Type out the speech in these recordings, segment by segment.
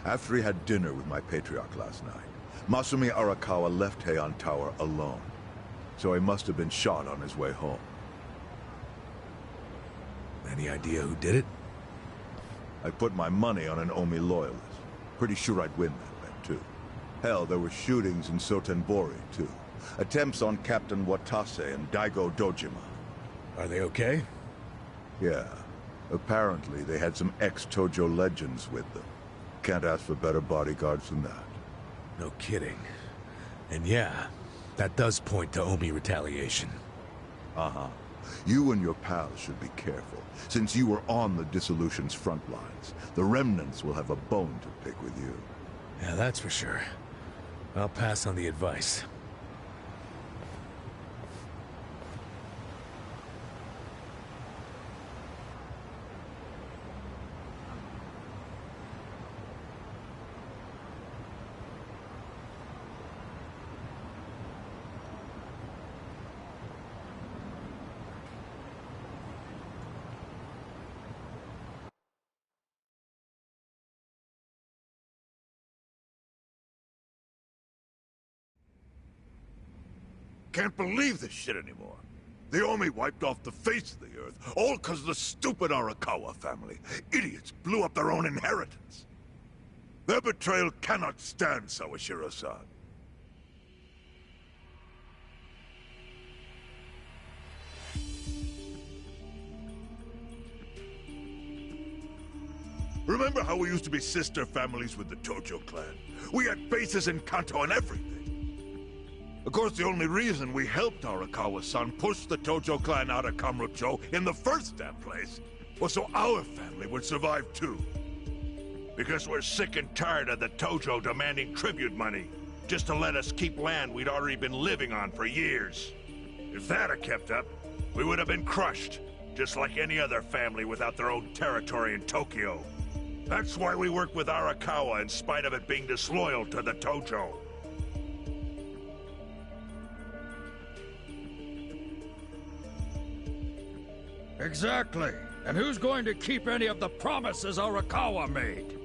After he had dinner with my patriarch last night, Masumi Arakawa left Heian Tower alone. So he must have been shot on his way home. Any idea who did it? I put my money on an Omi loyalist. Pretty sure I'd win that bet, too. Hell, there were shootings in Sotenbori, too. Attempts on Captain Watase and Daigo Dojima. Are they okay? Yeah. Apparently, they had some ex-Tojo legends with them. Can't ask for better bodyguards than that. No kidding. And yeah, that does point to Omi retaliation. Uh-huh. You and your pals should be careful, since you were on the dissolution's front lines. The remnants will have a bone to pick with you. Yeah, that's for sure. I'll pass on the advice. Can't believe this shit anymore. The Omi wiped off the face of the earth, all because of the stupid Arakawa family. Idiots blew up their own inheritance. Their betrayal cannot stand, Sawashiro-san. Remember how we used to be sister families with the Tojo clan? We had bases in Kanto and everything. Of course, the only reason we helped Arakawa-san push the Tojo clan out of Kamurocho in the first damn place was so our family would survive too. Because we're sick and tired of the Tojo demanding tribute money just to let us keep land we'd already been living on for years. If that had kept up, we would have been crushed, just like any other family without their own territory in Tokyo. That's why we work with Arakawa in spite of it being disloyal to the Tojo. Exactly. And who's going to keep any of the promises Arakawa made?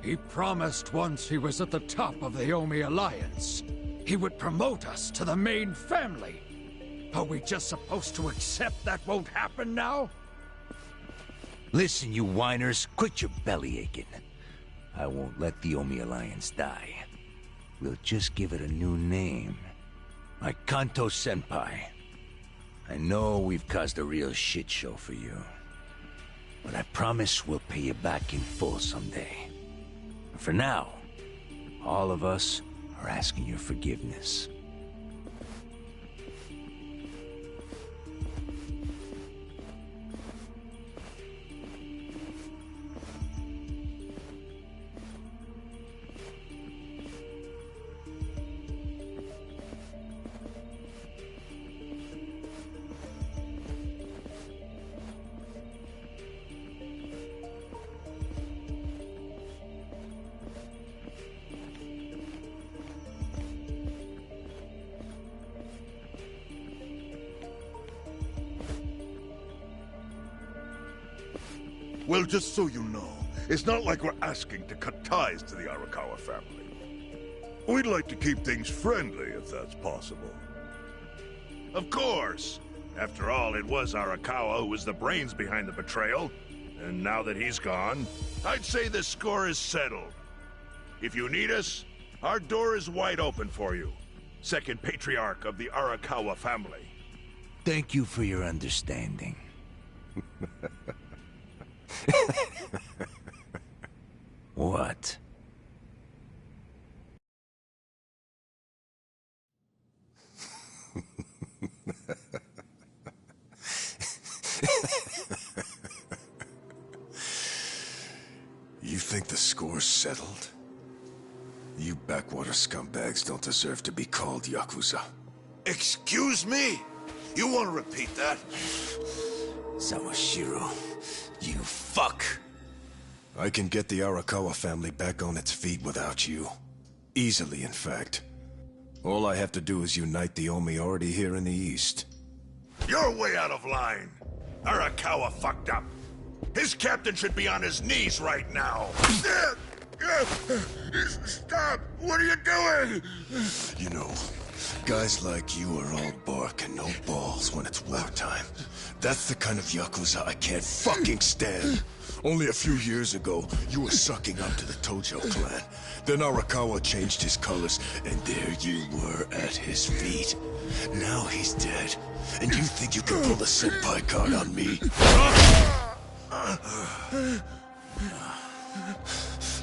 He promised once he was at the top of the Omi Alliance. He would promote us to the main family. Are we just supposed to accept that won't happen now? Listen, you whiners, quit your belly aching. I won't let the Omi Alliance die. We'll just give it a new name. Like Kanto Senpai. I know we've caused a real shit show for you. But I promise we'll pay you back in full someday. And for now, all of us are asking your forgiveness. Well, just so you know, it's not like we're asking to cut ties to the Arakawa family. We'd like to keep things friendly, if that's possible. Of course! After all, it was Arakawa who was the brains behind the betrayal. And now that he's gone, I'd say the score is settled. If you need us, our door is wide open for you. Second patriarch of the Arakawa family. Thank you for your understanding. What? You think the score's settled? You backwater scumbags don't deserve to be called Yakuza. Excuse me? You want to repeat that? Sawashiro, you fuck! I can get the Arakawa family back on its feet without you. Easily, in fact. All I have to do is unite the Omi already here in the east. You're way out of line. Arakawa fucked up. His captain should be on his knees right now. Stop! What are you doing? You know, guys like you are all bark and no balls when it's wartime. That's the kind of Yakuza I can't fucking stand. Only a few years ago, you were sucking up to the Tojo clan. Then Arakawa changed his colors, and there you were at his feet. Now he's dead, and you think you can pull the senpai card on me?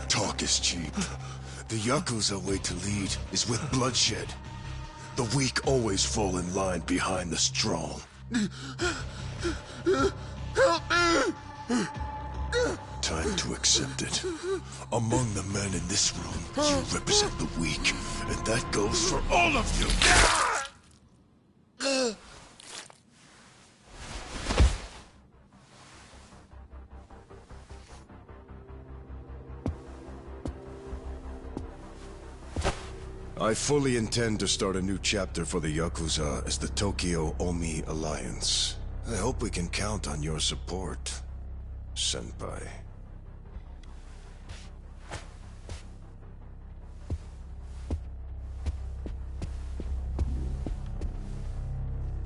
Talk is cheap. The Yakuza way to lead is with bloodshed. The weak always fall in line behind the strong. Help me! Time to accept it. Among the men in this room, you represent the weak, and that goes for all of you! I fully intend to start a new chapter for the Yakuza as the Tokyo Omi Alliance. I hope we can count on your support, Senpai.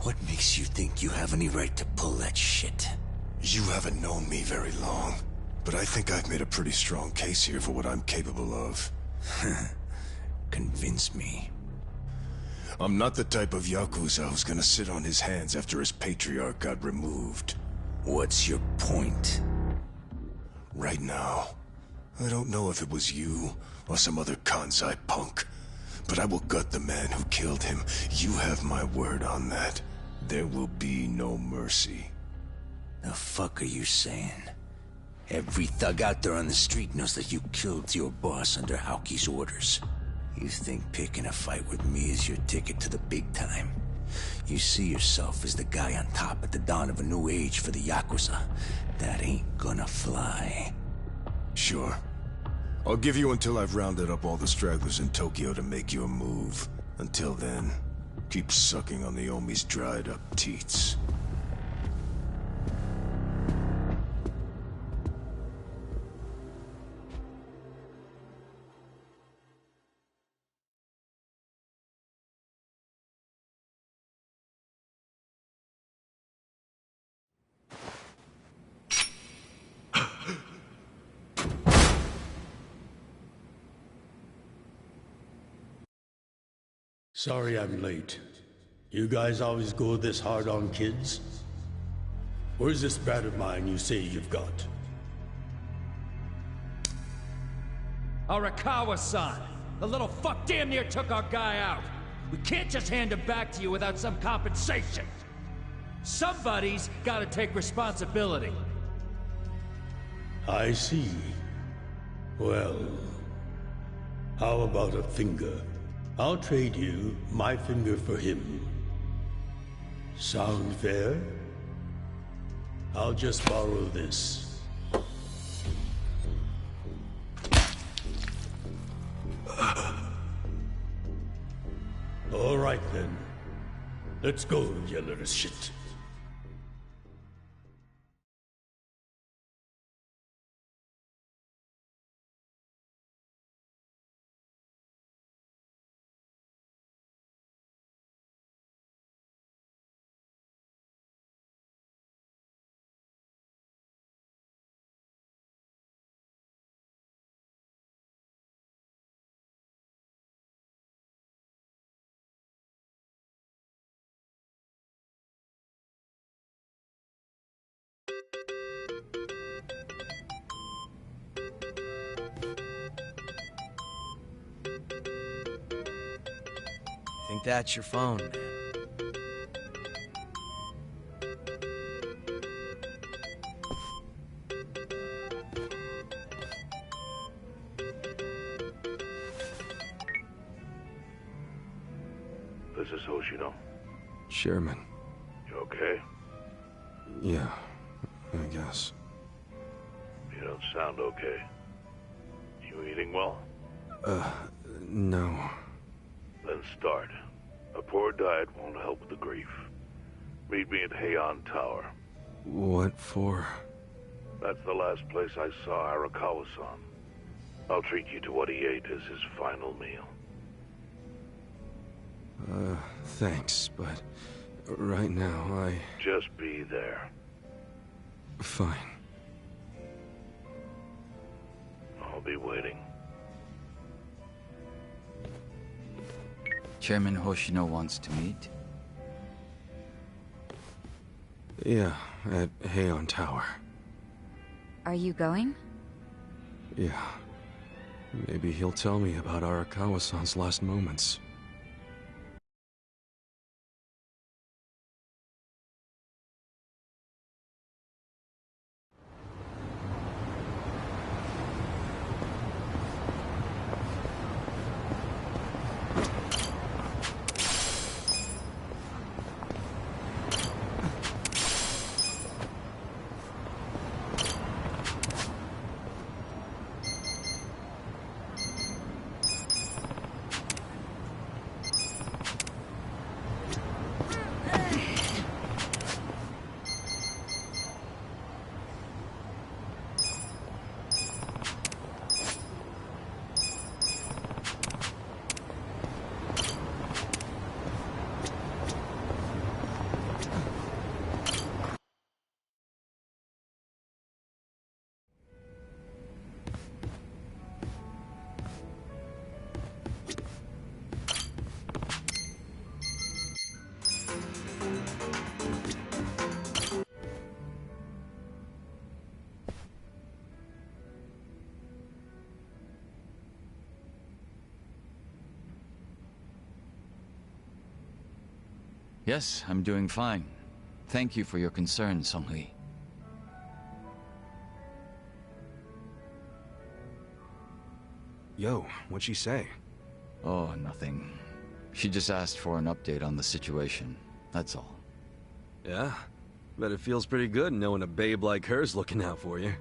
What makes you think you have any right to pull that shit? You haven't known me very long, but I think I've made a pretty strong case here for what I'm capable of. Convince me. I'm not the type of Yakuza who's gonna sit on his hands after his patriarch got removed. What's your point? Right now, I don't know if it was you or some other Kansai punk, but I will gut the man who killed him. You have my word on that. There will be no mercy. The fuck are you saying? Every thug out there on the street knows that you killed your boss under Haoki's orders. You think picking a fight with me is your ticket to the big time? You see yourself as the guy on top at the dawn of a new age for the Yakuza. That ain't gonna fly. Sure. I'll give you until I've rounded up all the stragglers in Tokyo to make your move. Until then, keep sucking on the Omi's dried up teats. Sorry I'm late. You guys always go this hard on kids? Where's this brat of mine you say you've got? Arakawa-san! The little fuck damn near took our guy out! We can't just hand him back to you without some compensation! Somebody's gotta take responsibility! I see. Well, how about a finger? I'll trade you my finger for him. Sound fair? I'll just borrow this. All right then. Let's go, you little shit. Think that's your phone, man. This is Hoshino. Chairman. You okay? Yeah, I guess. You don't sound okay. You eating well? No. Then start. A poor diet won't help the grief. Meet me at Heian Tower. What for? That's the last place I saw Arakawa-san. I'll treat you to what he ate as his final meal. Thanks, but right now Just be there. Fine. I'll be waiting. Chairman Hoshino wants to meet. Yeah, at Heian Tower. Are you going? Yeah. Maybe he'll tell me about Arakawa-san's last moments. Yes, I'm doing fine. Thank you for your concern, Song-Hui. Yo, what'd she say? Oh, nothing. She just asked for an update on the situation. That's all. Yeah? Bet it feels pretty good knowing a babe like her's looking out for you.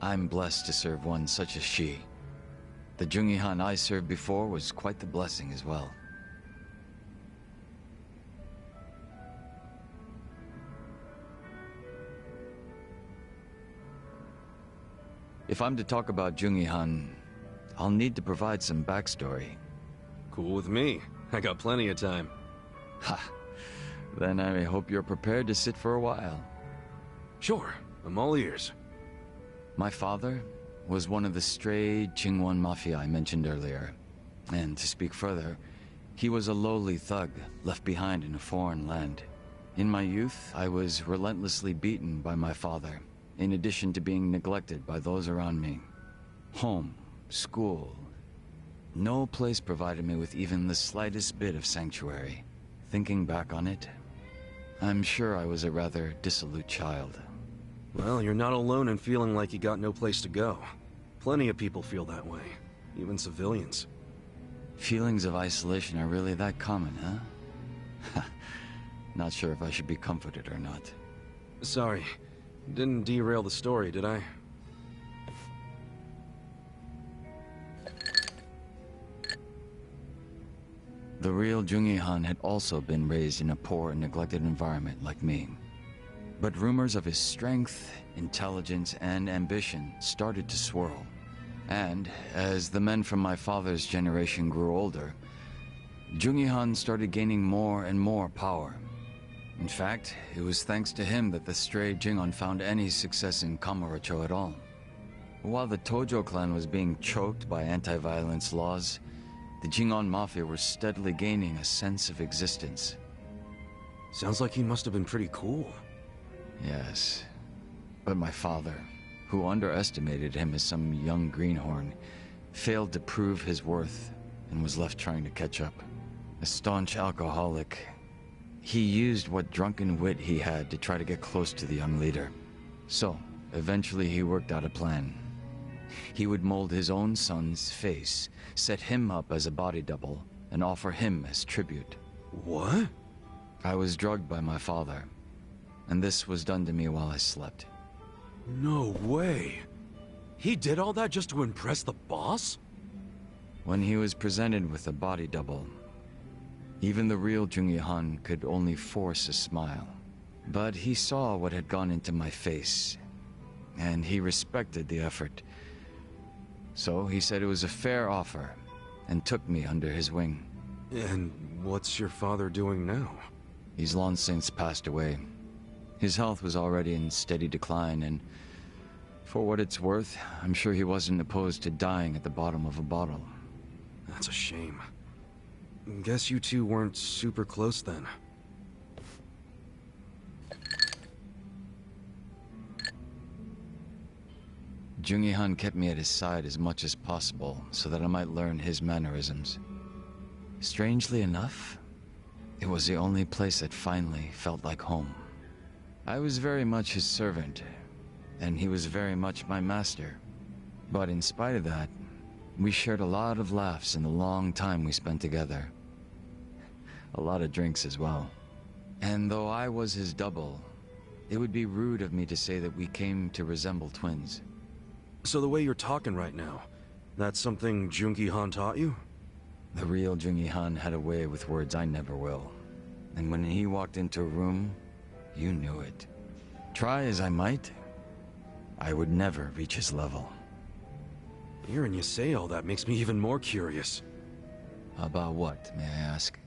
I'm blessed to serve one such as she. The Jungi-Han I served before was quite the blessing as well. If I'm to talk about Jungi-Han, I'll need to provide some backstory. Cool with me. I got plenty of time. Ha! Then I hope you're prepared to sit for a while. Sure, I'm all ears. My father was one of the stray Qingwan Mafia I mentioned earlier. And to speak further, he was a lowly thug left behind in a foreign land. In my youth, I was relentlessly beaten by my father, in addition to being neglected by those around me. Home, school, no place provided me with even the slightest bit of sanctuary. Thinking back on it, I'm sure I was a rather dissolute child. Well, you're not alone in feeling like you got no place to go. Plenty of people feel that way, even civilians. Feelings of isolation are really that common, huh? Not sure if I should be comforted or not. Sorry, didn't derail the story, did I? The real Jungi-Han had also been raised in a poor and neglected environment like me. But rumors of his strength, intelligence, and ambition started to swirl. And as the men from my father's generation grew older, Jungi-Han started gaining more and more power. In fact, it was thanks to him that the stray Jingon found any success in Kamurocho at all. While the Tojo clan was being choked by anti-violence laws, the Jingon Mafia were steadily gaining a sense of existence. Sounds like he must have been pretty cool. Yes, but my father, who underestimated him as some young greenhorn, failed to prove his worth and was left trying to catch up. A staunch alcoholic, he used what drunken wit he had to try to get close to the young leader. So, eventually he worked out a plan. He would mold his own son's face, set him up as a body double, and offer him as tribute. What? I was drugged by my father, and this was done to me while I slept. No way. He did all that just to impress the boss? when he was presented with a body double. Even the real Jungi Han could only force a smile. But he saw what had gone into my face, and he respected the effort. So he said it was a fair offer, and took me under his wing. And what's your father doing now? He's long since passed away. His health was already in steady decline, and for what it's worth, I'm sure he wasn't opposed to dying at the bottom of a bottle. That's a shame. Guess you two weren't super close then. Jungi Han kept me at his side as much as possible so that I might learn his mannerisms. Strangely enough, it was the only place that finally felt like home. I was very much his servant, and he was very much my master. But in spite of that, we shared a lot of laughs in the long time we spent together. A lot of drinks as well. And though I was his double, it would be rude of me to say that we came to resemble twins. So the way you're talking right now, that's something Jungi Han taught you? The real Jungi Han had a way with words I never will. And when he walked into a room, you knew it. Try as I might, I would never reach his level. Hearing you say all that makes me even more curious. About what, may I ask?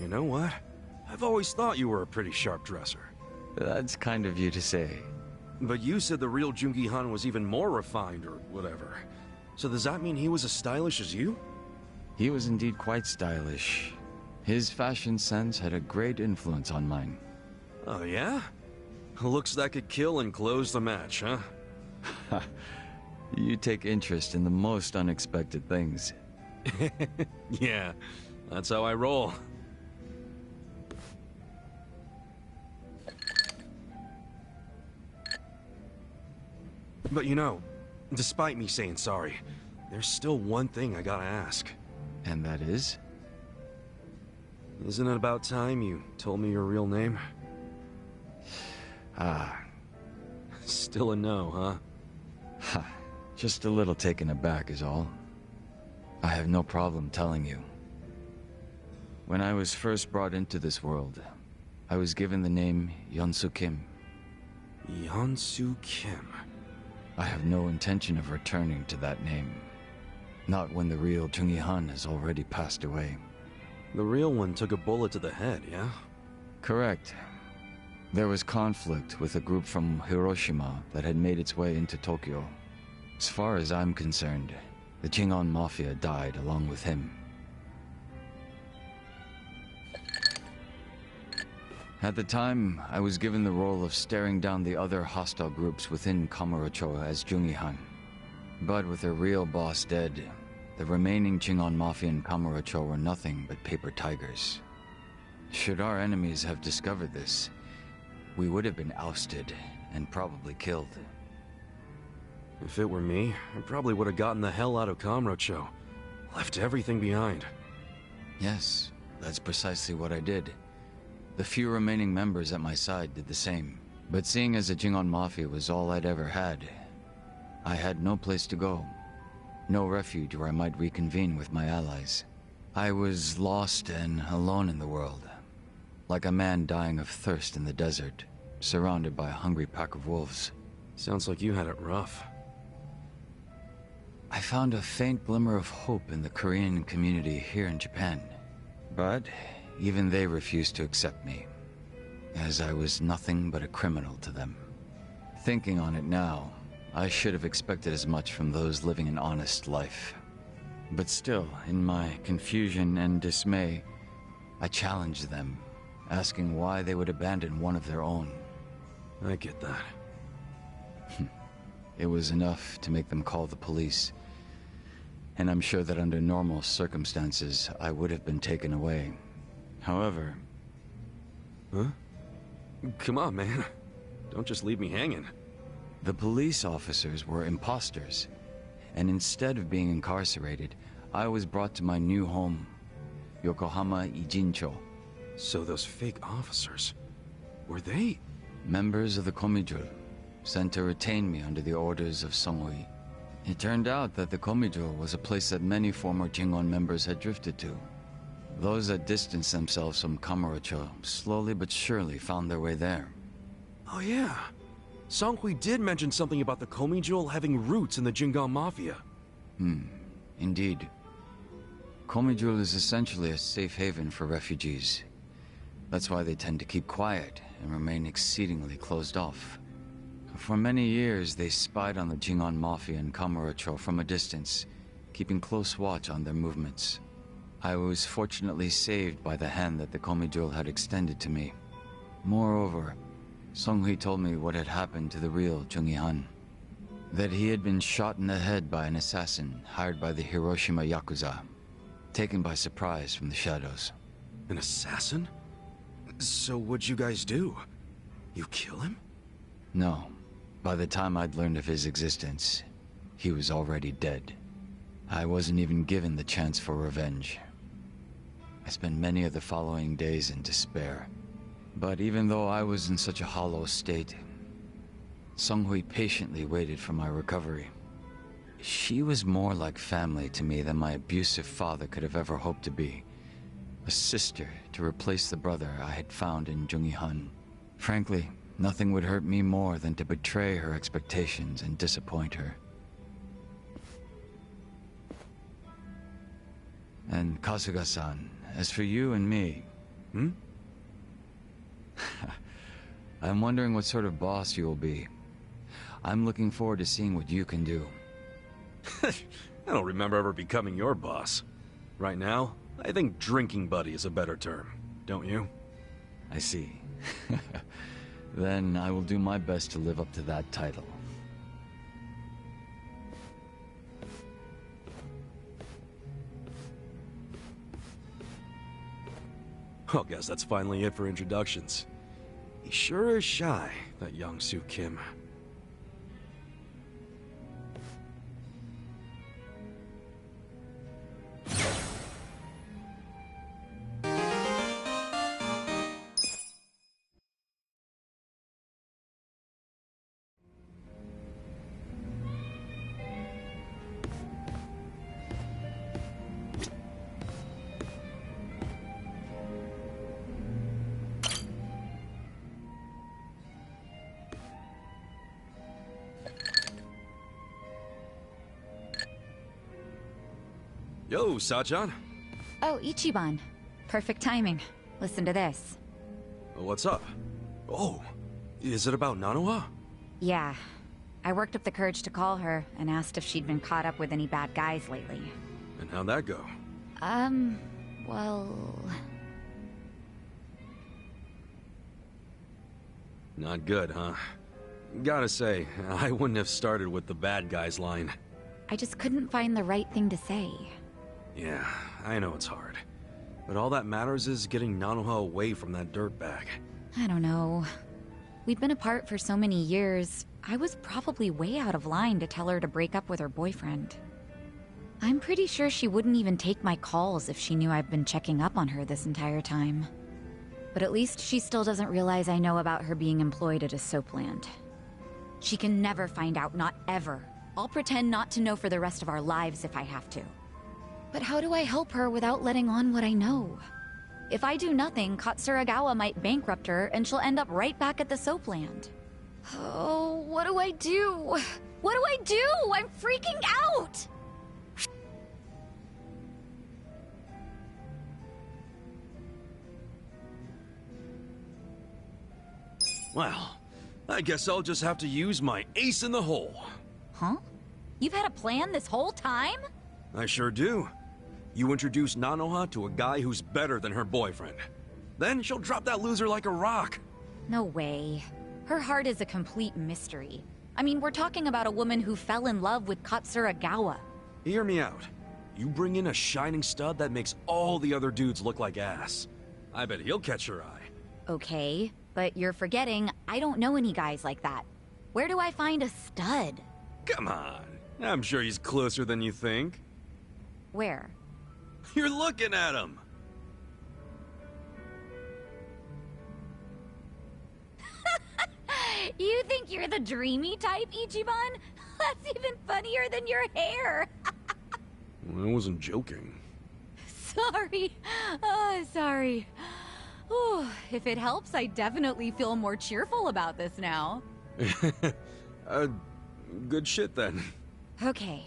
You know what? I've always thought you were a pretty sharp dresser. That's kind of you to say. But you said the real Jungi Han was even more refined or whatever. So does that mean he was as stylish as you? He was indeed quite stylish. His fashion sense had a great influence on mine. Oh yeah? Looks that could kill and close the match, huh? You take interest in the most unexpected things. Yeah, that's how I roll. But you know, despite me saying sorry, there's still one thing I gotta ask. And that is? Isn't it about time you told me your real name? Ah. Still a no, huh? Ha. Just a little taken aback is all. I have no problem telling you. When I was first brought into this world, I was given the name Yeonsu Kim. Yeonsu Kim. I have no intention of returning to that name. Not when the real Jungi Han has already passed away. The real one took a bullet to the head, yeah? Correct. There was conflict with a group from Hiroshima that had made its way into Tokyo. As far as I'm concerned, the Jingon Mafia died along with him. At the time, I was given the role of staring down the other hostile groups within Kamurocho as Jungi Han. But with their real boss dead, the remaining Jingon Mafia in Kamurocho were nothing but paper tigers. Should our enemies have discovered this, we would have been ousted and probably killed. If it were me, I probably would have gotten the hell out of Kamurocho. Left everything behind. Yes, that's precisely what I did. The few remaining members at my side did the same. But seeing as the Jingon Mafia was all I'd ever had, I had no place to go. No refuge where I might reconvene with my allies. I was lost and alone in the world. Like a man dying of thirst in the desert, surrounded by a hungry pack of wolves. Sounds like you had it rough. I found a faint glimmer of hope in the Korean community here in Japan. But even they refused to accept me, as I was nothing but a criminal to them. Thinking on it now, I should have expected as much from those living an honest life. But still, in my confusion and dismay, I challenged them, asking why they would abandon one of their own. I get that. It was enough to make them call the police. And I'm sure that under normal circumstances, I would have been taken away. However... Huh? Come on, man. Don't just leave me hanging. The police officers were imposters. And instead of being incarcerated, I was brought to my new home, Yokohama Ijincho. So those fake officers, were they? Members of the Komijul, sent to retain me under the orders of Songhui. It turned out that the Komijul was a place that many former Jingon members had drifted to. Those that distanced themselves from Kamurocho slowly but surely found their way there. Oh yeah. Songhui did mention something about the Komijul having roots in the Jingon Mafia. Indeed. Komijul is essentially a safe haven for refugees. That's why they tend to keep quiet and remain exceedingly closed off. For many years, they spied on the Jingon Mafia in Kamurocho from a distance, keeping close watch on their movements. I was fortunately saved by the hand that the Komijul had extended to me. Moreover, Songhui told me what had happened to the real Jungi Han. That he had been shot in the head by an assassin hired by the Hiroshima Yakuza, taken by surprise from the shadows. An assassin? So what'd you guys do? You kill him? No. By the time I'd learned of his existence, he was already dead. I wasn't even given the chance for revenge. I spent many of the following days in despair. But even though I was in such a hollow state, Songhui patiently waited for my recovery. She was more like family to me than my abusive father could have ever hoped to be. A sister to replace the brother I had found in Jungi Han. Frankly, nothing would hurt me more than to betray her expectations and disappoint her. And Kasuga-san, as for you and me... I'm wondering what sort of boss you will be. I'm looking forward to seeing what you can do. I don't remember ever becoming your boss. Right now, I think drinking buddy is a better term, don't you? I see. Then I will do my best to live up to that title. Well, guess that's finally it for introductions. He sure is shy, that young Soo Kim. Yo, Sachan. Oh, Ichiban. Perfect timing. Listen to this. What's up? Oh, is it about Nanoha? Yeah. I worked up the courage to call her and asked if she'd been caught up with any bad guys lately. And how'd that go? Well... Not good, huh? Gotta say, I wouldn't have started with the bad guys line. I just couldn't find the right thing to say. Yeah, I know it's hard. But all that matters is getting Nanoha away from that dirtbag. I don't know. We'd been apart for so many years, I was probably way out of line to tell her to break up with her boyfriend. I'm pretty sure she wouldn't even take my calls if she knew I've been checking up on her this entire time. But at least she still doesn't realize I know about her being employed at a soapland. She can never find out, not ever. I'll pretend not to know for the rest of our lives if I have to. But how do I help her without letting on what I know? If I do nothing, Katsuragawa might bankrupt her and she'll end up right back at the soapland. Oh, what do I do? What do I do? I'm freaking out! Well, I guess I'll just have to use my ace in the hole. Huh? You've had a plan this whole time? I sure do. You introduce Nanoha to a guy who's better than her boyfriend. Then she'll drop that loser like a rock. No way. Her heart is a complete mystery. I mean, we're talking about a woman who fell in love with Katsuragawa. Hear me out. You bring in a shining stud that makes all the other dudes look like ass. I bet he'll catch her eye. Okay, but you're forgetting I don't know any guys like that. Where do I find a stud? Come on. I'm sure he's closer than you think. Where? You're looking at him! You think you're the dreamy type, Ichiban? That's even funnier than your hair. I wasn't joking. Sorry. Sorry. Whew, if it helps, I definitely feel more cheerful about this now. Good shit then. Okay,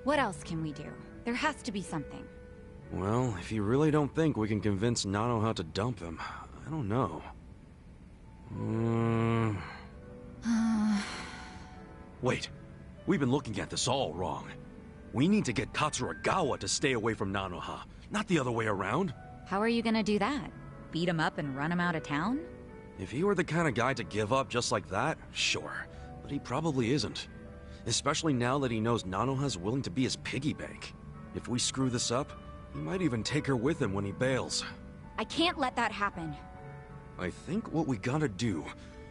what else can we do? There has to be something. Well, if you really don't think we can convince Nanoha to dump him, I don't know. Wait, we've been looking at this all wrong. We need to get Katsuragawa to stay away from Nanoha, not the other way around. How are you gonna do that? Beat him up and run him out of town? If he were the kind of guy to give up just like that, sure. But he probably isn't. Especially now that he knows Nanoha's willing to be his piggy bank. If we screw this up, he might even take her with him when he bails. I can't let that happen. I think what we gotta do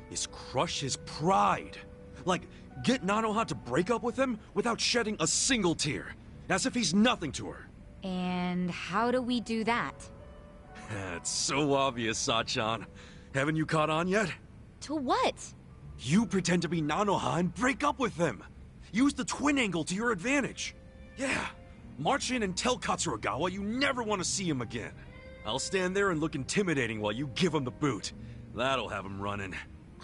is crush his pride. Like, get Nanoha to break up with him without shedding a single tear. As if he's nothing to her. And how do we do that? It's so obvious, Sachan. Haven't you caught on yet? To what? You pretend to be Nanoha and break up with him. Use the twin angle to your advantage. Yeah, march in and tell Katsuragawa you never want to see him again. I'll stand there and look intimidating while you give him the boot. That'll have him running.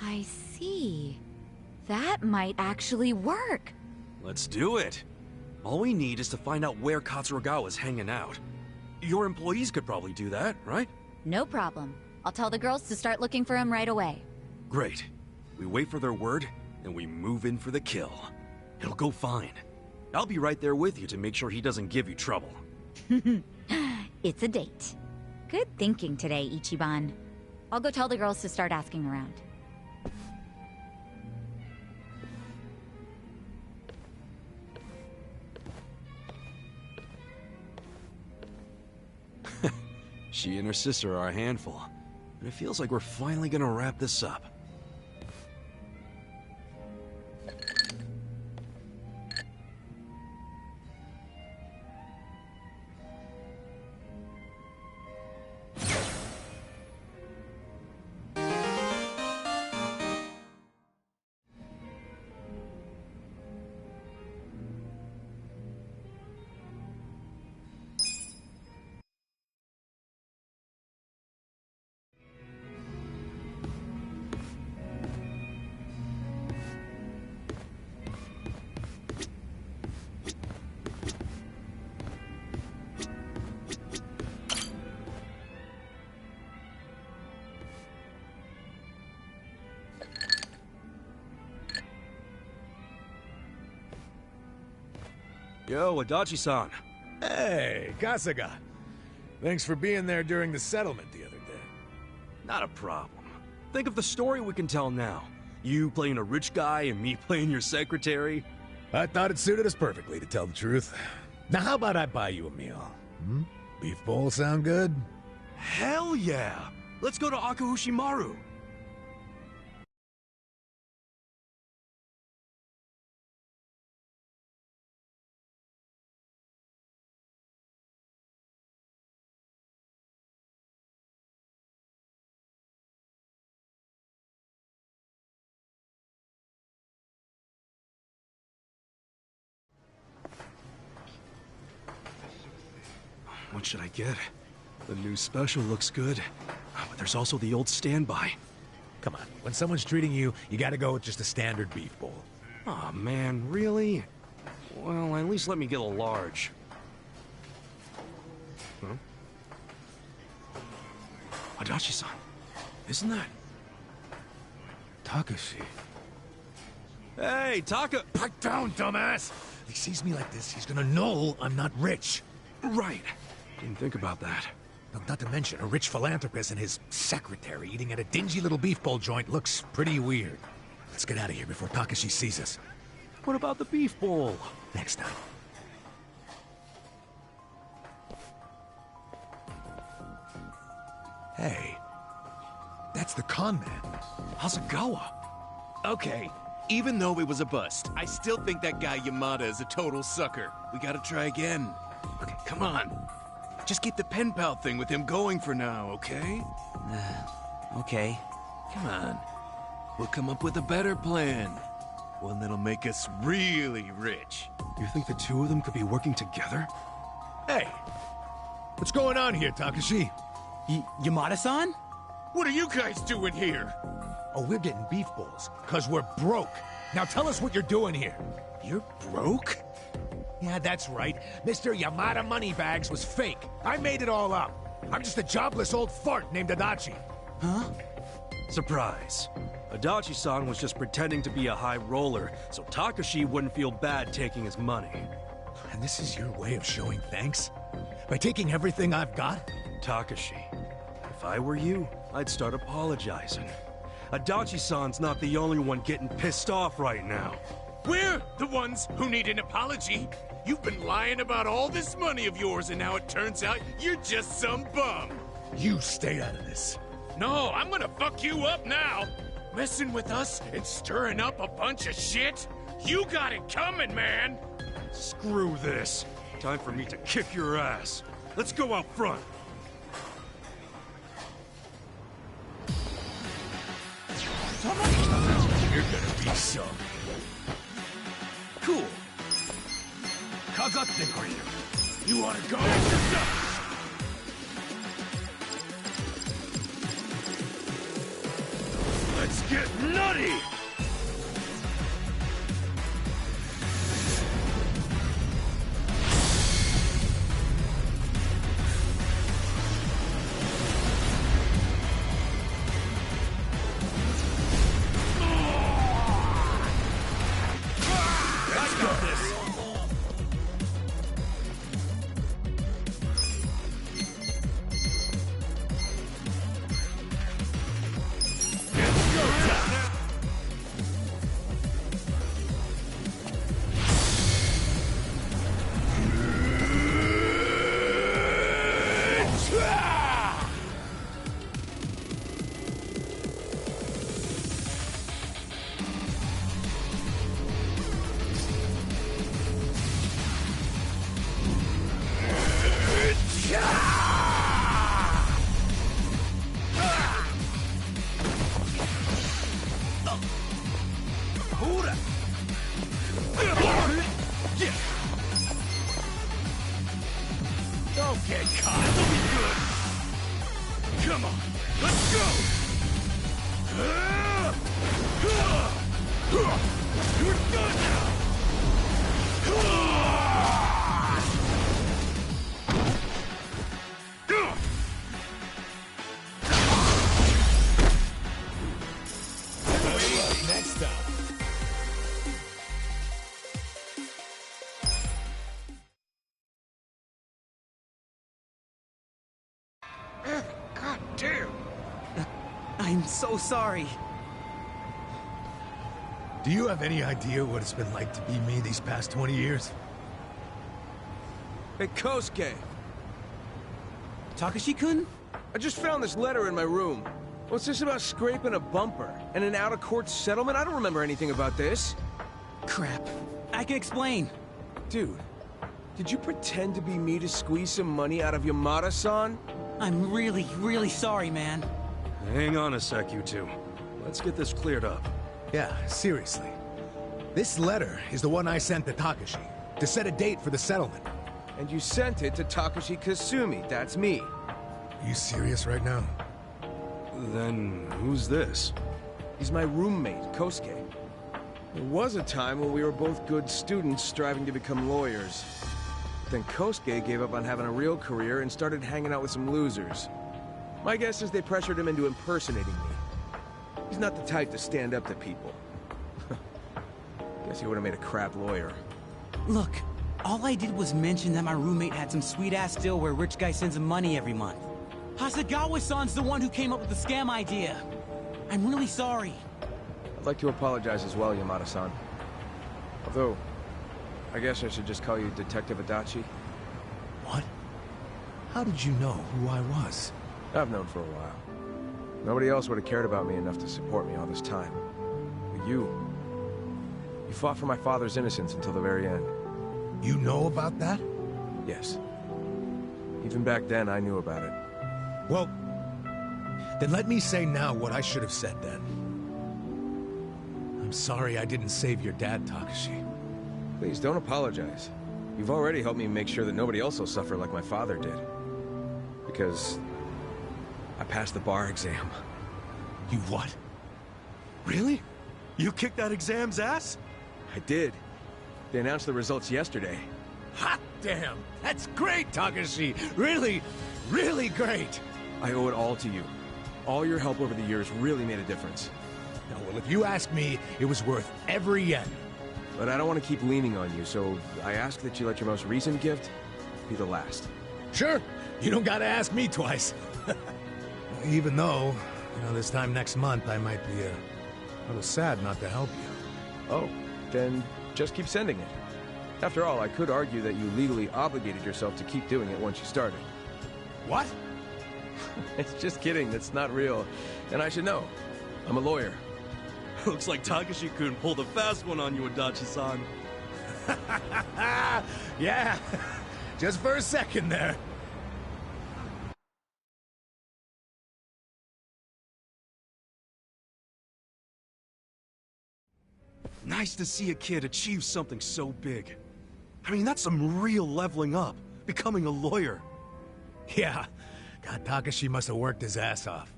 I see. That might actually work. Let's do it. All we need is to find out where Katsuragawa's hanging out. Your employees could probably do that, right? No problem. I'll tell the girls to start looking for him right away. Great. We wait for their word, and we move in for the kill. It'll go fine. I'll be right there with you to make sure he doesn't give you trouble. It's a date. Good thinking today, Ichiban. I'll go tell the girls to start asking around. She and her sister are a handful. And it feels like we're finally gonna wrap this up. Yo, Adachi-san. Hey, Kasuga. Thanks for being there during the settlement the other day. Not a problem. Think of the story we can tell now. You playing a rich guy and me playing your secretary. I thought it suited us perfectly, to tell the truth. Now how about I buy you a meal? Hmm? Beef bowl sound good? Hell yeah! Let's go to Akahushimaru. What should I get? The new special looks good, but there's also the old standby. Come on, when someone's treating you, you gotta go with just a standard beef bowl. Aw, man, really? Well, at least let me get a large. Huh? Adachi-san, isn't that... Takashi. Hey, Taka... Pipe down, dumbass! If he sees me like this, he's gonna know I'm not rich. Right. Didn't think about that. Not to mention, a rich philanthropist and his secretary eating at a dingy little beef bowl joint looks pretty weird. Let's get out of here before Takashi sees us. What about the beef bowl? Next time. Hey, that's the con man. Hasegawa. Okay, even though it was a bust, I still think that guy Yamada is a total sucker. We gotta try again. Okay, come on. Just keep the pen pal thing with him going for now, okay? Okay. Come on. we'll come up with a better plan. One that'll make us really rich. You think the two of them could be working together? Hey, what's going on here, Takashi? Yamada-san? What are you guys doing here? Oh, we're getting beef balls, because we're broke. Now tell us what you're doing here. You're broke? Yeah, that's right. Mr. Yamada Moneybags was fake. I made it all up. I'm just a jobless old fart named Adachi. Huh? Surprise. Adachi-san was just pretending to be a high roller, so Takashi wouldn't feel bad taking his money. And this is your way of showing thanks? By taking everything I've got? Takashi, if I were you, I'd start apologizing. Adachi-san's not the only one getting pissed off right now. We're the ones who need an apology. You've been lying about all this money of yours, and now it turns out you're just some bum. You stay out of this. No, I'm gonna fuck you up now. Messing with us and stirring up a bunch of shit? You got it coming, man. Screw this. Time for me to kick your ass. Let's go out front. You're gonna be some. Cool. You wanna go? Let's get nutty! Don't get caught. It'll be good. Come on, let's go. You're done now. Next time. God damn. I'm so sorry. Do you have any idea what it's been like to be me these past 20 years? Hey, Kosuke. Takashi-kun? I just found this letter in my room. What's this about scraping a bumper and an out-of-court settlement? I don't remember anything about this. Crap. I can explain. Dude, did you pretend to be me to squeeze some money out of Yamada-san? I'm really, really sorry, man. Hang on a sec, you two. Let's get this cleared up. Yeah, seriously. This letter is the one I sent to Takashi, to set a date for the settlement. And you sent it to Takashi Kasumi, that's me. Are you serious right now? Then who's this? He's my roommate, Kosuke. There was a time when we were both good students striving to become lawyers. Then Kosuke gave up on having a real career and started hanging out with some losers. My guess is they pressured him into impersonating me. He's not the type to stand up to people. Guess he would have made a crap lawyer. Look, all I did was mention that my roommate had some sweet-ass deal where a rich guy sends him money every month. Hasegawa-san's the one who came up with the scam idea. I'm really sorry. I'd like to apologize as well, Yamada-san. Although, I guess I should just call you Detective Adachi. What? How did you know who I was? I've known for a while. Nobody else would have cared about me enough to support me all this time. But you fought for my father's innocence until the very end. You know about that? Yes. Even back then, I knew about it. Well, then let me say now what I should have said then. I'm sorry I didn't save your dad, Takashi. Please, don't apologize. You've already helped me make sure that nobody else will suffer like my father did. Because I passed the bar exam. You what? Really? You kicked that exam's ass? I did. They announced the results yesterday. Hot damn! That's great, Takashi! Really, really great! I owe it all to you. All your help over the years really made a difference. No, well, if you ask me, it was worth every yen. But I don't want to keep leaning on you, so I ask that you let your most recent gift be the last. Sure. You don't gotta ask me twice. Even though, this time next month I might be a little sad not to help you. Oh, then just keep sending it. After all, I could argue that you legally obligated yourself to keep doing it once you started. What? It's just kidding, that's not real. And I should know. I'm a lawyer. Looks like Takashi couldn't pull the fast one on you, Adachi-san. Yeah, just for a second there. Nice to see a kid achieve something so big. I mean, that's some real leveling up, becoming a lawyer. Yeah, God, Takashi must have worked his ass off.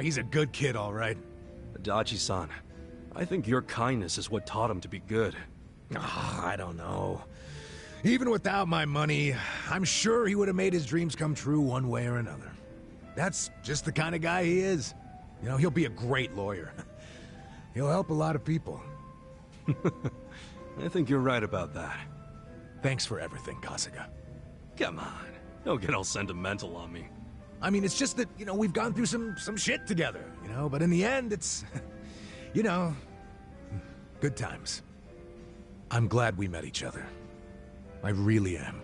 He's a good kid, all right. Adachi-san, I think your kindness is what taught him to be good. I don't know. Even without my money, I'm sure he would have made his dreams come true one way or another. That's just the kind of guy he is. He'll be a great lawyer. He'll help a lot of people. I think you're right about that. Thanks for everything, Kasuga. Come on, don't get all sentimental on me. I mean, it's just that, we've gone through some shit together, but in the end, it's, good times. I'm glad we met each other. I really am.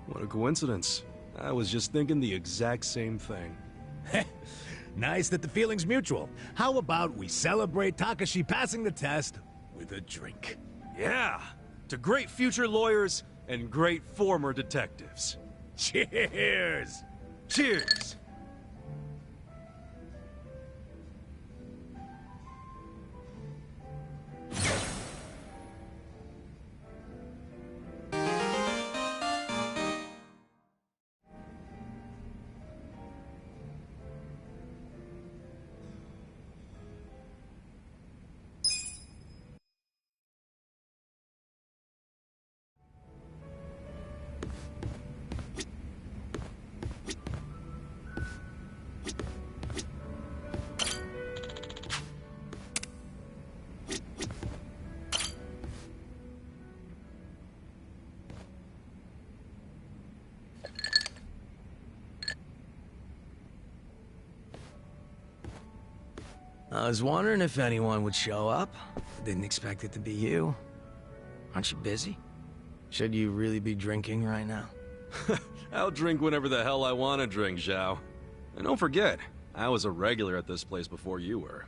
What a coincidence. I was just thinking the exact same thing. Nice that the feeling's mutual. How about we celebrate Takashi passing the test with a drink? Yeah, to great future lawyers and great former detectives. Cheers! Cheers! I was wondering if anyone would show up. Didn't expect it to be you. Aren't you busy? Should you really be drinking right now? I'll drink whenever the hell I want to drink, Zhao. And don't forget, I was a regular at this place before you were.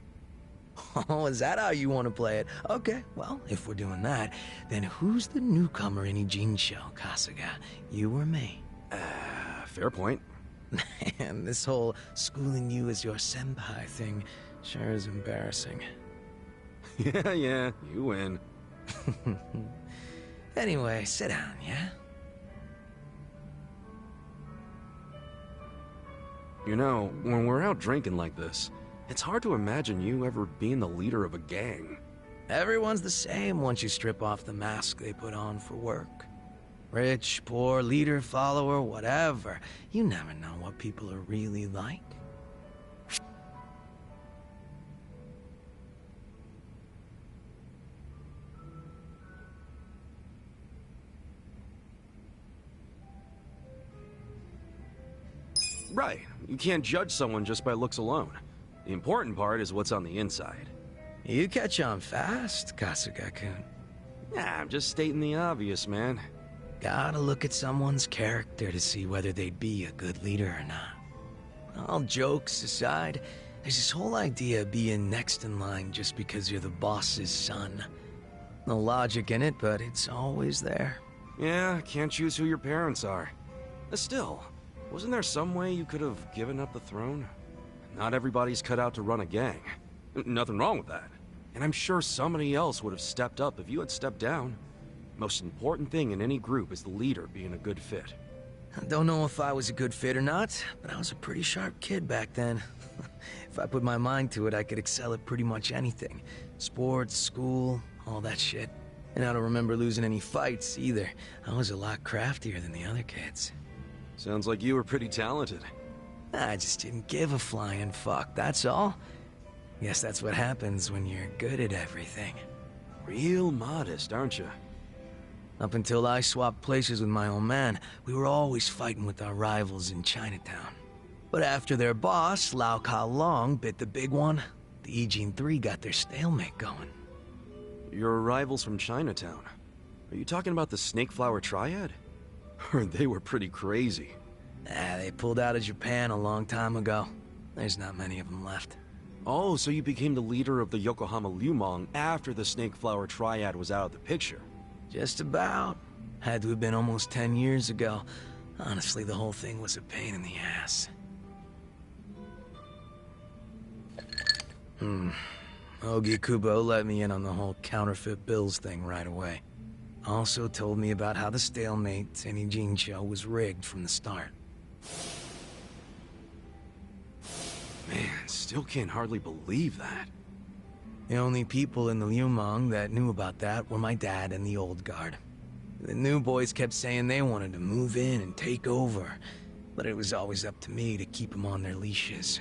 Oh, is that how you want to play it? Okay, well, if we're doing that, then who's the newcomer in Ijincho, Kasuga? You or me? Fair point. And this whole schooling you as your senpai thing sure is embarrassing. Yeah, you win. Anyway, sit down, yeah? When we're out drinking like this, it's hard to imagine you ever being the leader of a gang. Everyone's the same once you strip off the mask they put on for work. Rich, poor, leader, follower, whatever. You never know what people are really like. Right. You can't judge someone just by looks alone. The important part is what's on the inside. You catch on fast, Kasuga-kun. Nah, I'm just stating the obvious, man. Gotta look at someone's character to see whether they'd be a good leader or not. All jokes aside, there's this whole idea of being next in line just because you're the boss's son. No logic in it, but it's always there. Yeah, can't choose who your parents are. Still, wasn't there some way you could have given up the throne? Not everybody's cut out to run a gang. Nothing wrong with that. And I'm sure somebody else would have stepped up if you had stepped down. Most important thing in any group is the leader being a good fit. I don't know if I was a good fit or not, but I was a pretty sharp kid back then. If I put my mind to it, I could excel at pretty much anything. Sports, school, all that shit. And I don't remember losing any fights, either. I was a lot craftier than the other kids. Sounds like you were pretty talented. I just didn't give a flying fuck, that's all. Guess that's what happens when you're good at everything. Real modest, aren't you? Up until I swapped places with my old man, we were always fighting with our rivals in Chinatown. But after their boss, Lau Ka Long, bit the big one, the Ijin 3 got their stalemate going. Your rivals from Chinatown. Are you talking about the Snake Flower Triad? They were pretty crazy. They pulled out of Japan a long time ago. There's not many of them left. Oh, so you became the leader of the Yokohama Lumong after the Snake Flower Triad was out of the picture. Just about. Had to have been almost 10 years ago. Honestly, the whole thing was a pain in the ass. Ogi Kubo let me in on the whole counterfeit bills thing right away. Also told me about how the stalemate in Ijincho was rigged from the start. Man, still can't hardly believe that. The only people in the Lumong that knew about that were my dad and the old guard. The new boys kept saying they wanted to move in and take over, but it was always up to me to keep them on their leashes.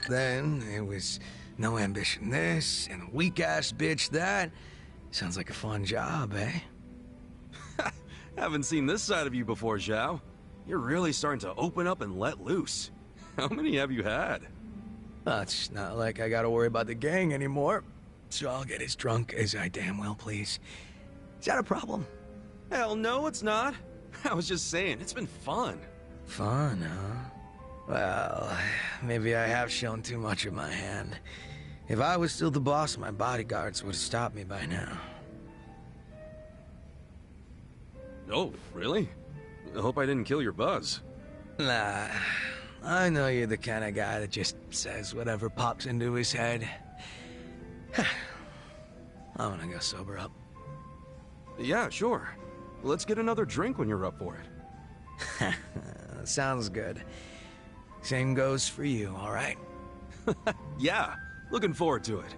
Then it was no ambition this, and a weak-ass bitch that. Sounds like a fun job, eh? Haven't seen this side of you before, Zhao. You're really starting to open up and let loose. How many have you had? It's not like I gotta worry about the gang anymore, so I'll get as drunk as I damn well please. Is that a problem? Hell no, it's not. I was just saying, it's been fun. Fun, huh? Well, maybe I have shown too much of my hand. If I was still the boss, my bodyguards would have stopped me by now. Oh, really? I hope I didn't kill your buzz. Nah, I know you're the kind of guy that just says whatever pops into his head. I wanna go sober up. Yeah, sure. Let's get another drink when you're up for it. Sounds good. Same goes for you, all right? Yeah, looking forward to it.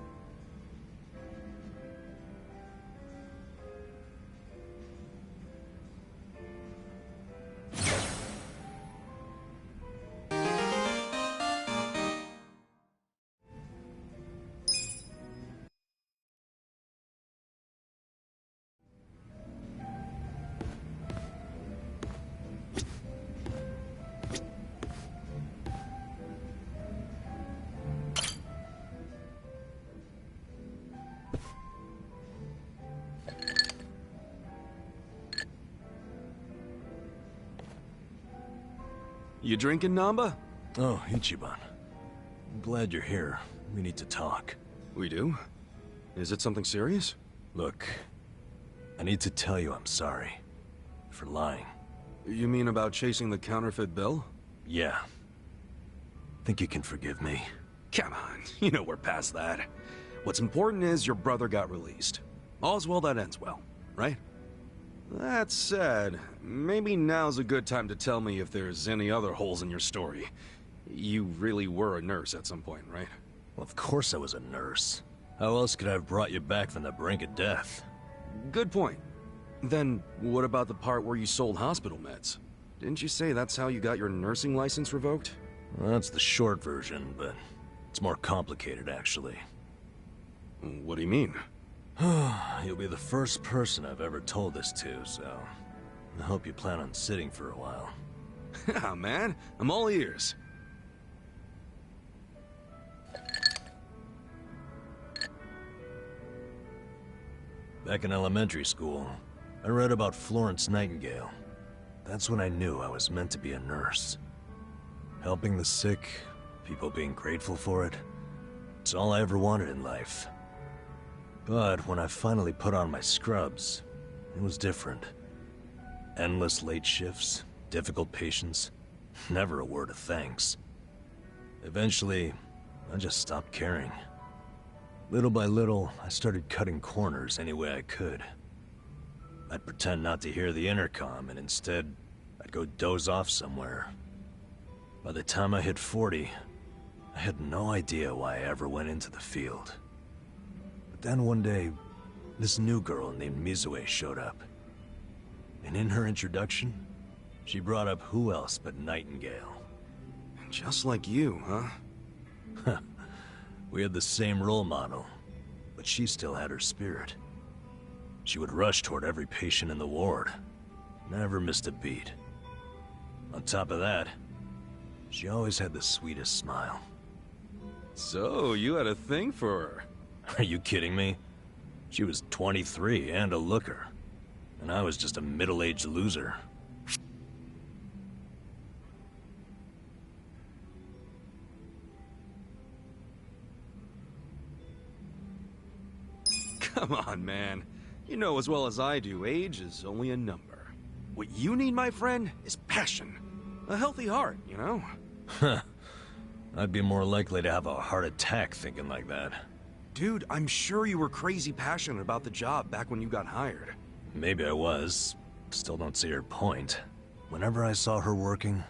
You drinking, Namba? Oh, Ichiban. I'm glad you're here. We need to talk. We do? Is it something serious? Look, I need to tell you I'm sorry. For lying. You mean about chasing the counterfeit bill? Yeah. Think you can forgive me? Come on, you know we're past that. What's important is your brother got released. All's well that ends well, right? That said, maybe now's a good time to tell me if there's any other holes in your story. You really were a nurse at some point, right? Well, of course I was a nurse. How else could I have brought you back from the brink of death? Good point. Then, what about the part where you sold hospital meds? Didn't you say that's how you got your nursing license revoked? Well, that's the short version, but it's more complicated, actually. What do you mean? You'll be the first person I've ever told this to, so I hope you plan on sitting for a while. Yeah, man. I'm all ears. Back in elementary school, I read about Florence Nightingale. That's when I knew I was meant to be a nurse. Helping the sick, people being grateful for it, it's all I ever wanted in life. But when I finally put on my scrubs, it was different. Endless late shifts, difficult patients, never a word of thanks. Eventually, I just stopped caring. Little by little, I started cutting corners any way I could. I'd pretend not to hear the intercom, and instead, I'd go doze off somewhere. By the time I hit 40, I had no idea why I ever went into the field. But then one day, this new girl named Mizue showed up. And in her introduction, she brought up who else but Nightingale. Just like you, huh? We had the same role model, but she still had her spirit. She would rush toward every patient in the ward, never missed a beat. On top of that, she always had the sweetest smile. So, you had a thing for her? Are you kidding me? She was 23 and a looker, and I was just a middle-aged loser. Come on, man. You know as well as I do, age is only a number. What you need, my friend, is passion. A healthy heart, you know? Huh. I'd be more likely to have a heart attack thinking like that. Dude, I'm sure you were crazy passionate about the job back when you got hired. Maybe I was. Still don't see her point. Whenever I saw her working,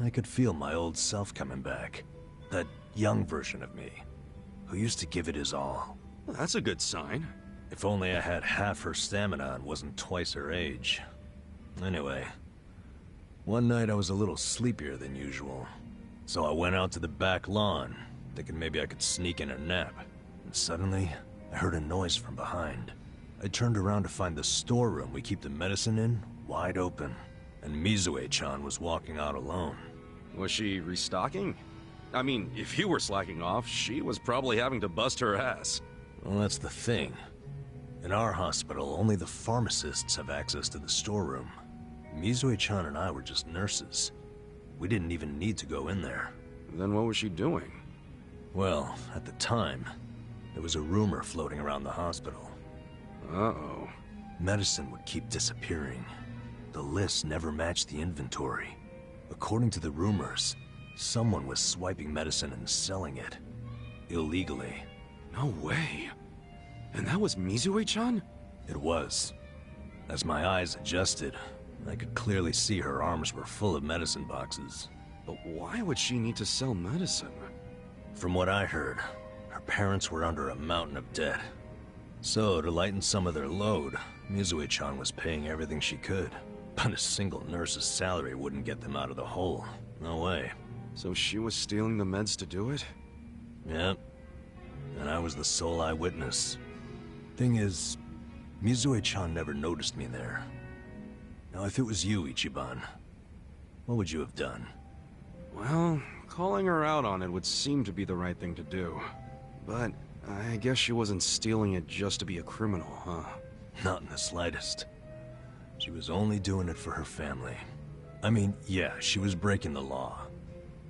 I could feel my old self coming back. That young version of me, who used to give it his all. Well, that's a good sign. If only I had half her stamina and wasn't twice her age. Anyway, one night I was a little sleepier than usual. So I went out to the back lawn, thinking maybe I could sneak in a nap. And suddenly, I heard a noise from behind. I turned around to find the storeroom we keep the medicine in wide open, and Mizue-chan was walking out alone. Was she restocking? I mean, if you were slacking off, she was probably having to bust her ass. Well, that's the thing. In our hospital, only the pharmacists have access to the storeroom. Mizue-chan and I were just nurses. We didn't even need to go in there. Then what was she doing? Well, at the time, there was a rumor floating around the hospital. Uh-oh. Medicine would keep disappearing. The list never matched the inventory. According to the rumors, someone was swiping medicine and selling it. Illegally. No way. And that was Mizue-chan? It was. As my eyes adjusted, I could clearly see her arms were full of medicine boxes. But why would she need to sell medicine? From what I heard, her parents were under a mountain of debt. So, to lighten some of their load, Mizue-chan was paying everything she could. But a single nurse's salary wouldn't get them out of the hole. No way. So she was stealing the meds to do it? Yep. And I was the sole eyewitness. Thing is, Mizue-chan never noticed me there. Now, if it was you, Ichiban, what would you have done? Well, calling her out on it would seem to be the right thing to do. But I guess she wasn't stealing it just to be a criminal, huh? Not in the slightest. She was only doing it for her family. I mean, yeah, she was breaking the law.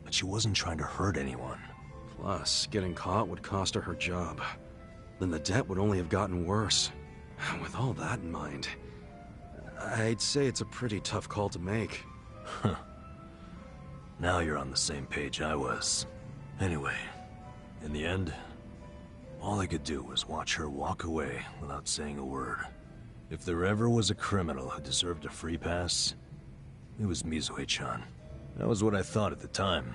But she wasn't trying to hurt anyone. Plus, getting caught would cost her her job. Then the debt would only have gotten worse. With all that in mind, I'd say it's a pretty tough call to make. Huh. Now you're on the same page I was. Anyway, in the end, all I could do was watch her walk away without saying a word. If there ever was a criminal who deserved a free pass, it was Mizue-chan. That was what I thought at the time.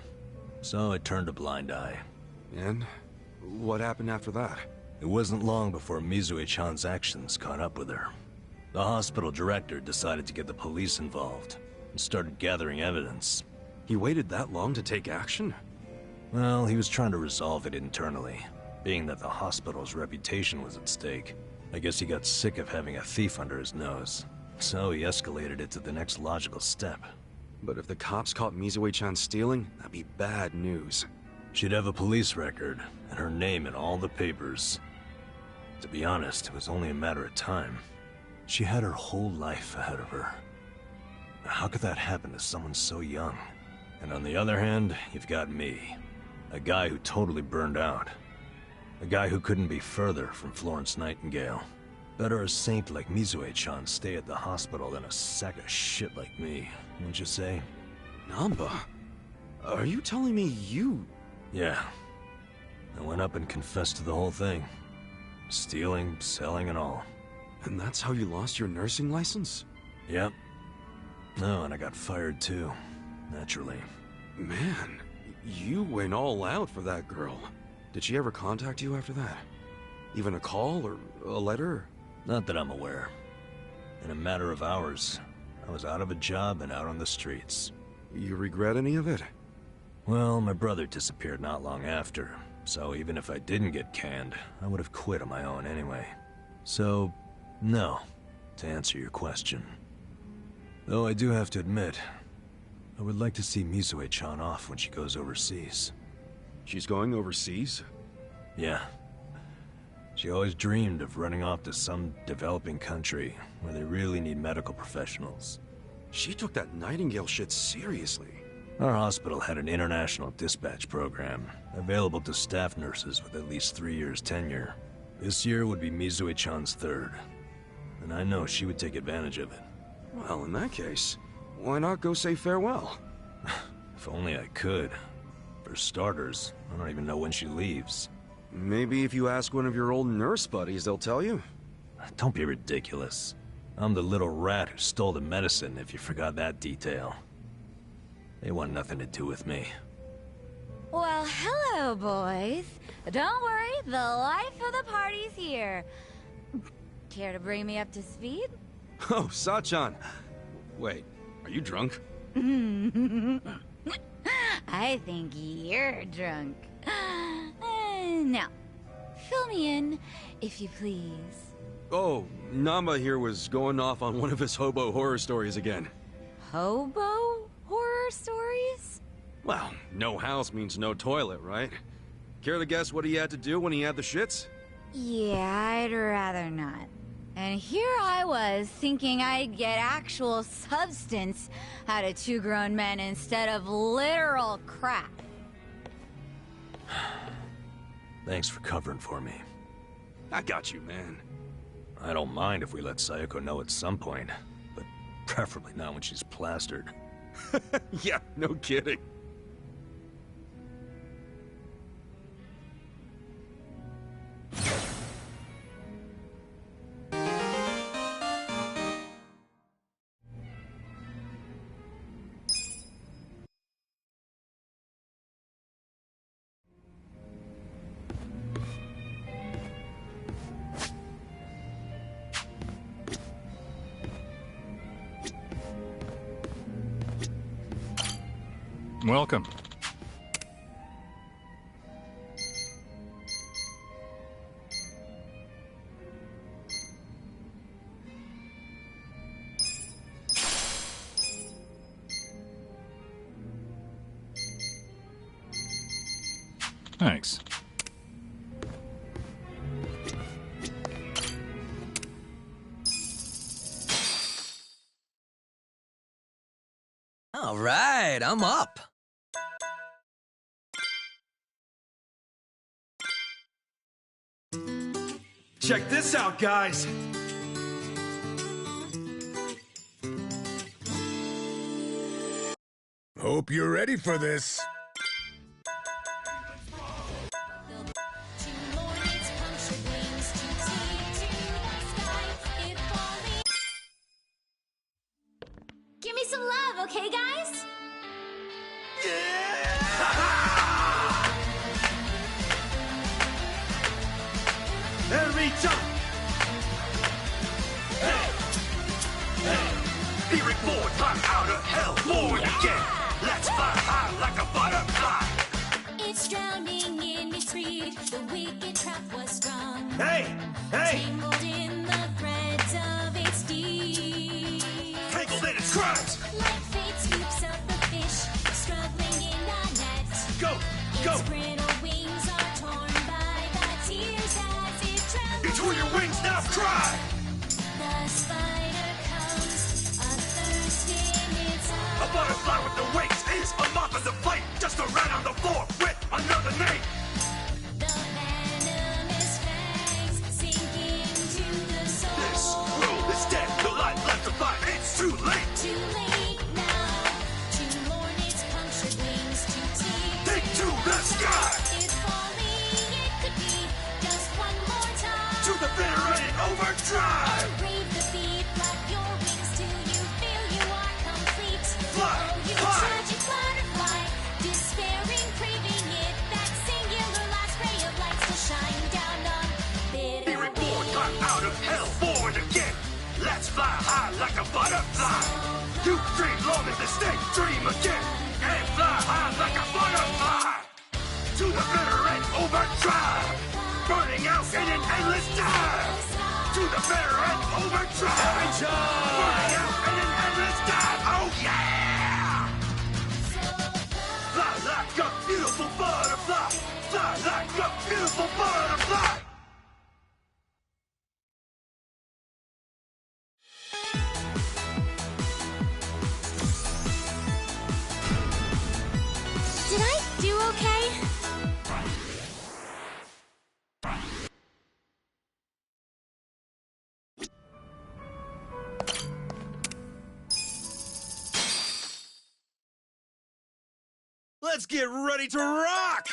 So I turned a blind eye. And what happened after that? It wasn't long before Mizue-chan's actions caught up with her. The hospital director decided to get the police involved and started gathering evidence. He waited that long to take action? Well, he was trying to resolve it internally, being that the hospital's reputation was at stake. I guess he got sick of having a thief under his nose, so he escalated it to the next logical step. But if the cops caught Mizue-chan stealing, that'd be bad news. She'd have a police record, and her name in all the papers. To be honest, it was only a matter of time. She had her whole life ahead of her. How could that happen to someone so young? And on the other hand, you've got me. A guy who totally burned out. A guy who couldn't be further from Florence Nightingale. Better a saint like Mizue-chan stay at the hospital than a sack of shit like me, wouldn't you say? Namba, are you telling me you Yeah. I went up and confessed to the whole thing. Stealing, selling, and all. And that's how you lost your nursing license? Yep. No, and I got fired too. Naturally. Man, you went all out for that girl. Did she ever contact you after that? Even a call or a letter? Not that I'm aware. In a matter of hours, I was out of a job and out on the streets. You regret any of it? Well, my brother disappeared not long after, so even if I didn't get canned, I would have quit on my own anyway. So, no, to answer your question. Though I do have to admit, I would like to see Mizue-chan off when she goes overseas. She's going overseas? Yeah. She always dreamed of running off to some developing country where they really need medical professionals. She took that Nightingale shit seriously. Our hospital had an international dispatch program, available to staff nurses with at least 3 years tenure. This year would be Mizue-chan's third, and I know she would take advantage of it. Well, in that case, why not go say farewell? If only I could. For starters, I don't even know when she leaves. Maybe if you ask one of your old nurse buddies, they'll tell you. Don't be ridiculous. I'm the little rat who stole the medicine, if you forgot that detail. They want nothing to do with me. Well, hello, boys. Don't worry, the life of the party's here. Care to bring me up to speed? Oh, Sachan. Wait, are you drunk? I think you're drunk. Now, fill me in, if you please. Oh, Nama here was going off on one of his hobo horror stories again. Hobo horror stories? Well, no house means no toilet, right? Care to guess what he had to do when he had the shits? Yeah, I'd rather not. And here I was, thinking I'd get actual substance out of two grown men instead of literal crap. Thanks for covering for me. I got you, man. I don't mind if we let Sayoko know at some point, but preferably not when she's plastered. Yeah, no kidding. Welcome. Thanks. All right, I'm up. Check this out, guys! Hope you're ready for this. Give me some love, okay, guys? Every time! Hey! Hey! Lyric board, I'm out of hell, born again! Let's fly high like a butterfly! It's drowning in its greed, the wicked trap was strong. Hey! Hey! Tangled in the threads of its deed. Tangled in its crimes! Like fate scoops up the fish, struggling in the net. Go! Go! Its brittle wings are torn by the tears as it trembles. It's where your wings now cry! The spider comes, athirst in its eyes. A butterfly with the wings is a moth of the flame, just a rat on the floor with another name. The venomous fangs sink into the soul. This world is dead, no life left to fight. It's too late. Too late now to mourn its punctured wings to take to the sky. overdrive. Breathe the beat, flap your wings till you feel you are complete. Fly, Oh, you fly. tragic butterfly, despairing, craving it. That singular last ray of light still shine down on Be bitter reborn, got out of hell, born again. Let's fly high like a butterfly. You dream long as the snake, dream again. And fly high like a butterfly. To the bitter end, overdrive. Burning out in an endless dive. To the bitter end, overdrive. Burning out in an endless dive. Oh yeah! Fly like a beautiful butterfly. Fly like a beautiful butterfly. Did I do okay? Let's get ready to rock!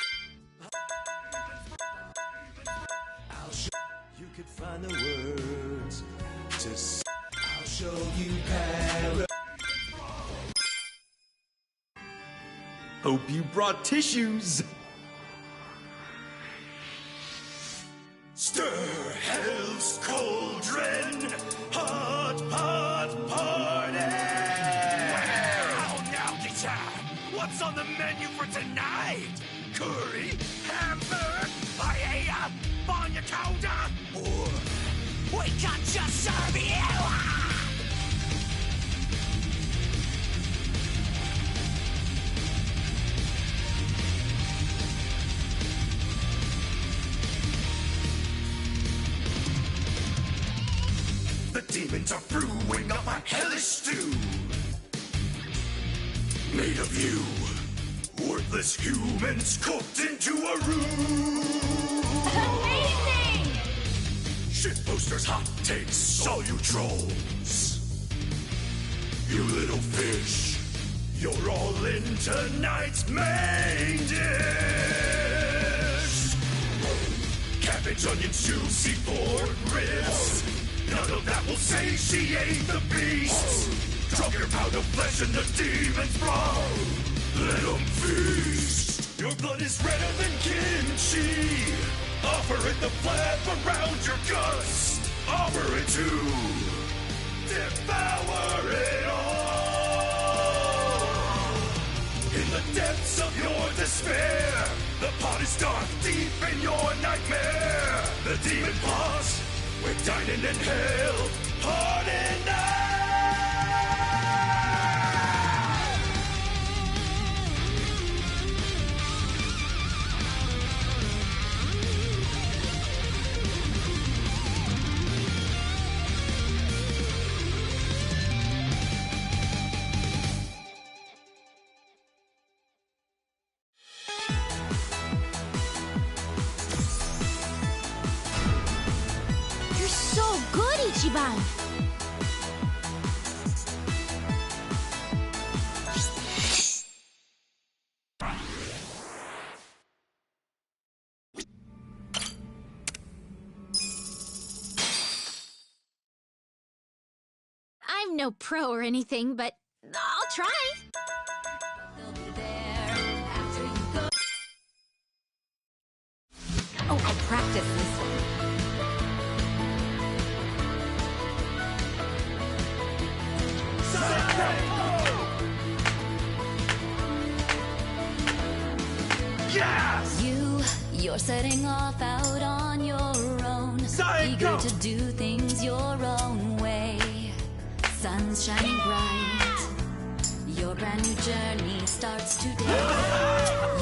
You could find the words to I'll show you power. Hope you brought tissues. Stir hell's cauldron, hot pot party! Now decide, what's on the menu for tonight? Curry, hamburger, paella, banya chowder, or we can just serve you! The demons are brewing up a hellish stew. Made of you, worthless humans cooked into a room. Amazing! Shit posters, hot takes, all you trolls. You little fish, you're all in tonight's main dish. Cabbage, onion stew, seafood ribs. None of that will satiate the beasts. Drop your pound of flesh in the demon's broth. Let them feast. Your blood is redder than kimchi. Offer it the flap around your guts. Offer it to devour it all. In the depths of your despair, the pot is dark, deep in your nightmare. The demon boss. We're dining in hell, hard enough. You're so good, Ichiban! I'm no pro or anything, but I'll try. Oh, I practiced this one. Yes! You're setting off out on your own. Eager to do things your own way. Sun's shining bright. Your brand new journey starts today.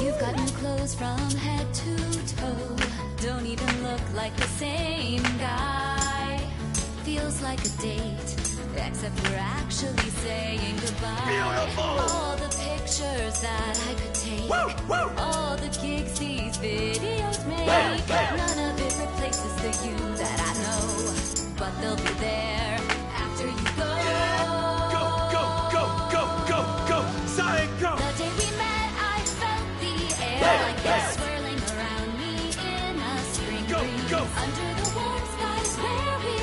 You've got new clothes from head to toe. Don't even look like the same guy. Feels like a date, except we're actually saying goodbye. Beautiful! All the pictures that I could take. All the gigs these videos make. None of it replaces the you that I know. But they'll be there after you go. Go, Psycho! The day we met, I felt the air like this swirling around me in a spring breeze. Under the warm skies where we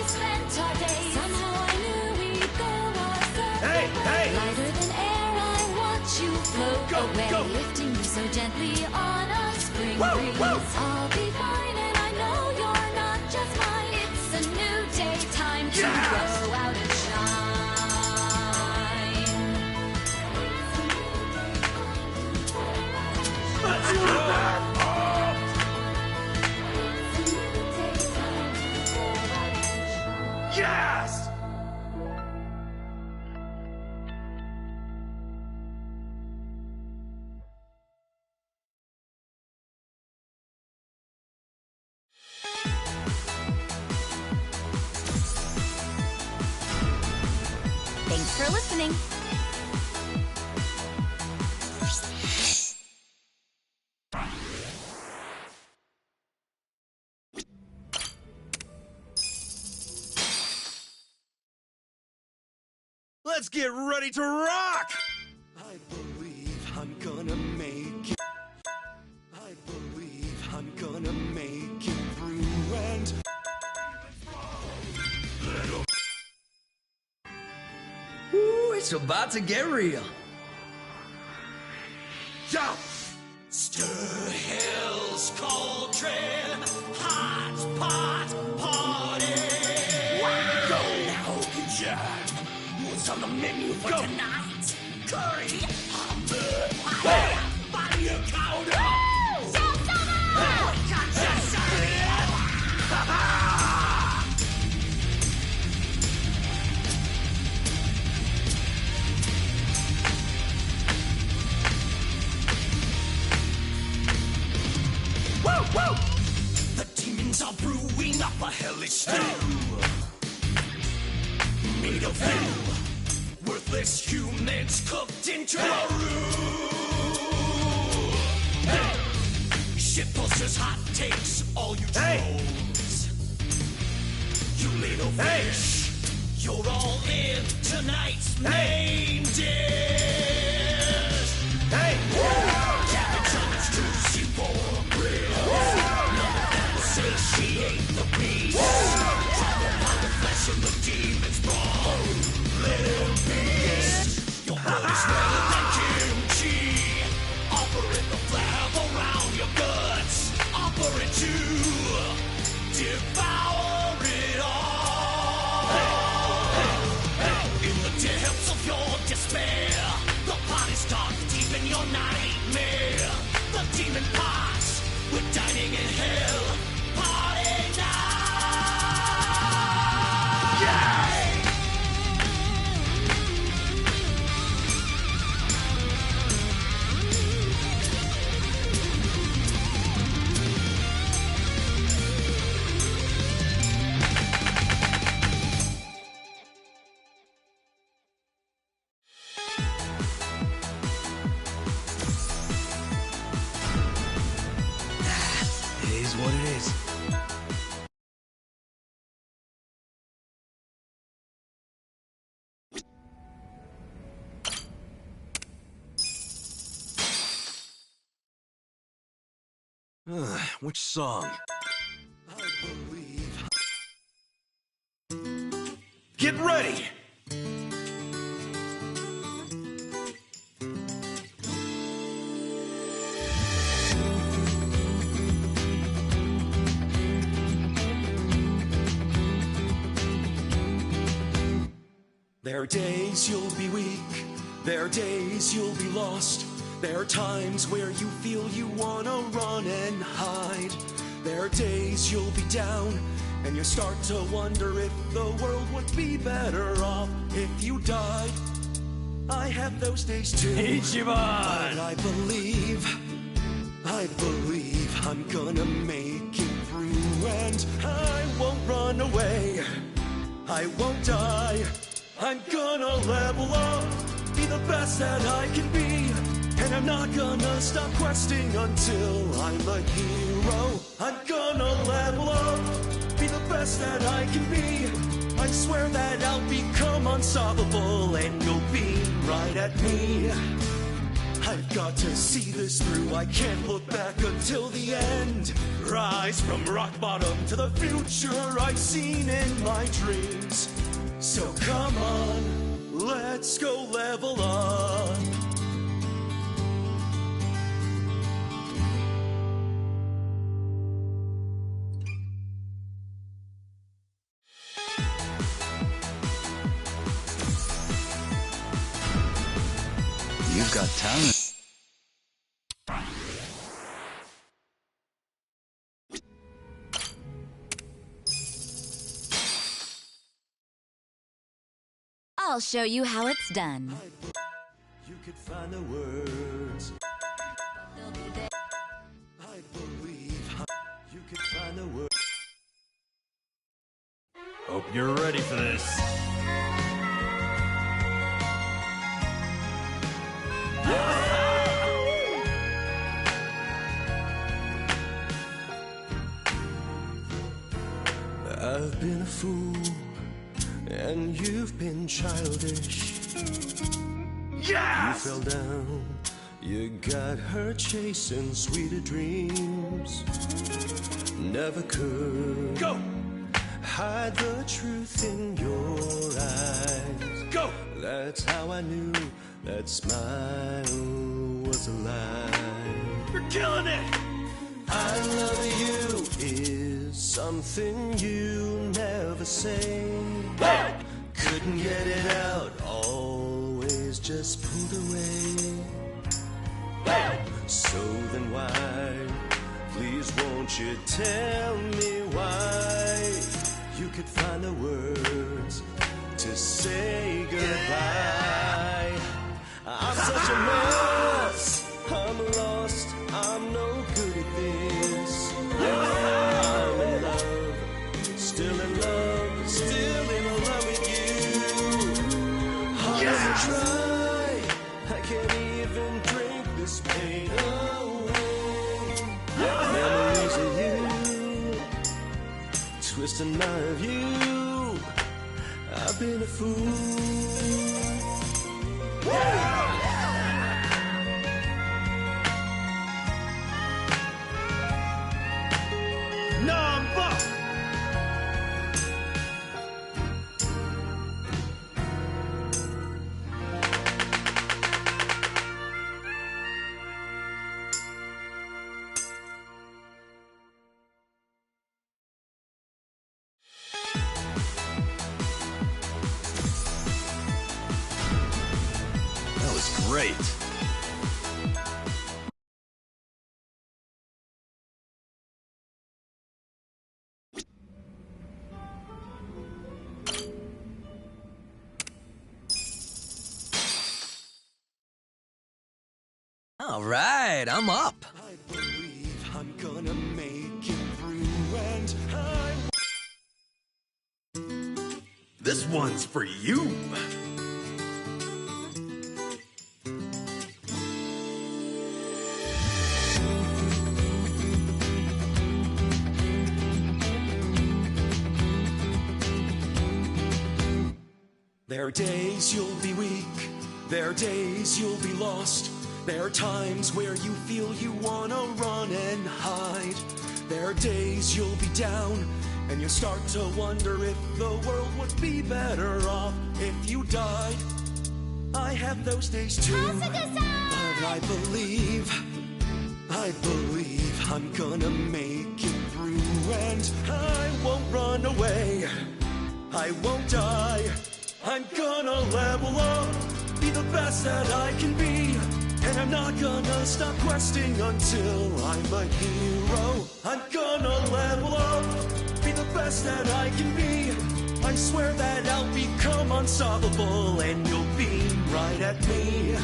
be on a spring breeze. I'll be fine, and I know you're not just mine. It's a new day, time to go out and shine. Let's go! Yes! Thanks for listening. Let's get ready to rock! I believe I'm gonna make it. I believe I'm gonna make it through and... Ooh, it's about to get real. Yo! Stir Hill's Cauldron, hot pot party! Go now, John! What's on the menu for tonight? Curry, hamburger, body of cow! Woo! The demons are brewing up a hellish stew. Made of hell, worthless humans cooked into a roux. Hey! Shit posters, hot takes, all you trolls. You little fish, you're all in tonight's main dish. Hey! Cabbage on its juicy for grill. None of them satiate the beast. Travel by the flesh of the demon's brawn. Little beast, your blood is redder than kimchi. Offer it the flab around your guts. Offer it to devour it all. In the depths of your despair, the pot is dark, deep in your nightmare. The demon pot, we're dining in hell. Party now! Yeah! It is what it is. Which song? Get ready! There are days you'll be weak, there are days you'll be lost. There are times where you feel you wanna run and hide. There are days you'll be down, and you start to wonder if the world would be better off if you died. I have those days too. Ichiban! But I believe I'm gonna make it through, and I won't run away. I won't die. I'm gonna level up, be the best that I can be. And I'm not gonna stop questing until I'm a hero. I'm gonna level up, be the best that I can be. I swear that I'll become unstoppable, and you'll beam right at me. I've got to see this through, I can't look back until the end. Rise from rock bottom to the future I've seen in my dreams. So come on, let's go level up. you've got talent. I'll show you how it's done. You could find the words. I believe you could find the words. Hope you're ready for this. I've been a fool, and you've been childish. Yes! You fell down, you got her chasing sweeter dreams. Never could go hide the truth in your eyes. Go! That's how I knew that smile was a lie. You're killing it! I love you is something you never say. Hey! Couldn't get it out, always just pulled away. Hey! So then why, please won't you tell me why? You could find the words to say goodbye. I'm such a mess, I'm lost, I'm no good at this. I'm in love, still in love, still in love with you. Hard to try, I can't even drink this pain away. Memories of you, twisting my view. I've been a fool. Number! That was great. All right, I'm up. I believe I'm gonna make it through, and This one's for you. there are days you'll be weak, there are days you'll be lost. There are times where you feel you wanna run and hide. There are days you'll be down, and you'll start to wonder if the world would be better off if you died. I have those days too, but I believe I'm gonna make it through, and I won't run away, I won't die. I'm gonna level up, be the best that I can be. And I'm not gonna stop questing until I'm a hero. I'm gonna level up, be the best that I can be. I swear that I'll become unstoppable, and you'll beam right at me.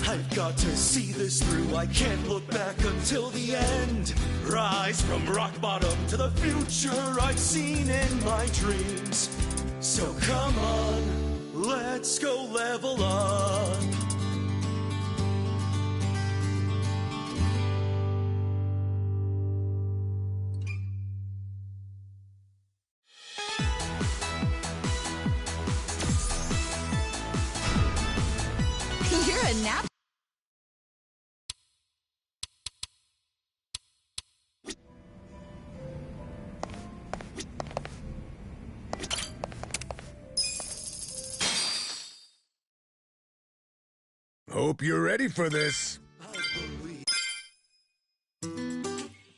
I've got to see this through, I can't look back until the end. Rise from rock bottom to the future I've seen in my dreams. So come on, let's go level up. You're a nap. Hope you're ready for this.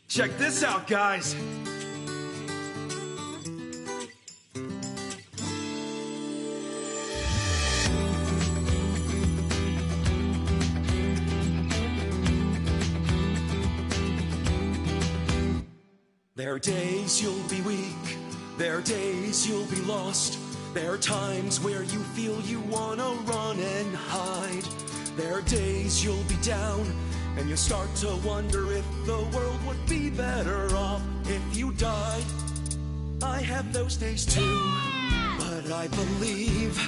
Check this out, guys. There are days you'll be weak, there are days you'll be lost. There are times where you feel you wanna run and hide. There are days you'll be down, and you'll start to wonder if the world would be better off if you died. I have those days too, but I believe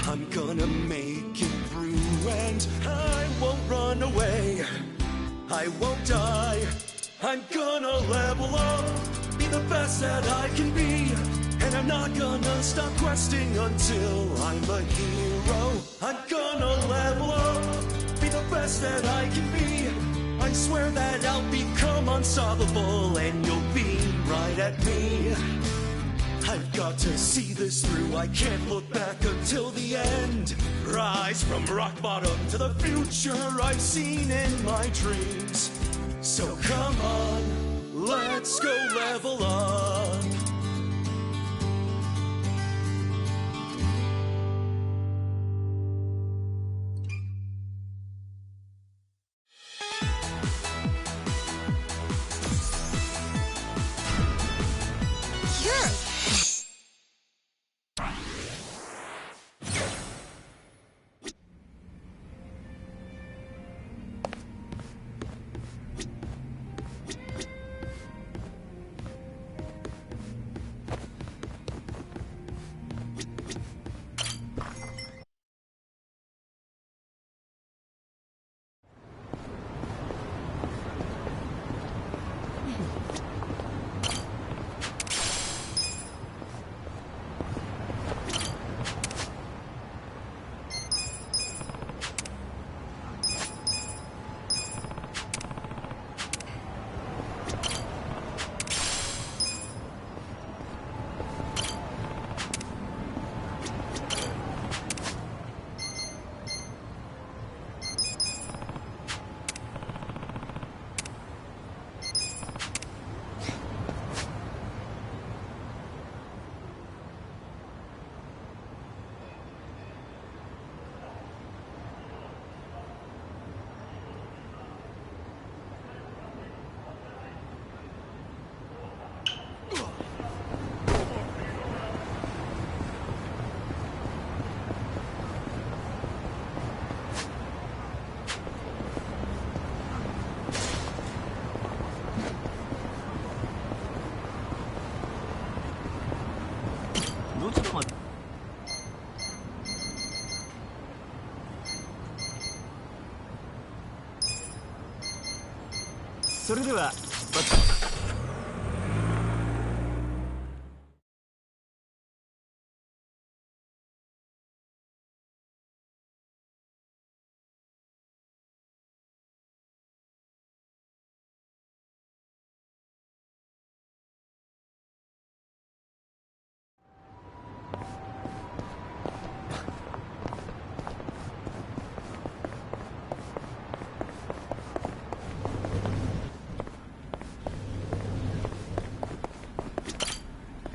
I'm gonna make it through, and I won't run away, I won't die. I'm gonna level up, be the best that I can be, and I'm not gonna stop questing until I'm a hero. I'm gonna level up, be the best that I can be. I swear that I'll become unstoppable, and you'll beam right at me. I've got to see this through, I can't look back until the end. Rise from rock bottom to the future I've seen in my dreams. So come on, let's go level up.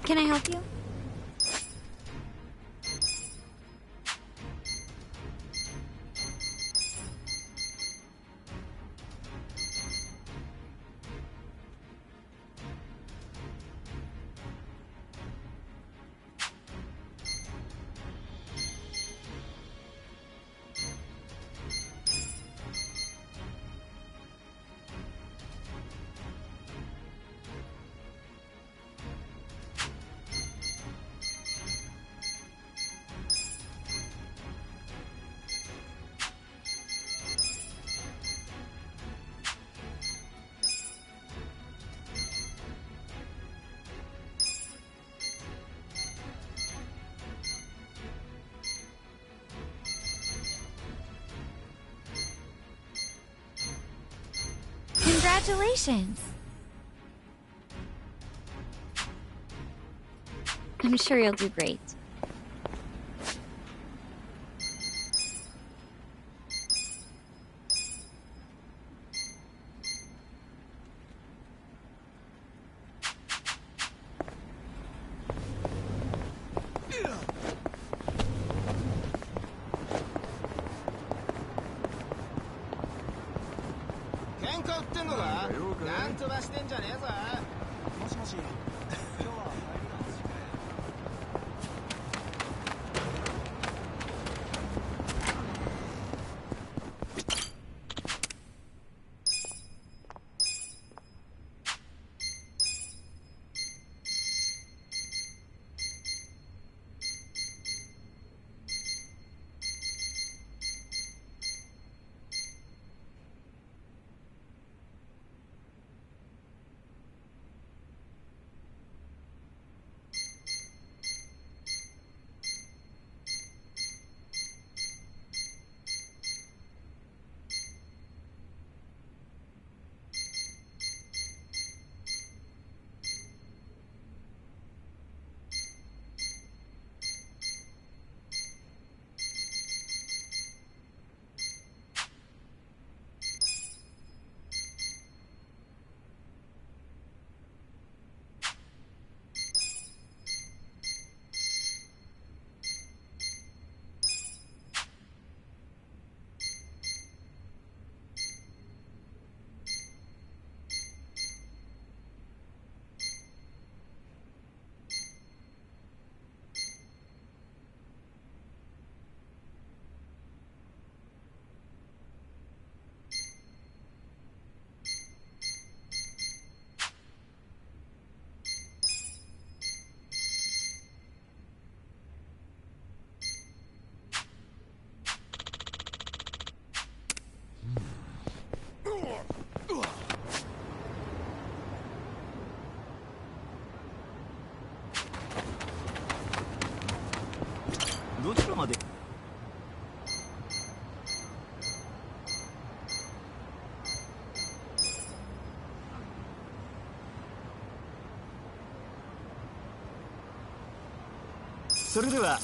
Can I help you? Congratulations! I'm sure you'll do great. 喧嘩売ってんのか？なんとかしてんじゃねえぞ。もしもし。どちらまで？それでは。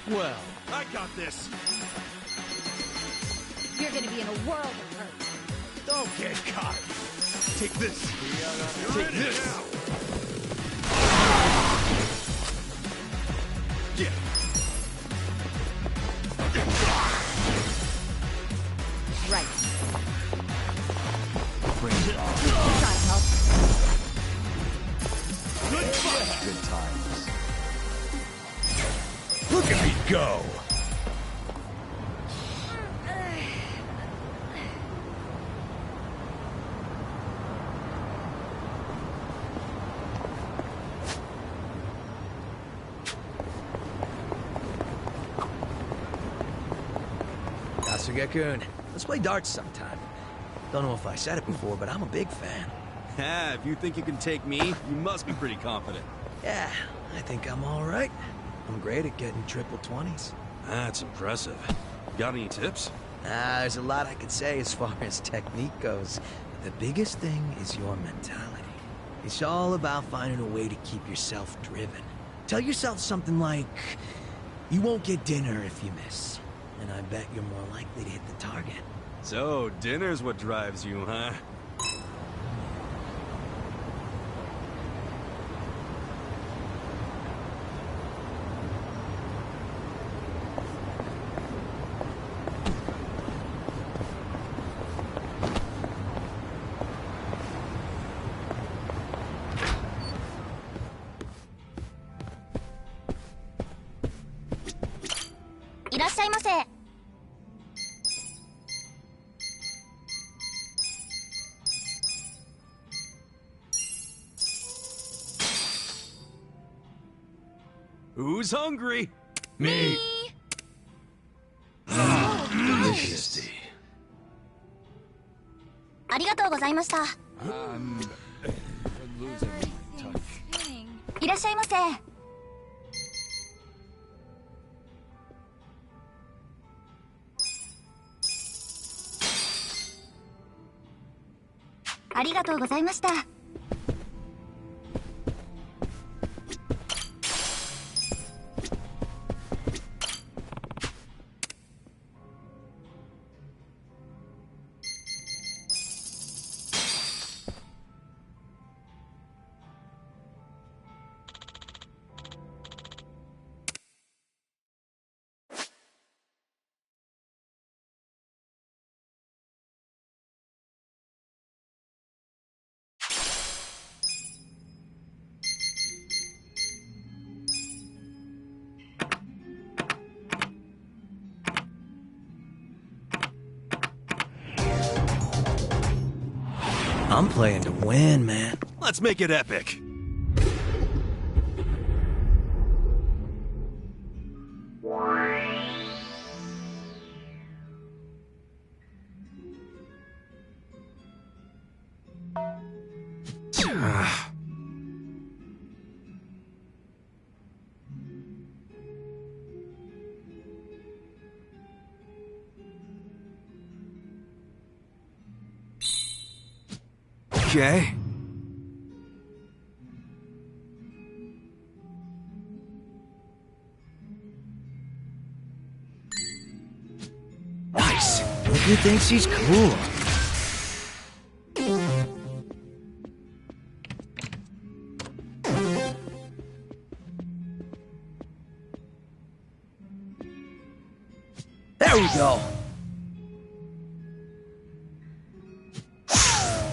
Well, I got this. You're gonna be in a world of hurt. Don't get caught. Take this. Take this. Yeah. Right. Bring it on. Trying to help. Good times. Look at me go! Yakuza-kun, let's play darts sometime. Don't know if I said it before, but I'm a big fan. Yeah, if you think you can take me, you must be pretty confident. Yeah, I think I'm all right. I'm great at getting triple 20s. That's impressive. Got any tips? There's a lot I could say as far as technique goes. But the biggest thing is your mentality. It's all about finding a way to keep yourself driven. Tell yourself something like, you won't get dinner if you miss. And I bet you're more likely to hit the target. So, dinner's what drives you, huh? Who's hungry? Me. Delicious. ありがとうございました。いらっしゃいませ。ありがとうございました。I'm playing to win, man. Let's make it epic. Okay. Nice. Who thinks he's cool? There we go.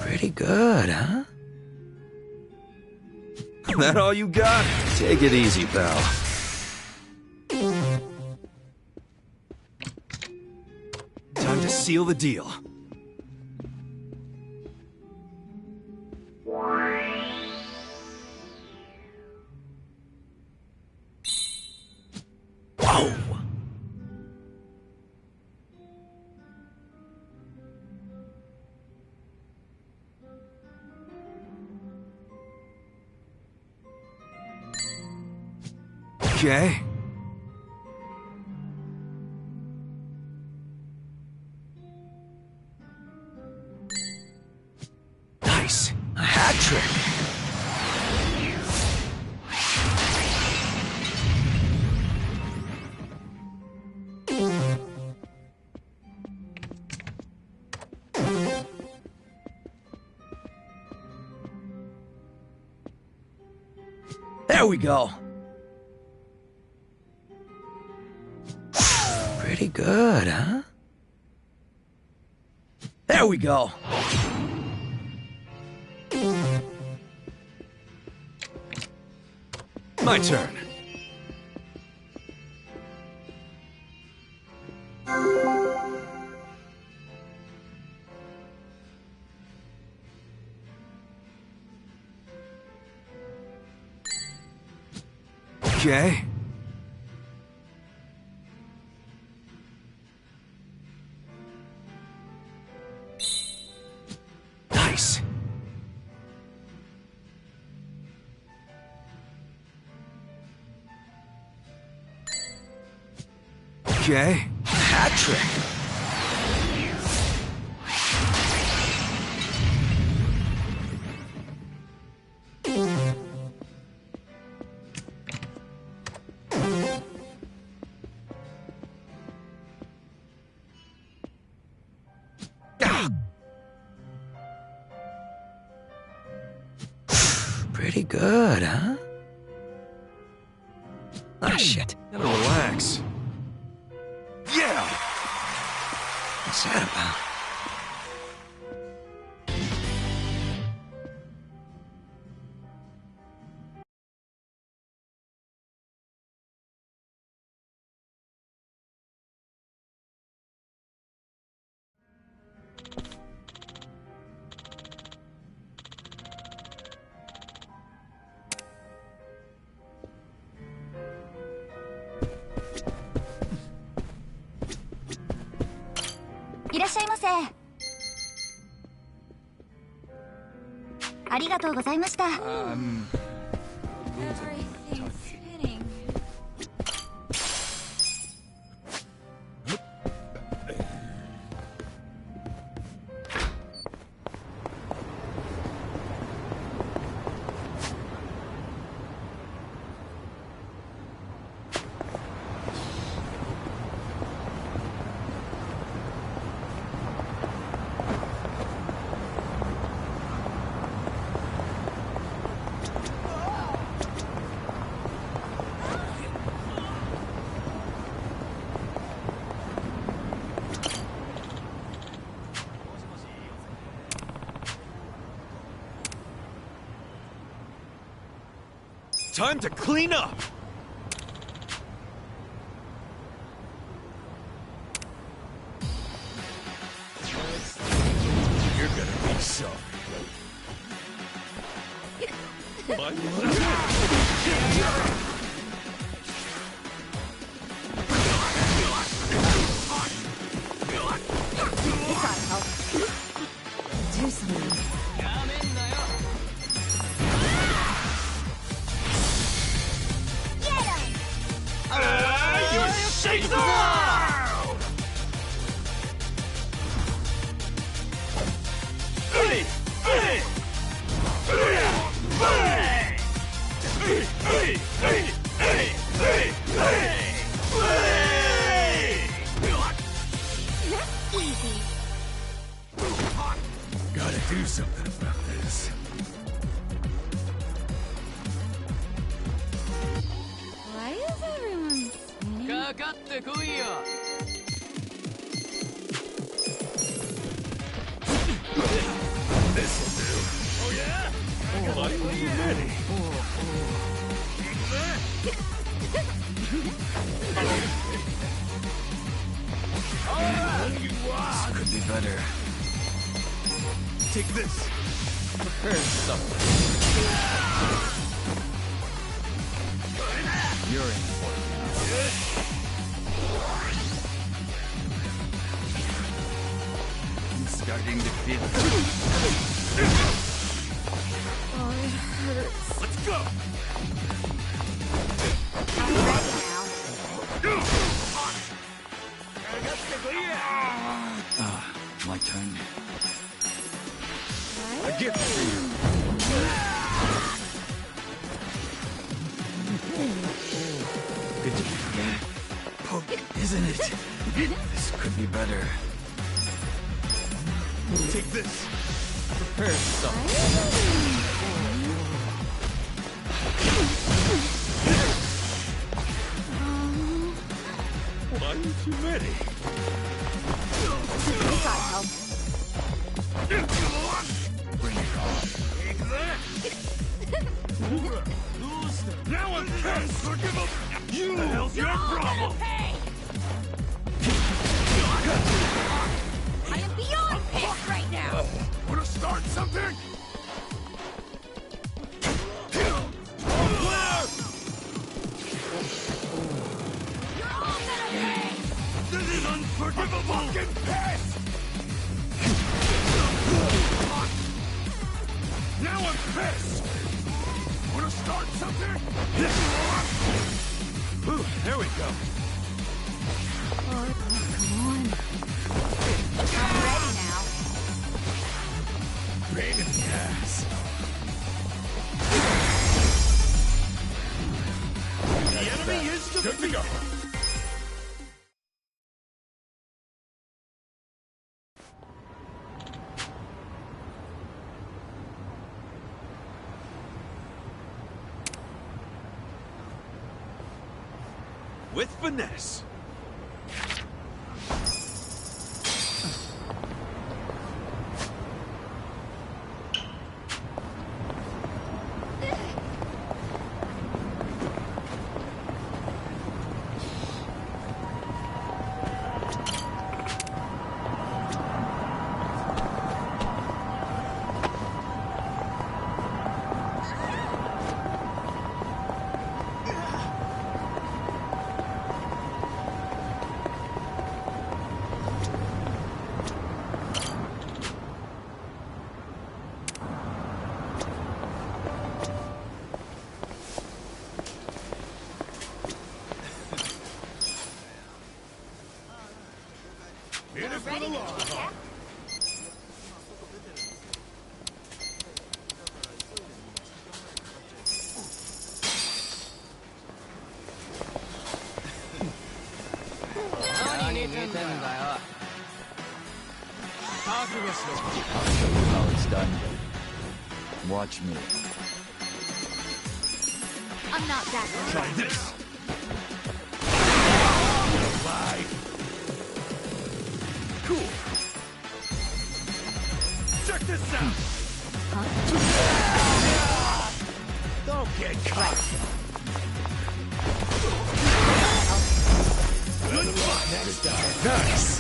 Pretty good, huh? That all you got? Take it easy, pal. Time to seal the deal. Whoa! Okay. Nice. A hat trick. There we go. Pretty good, huh? There we go. My turn. Okay. Nice. Okay. Hat trick. Pretty good, huh? Ah, shit. Gotta relax. Yeah! What's that about? ありがとうございました。Time to clean up! You're gonna be sorry. Do something. Shake the world! Gotta do something about this. Why is everyone singing? かかってこいよ。This'll do. Oh yeah? Are you ready? This could be better. Take this. Prepare something. You're in for it now. I'm starting to feel Oh, it hurts. Let's go. I'm ready now. my turn. A gift for you. Good to be back. Poke, isn't it? This could be better. Take this. Prepare something. Why aren't you ready? We got help. Bring it on. Now I'm pissed! Forgive him! You! The hell's your problem? I am beyond pissed right now! Wanna start something? This is unforgivable! I'm fucking pissed! Now I'm pissed! Wanna start something? Ooh, there we go. Oh, come on. I'm ready now. Pain in the ass. The enemy is good to go. With finesse. I'll show you how it's done. Watch me. I'm not that good. Try this. Live. Cool. Check this out. Don't get caught. Good luck next time. Nice.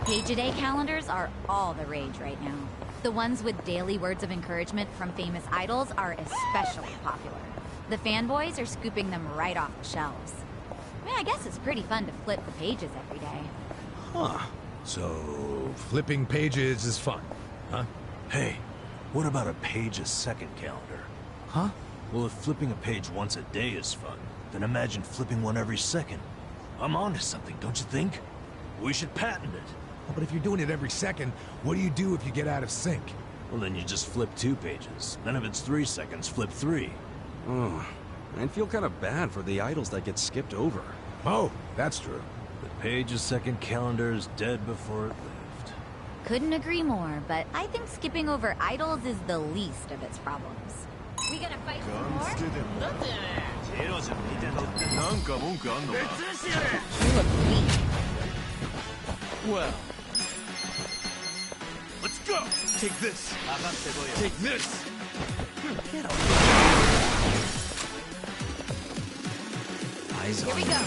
Page-a-day calendars are all the rage right now. The ones with daily words of encouragement from famous idols are especially popular. The fanboys are scooping them right off the shelves. I mean, I guess it's pretty fun to flip the pages every day. Huh. So, flipping pages is fun, huh? Hey, what about a page a second calendar? Huh? Well, if flipping a page once a day is fun, then imagine flipping one every second. I'm onto something, don't you think? We should patent it. But if you're doing it every second, what do you do if you get out of sync? Well, then you just flip 2 pages. Then if it's 3 seconds, flip 3. Oh, I'd feel kind of bad for the idols that get skipped over. Oh, that's true. The page a second calendar is dead before it lived. Couldn't agree more, but I think skipping over idols is the least of its problems. We gonna fight some more? You look weak. Well. Let's go! Take this! Take this! Get Eyes Here we go.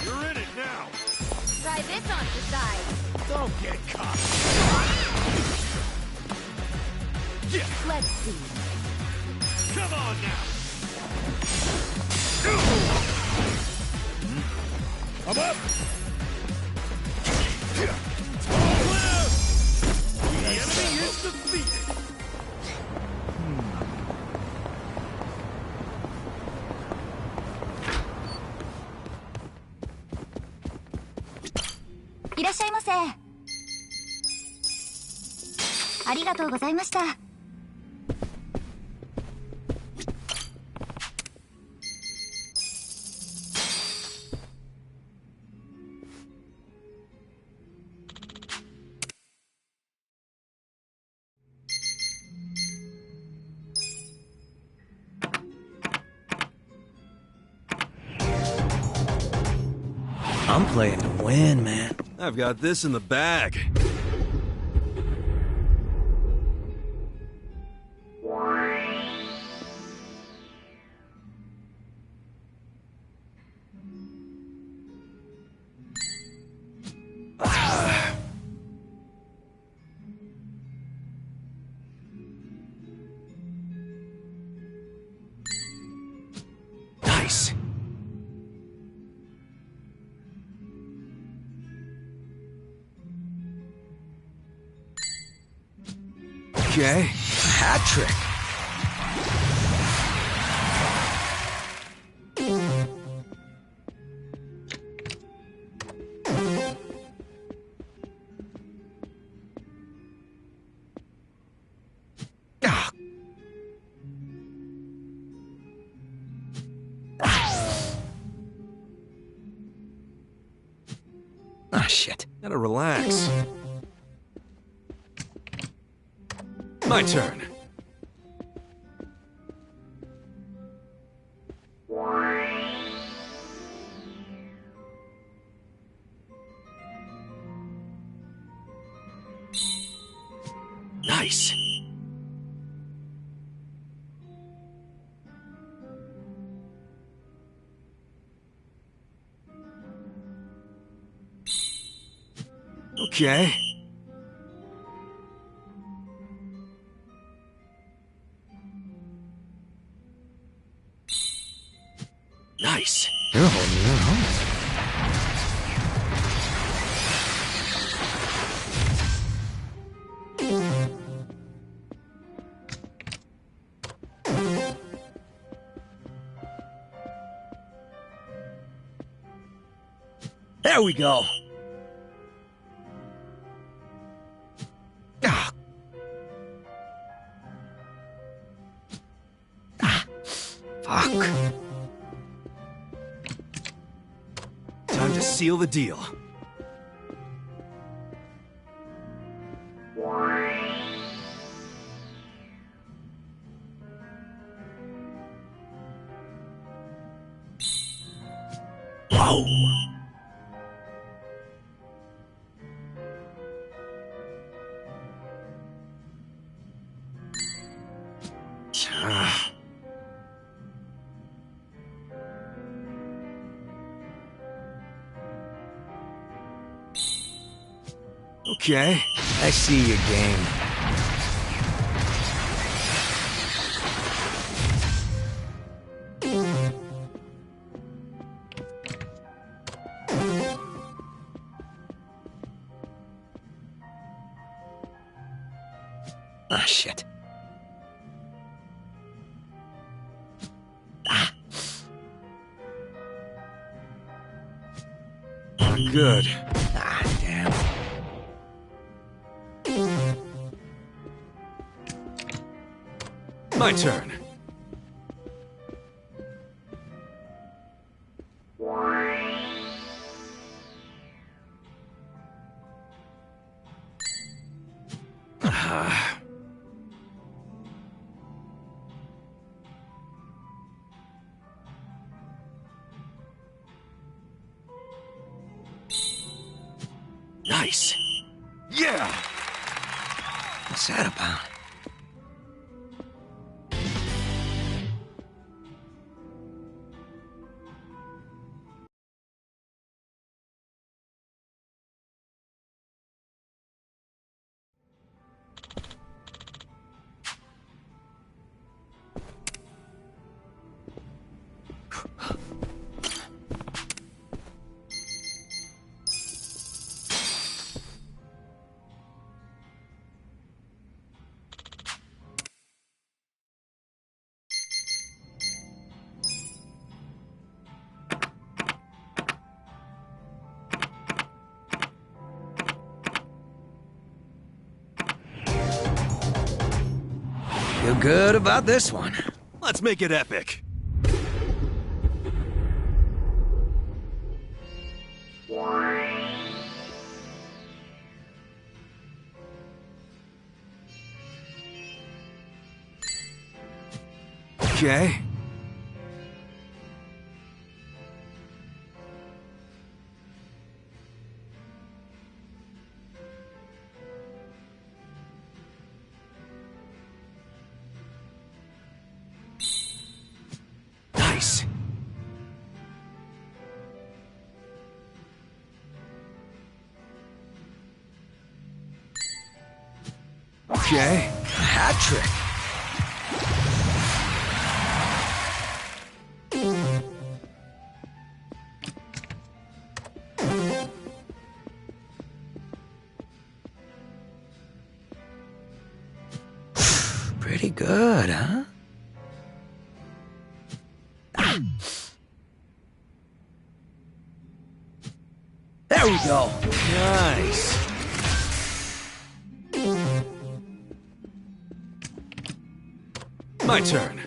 You're in it now! Try this on the side. Don't get caught! Yeah. Let's see. Come on now! I'm up! The enemy is defeated! Irashaimase. ありがとうございました。I'm playing to win, man. I've got this in the bag. Nice. Okay, hat trick. Ah, shit. Gotta relax. My turn. Nice. Okay. Nice. You're holding your own. There we go. Fuck. Time to seal the deal. Whoa! Okay. I see your game. Ah, shit. Good. Ah, damn. My turn. Nice. Yeah! What's that about? Feel good about this one. Let's make it epic. Okay. Nice. Okay. A hat trick. Pretty good, huh? There we go. Nice. My turn.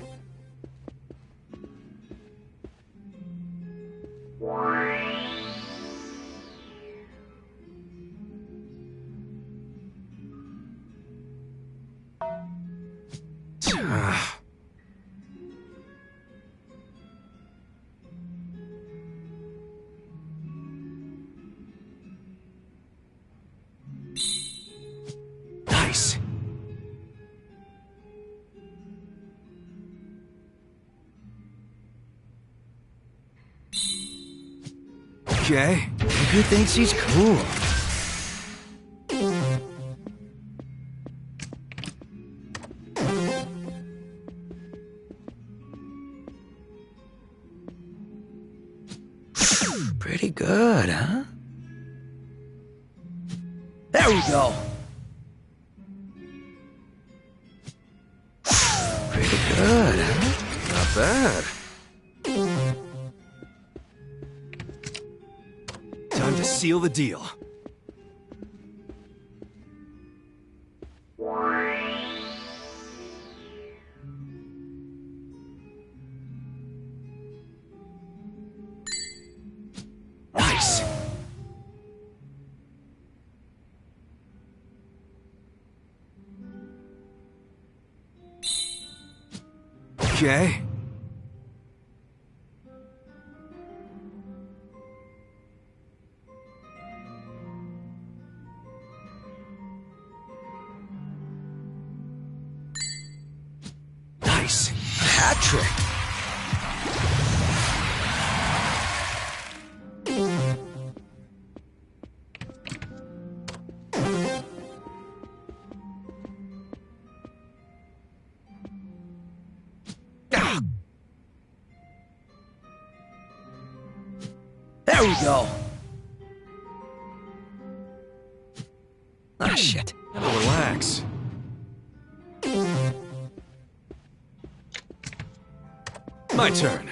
Nice. Okay. Who thinks he's cool? Pretty good, huh? There we go. Pretty good, huh? Not bad. Time to seal the deal. Nice. Okay. Nice. Hat trick. Ah. There we go. Ah, shit. Gotta relax. My turn.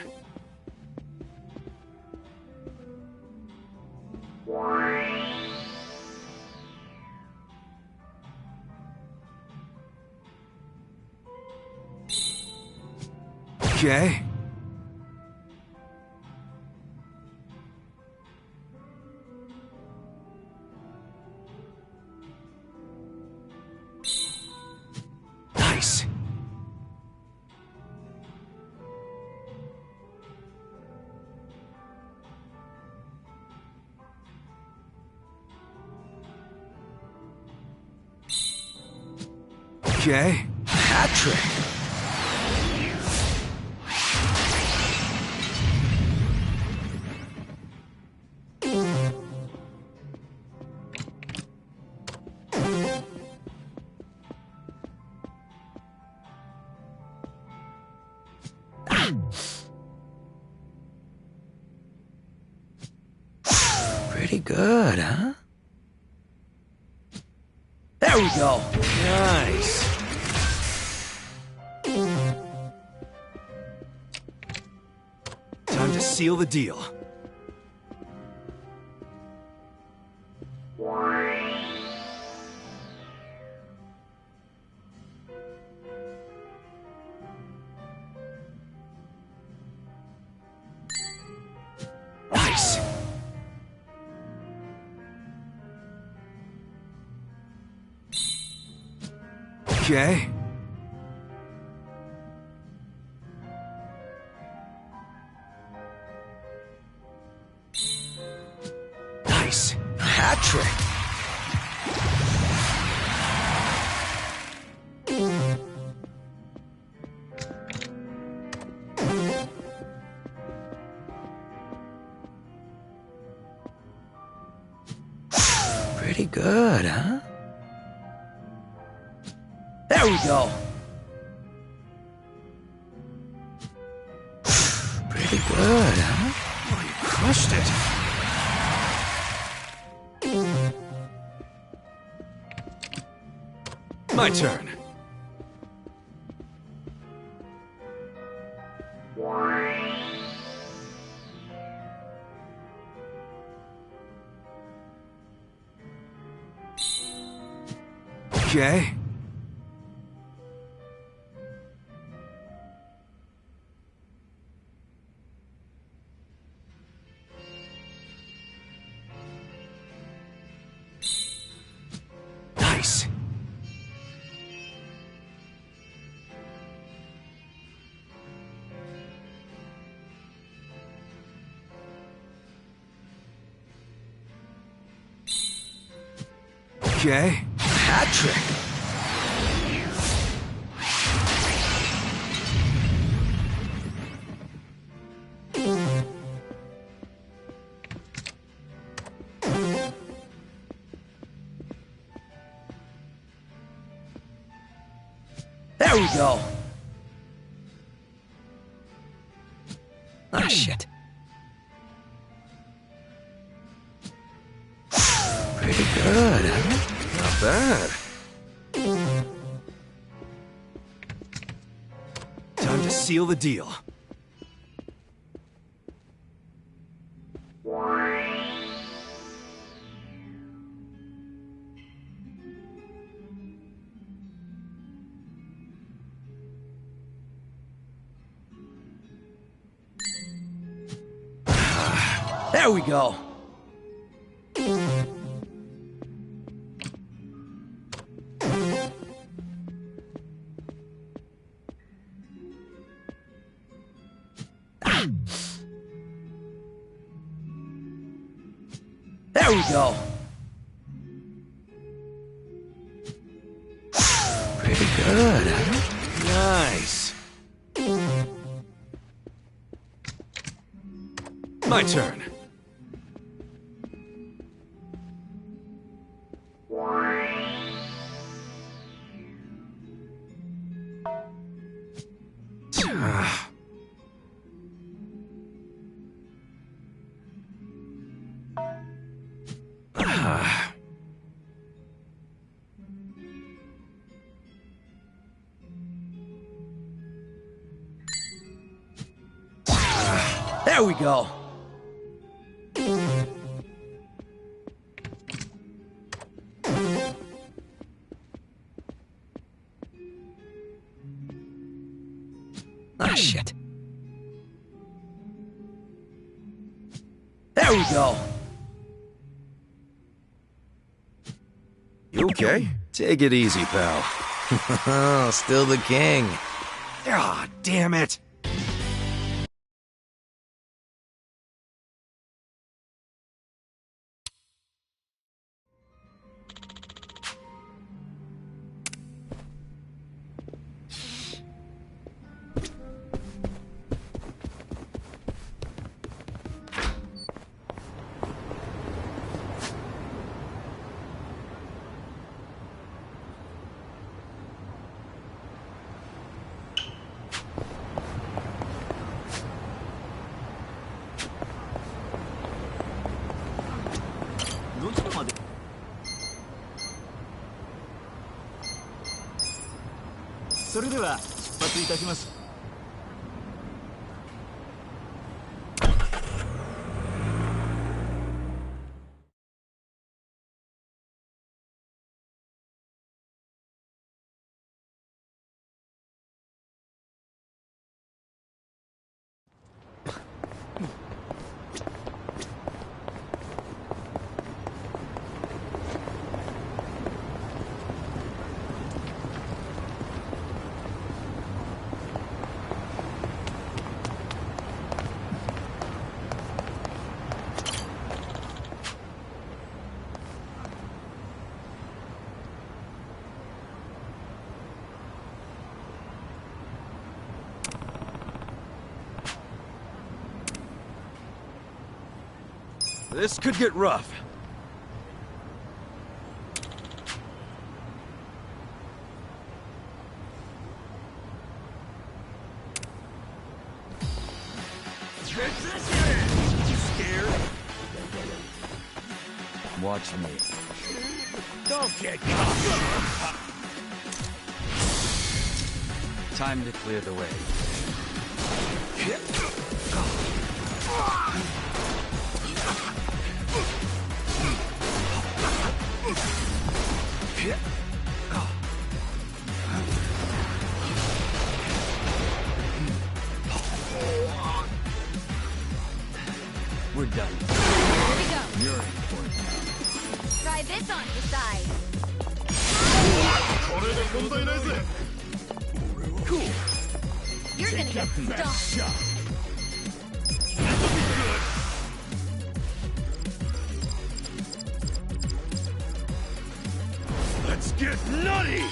Okay. Nice. Okay. Hat trick. Pretty good, huh? There we go. Nice. Time to seal the deal. Nice. Okay. Nice. Hat trick. Pretty good, huh? There we go. Pretty good, huh? Oh, you crushed it. My turn. Okay. Nice. Okay. Hat trick. There we go. Ah, shit. to seal the deal. There we go. There we go. Pretty good. Nice. My turn. There we go. Ah, shit. There we go. You okay? Take it easy, pal. Still the king. Ah, damn it. This could get rough. You scared? Watch me. Don't get caught. Time to clear the way. We're done. Here we go. You're in for it. Try this on your side. Cool. You're gonna get stomped. Let's get nutty!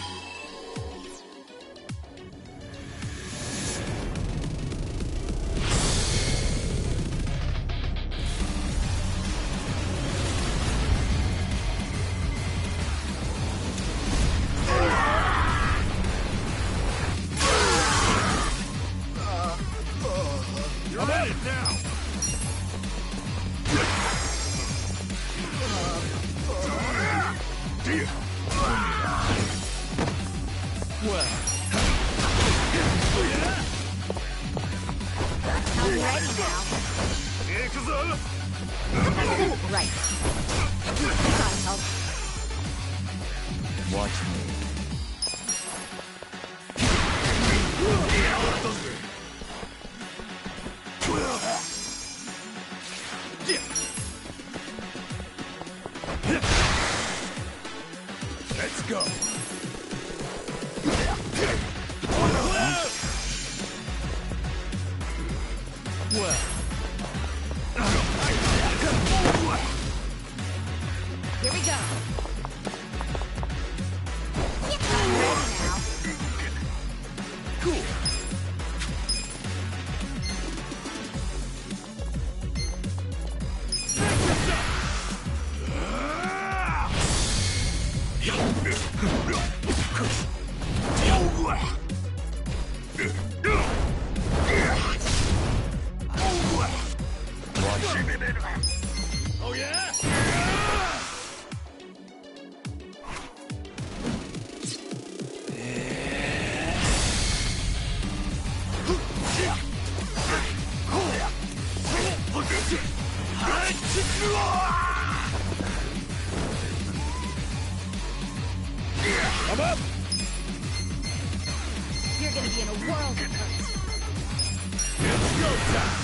I'm at it now! right. You gotta help. Watch me. Let's go. Well. Here we go. Cool. Oh yeah? I'm up. You're gonna be in a world of hurt. It's go time.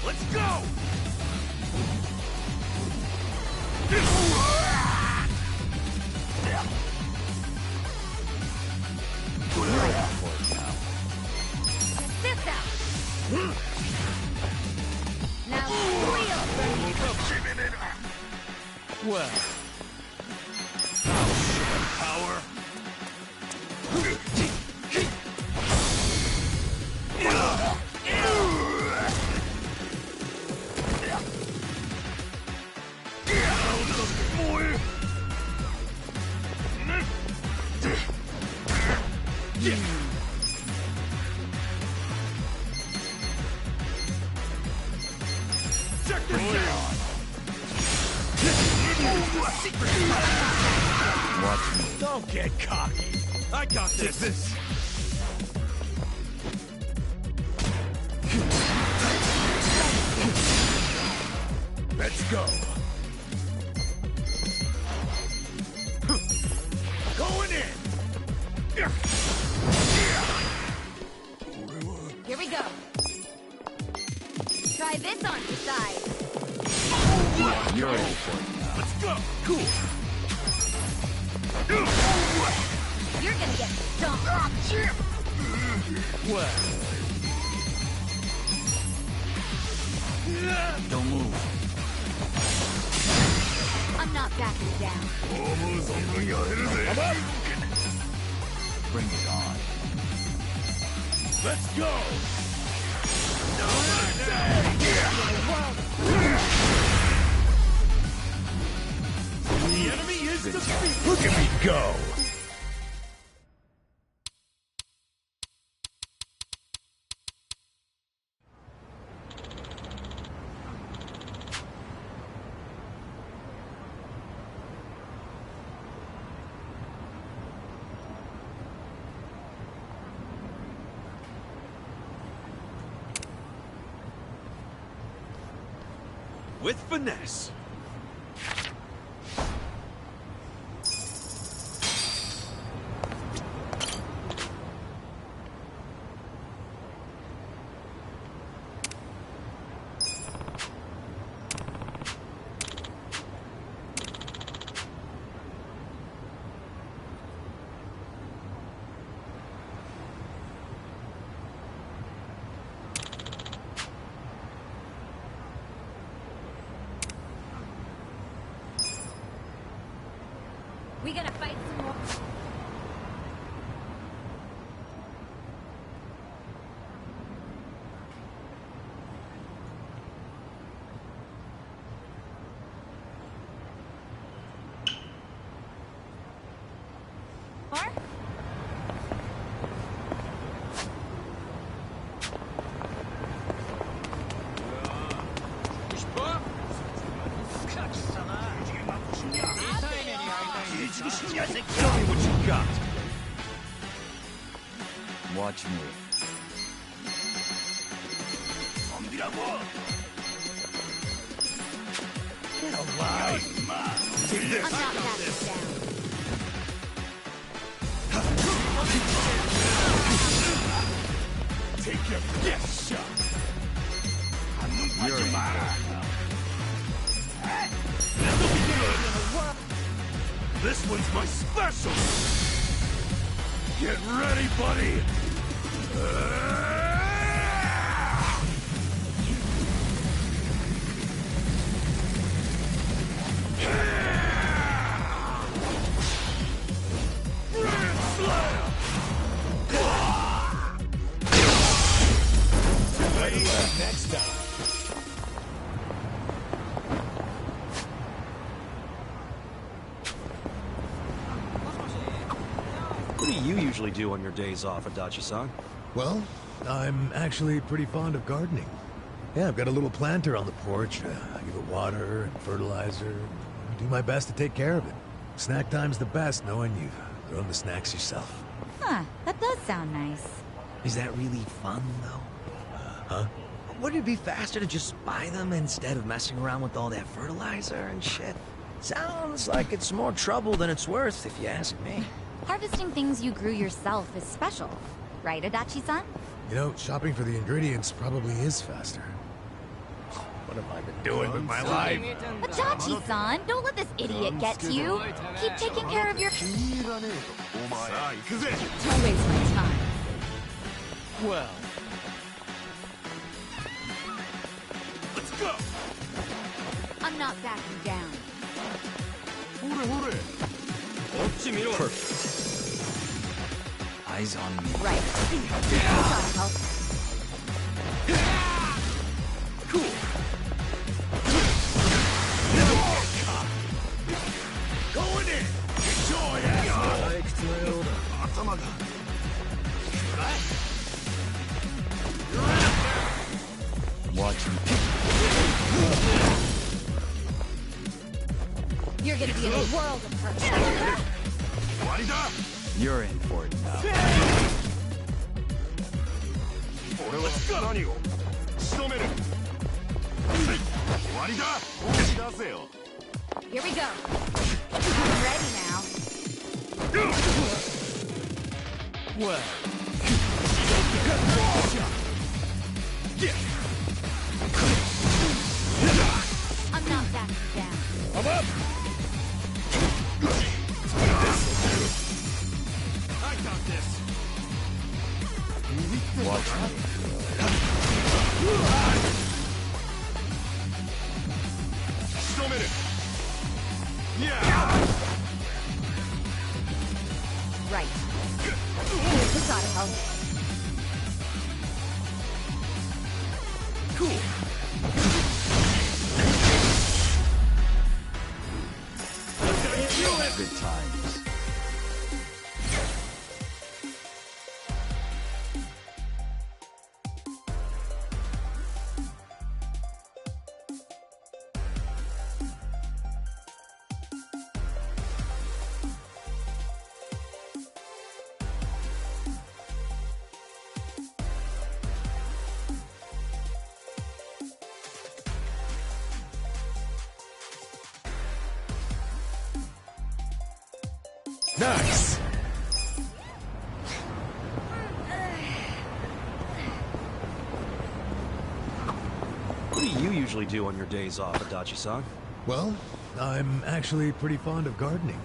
Let's go. This out. Now real. Well. Power. Check this out. Watch me. Don't get cocky. I got this. Let's go. Going in. Here we go. Try this on your side. You're in for it now. Let's go. Cool. You're gonna get stomped. Well. Don't move. I'm not backing down. I'm up. Bring it on. Let's go. The enemy is defeated. Look at me go. With finesse. We gonna fight some more? More? Tell me what you got. Watch me. lie. Take this. I'm not backing down. Take your best shot. You're This one's my special. Get ready, buddy. Next time. What do you usually do on your days off, Adachi-san? Well, I'm actually pretty fond of gardening. Yeah, I've got a little planter on the porch. I give it water and fertilizer. I do my best to take care of it. Snack time's the best, knowing you've grown the snacks yourself. Huh, that does sound nice. Is that really fun, though? Huh? Wouldn't it be faster to just buy them instead of messing around with all that fertilizer and shit? Sounds like it's more trouble than it's worth, if you ask me. Harvesting things you grew yourself is special. Right, Adachi-san? You know, shopping for the ingredients probably is faster. What have I been doing with my life? Adachi-san, don't let this idiot get to you. Keep taking care of your... Don't waste my time. Well... Let's go. I'm not backing down. Perfect. Eyes on me. Right. Gotta help. Cool. Going in. Enjoy, asshole. Watch me. You're gonna be in a world of hurt. You're in for it now. Here we go. I'm ready now. Well... I'm not backing down. I'm up. I got this. Watch me. Yeah. Right. We gotta help. Cool. Good times. Nice! What do you usually do on your days off, Adachi-san? Well, I'm actually pretty fond of gardening.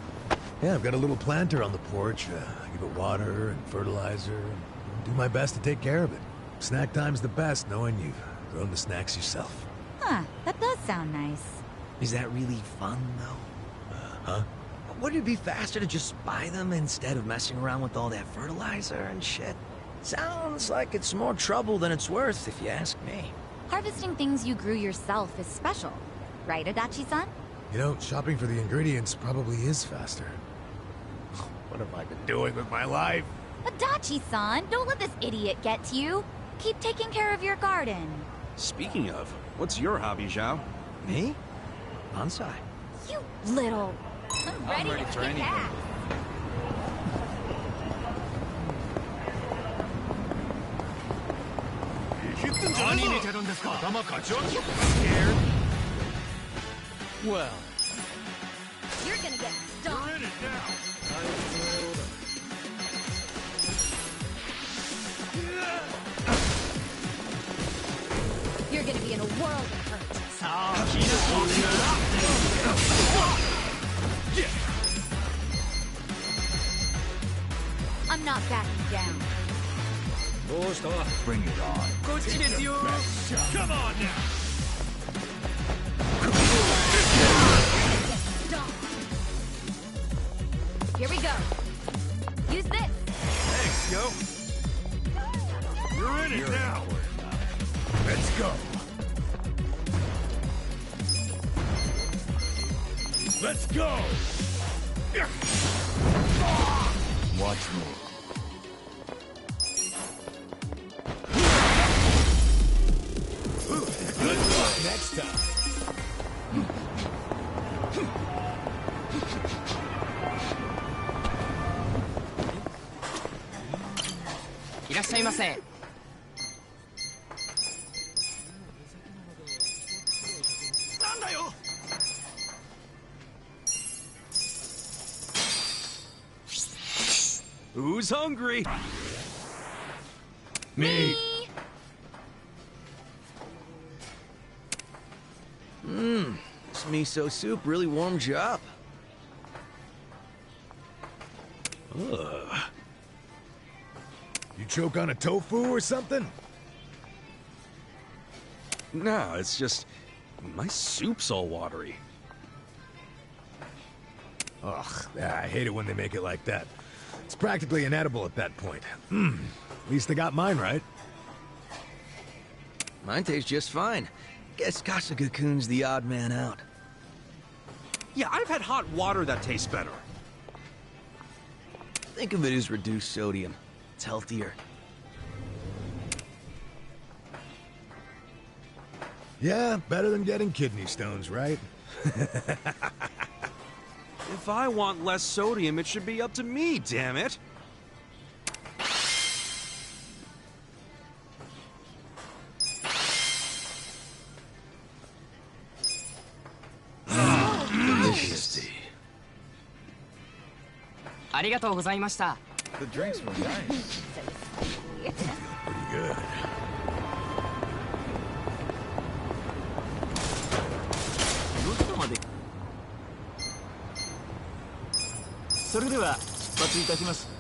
Yeah, I've got a little planter on the porch. I give it water and fertilizer. I do my best to take care of it. Snack time's the best, knowing you've grown the snacks yourself. Huh, that does sound nice. Is that really fun, though? Huh? Wouldn't it be faster to just buy them instead of messing around with all that fertilizer and shit? Sounds like it's more trouble than it's worth, if you ask me. Harvesting things you grew yourself is special. Right, Adachi-san? You know, shopping for the ingredients probably is faster. What have I been doing with my life? Adachi-san, don't let this idiot get to you. Keep taking care of your garden. Speaking of, what's your hobby, Zhao? Me? Bonsai. You little... I'm ready, ready to for kick anything. ass. Well, You're gonna get stomped. You're in it now. You're gonna be in a world of hurt. I'm not backing down. Bring it on. Come on now. Here we go. Use this. Thanks, yo. You're in it now. Let's go. Let's go. Watch me. Good luck next time. いらっしゃいませ。なんだよ。Who's hungry? Me. This miso soup really warms you up. Ugh. You choke on a tofu or something? No, it's just... my soup's all watery. Ugh, I hate it when they make it like that. It's practically inedible at that point. At least they got mine right. Mine tastes just fine. Guess Kasuga-kun's the odd man out. Yeah, I've had hot water that tastes better. Think of it as reduced sodium. It's healthier. Yeah, better than getting kidney stones, right? If I want less sodium, it should be up to me, damn it! Delicious. ありがとうございました。 The drinks were nice. Pretty good. どこまで。それでは出発いたします。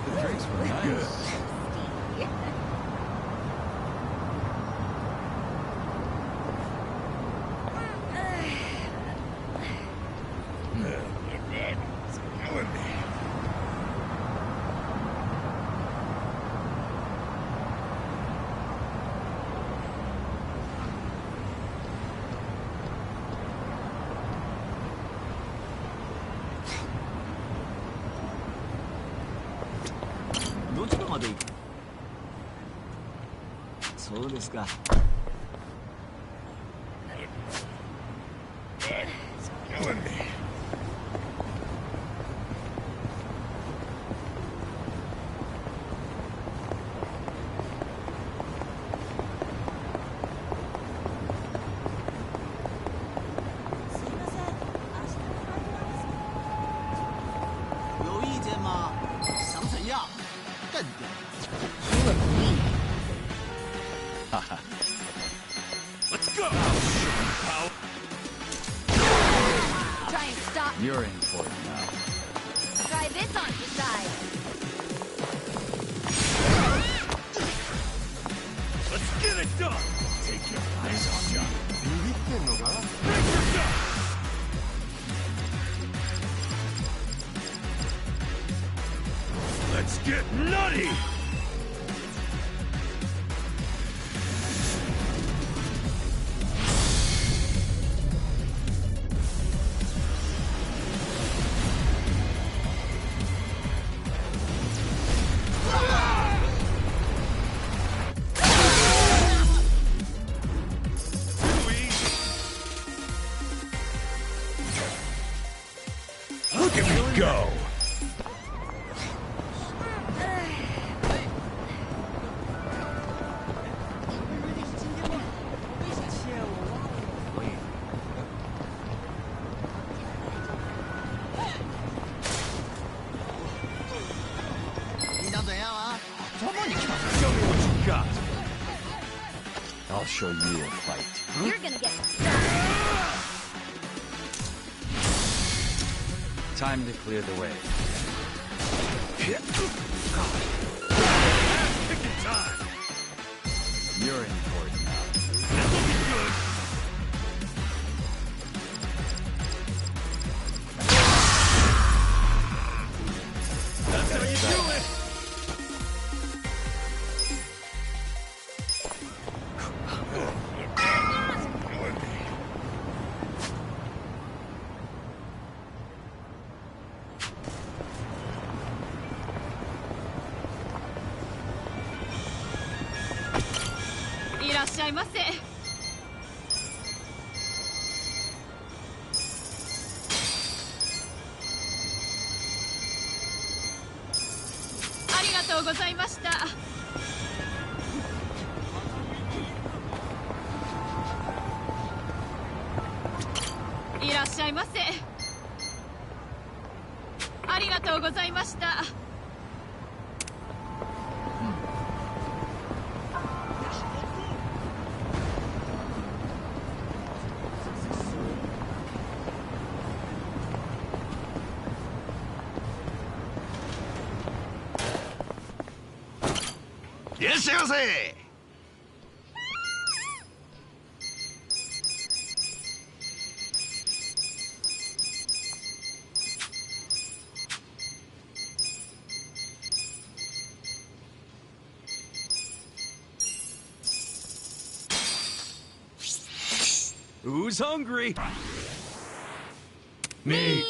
The drinks were nice. Where どちらまで行く。そうですか。有意见吗？想怎样？干掉！ Let's go. Try and stop. You're in for it now. Try this on your side. Let's get it done. Take your eyes on me. Brace yourself. Let's get nutty. Show me what you got. I'll show you a fight. You're gonna get... Time to clear the way. Picking time. You're in for it now. This'll be good. That's how you do it. Who's hungry? Me.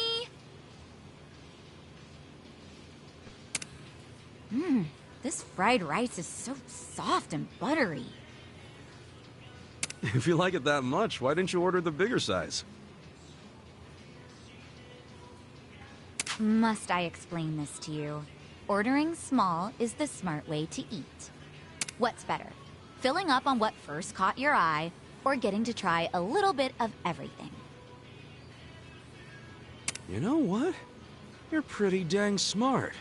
This fried rice is so soft and buttery. If you like it that much, why didn't you order the bigger size? Must I explain this to you? Ordering small is the smart way to eat. What's better, filling up on what first caught your eye, or getting to try a little bit of everything? You know what? You're pretty dang smart.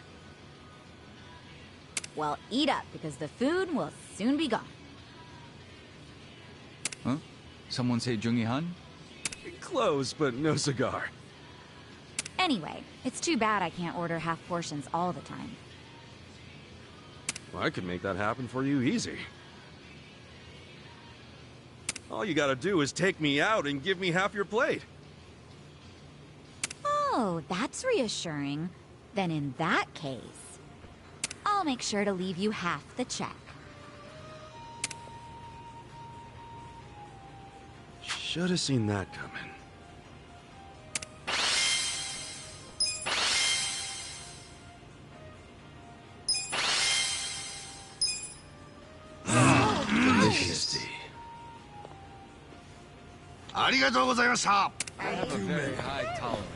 Well, eat up, because the food will soon be gone. Huh? Someone say Jungi-han? Close, but no cigar. Anyway, it's too bad I can't order half portions all the time. Well, I could make that happen for you easy. All you gotta do is take me out and give me half your plate. Oh, that's reassuring. Then in that case, I'll make sure to leave you half the check. Should have seen that coming. Delicious. I have a very high tolerance.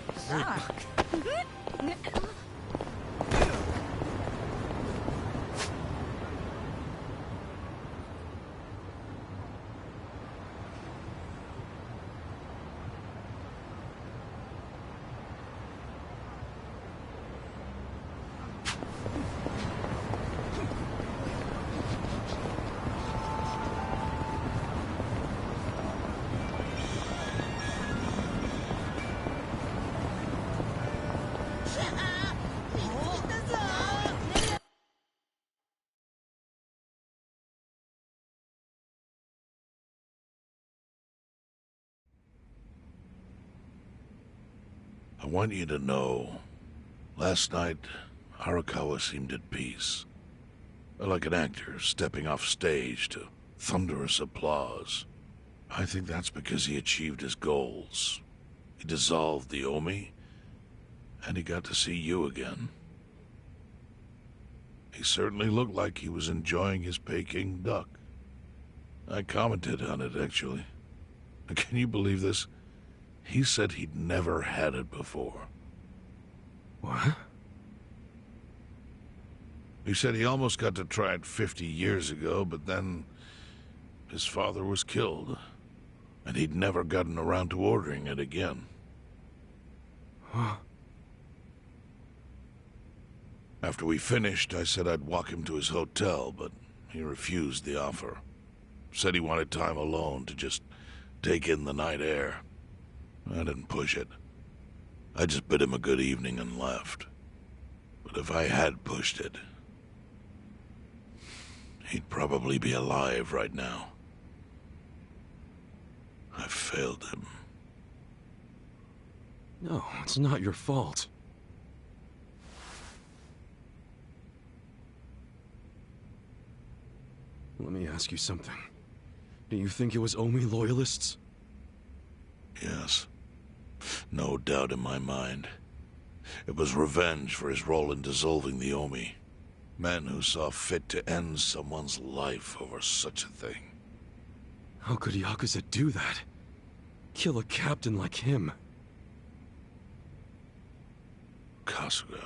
I want you to know, last night, Arakawa seemed at peace. Like an actor stepping off stage to thunderous applause. I think that's because he achieved his goals. He dissolved the Omi, and he got to see you again. He certainly looked like he was enjoying his Peking duck. I commented on it, actually. Can you believe this? He said he'd never had it before. What? He said he almost got to try it 50 years ago, but then his father was killed, and he'd never gotten around to ordering it again. Huh. After we finished, I said I'd walk him to his hotel, but he refused the offer. Said he wanted time alone to just take in the night air. I didn't push it. I just bid him a good evening and left. But if I had pushed it, he'd probably be alive right now. I failed him. No, it's not your fault. Let me ask you something. Do you think it was Omi loyalists? Yes. No doubt in my mind. It was revenge for his role in dissolving the Omi. Men who saw fit to end someone's life over such a thing. How could Yakuza do that? Kill a captain like him? Kasuga.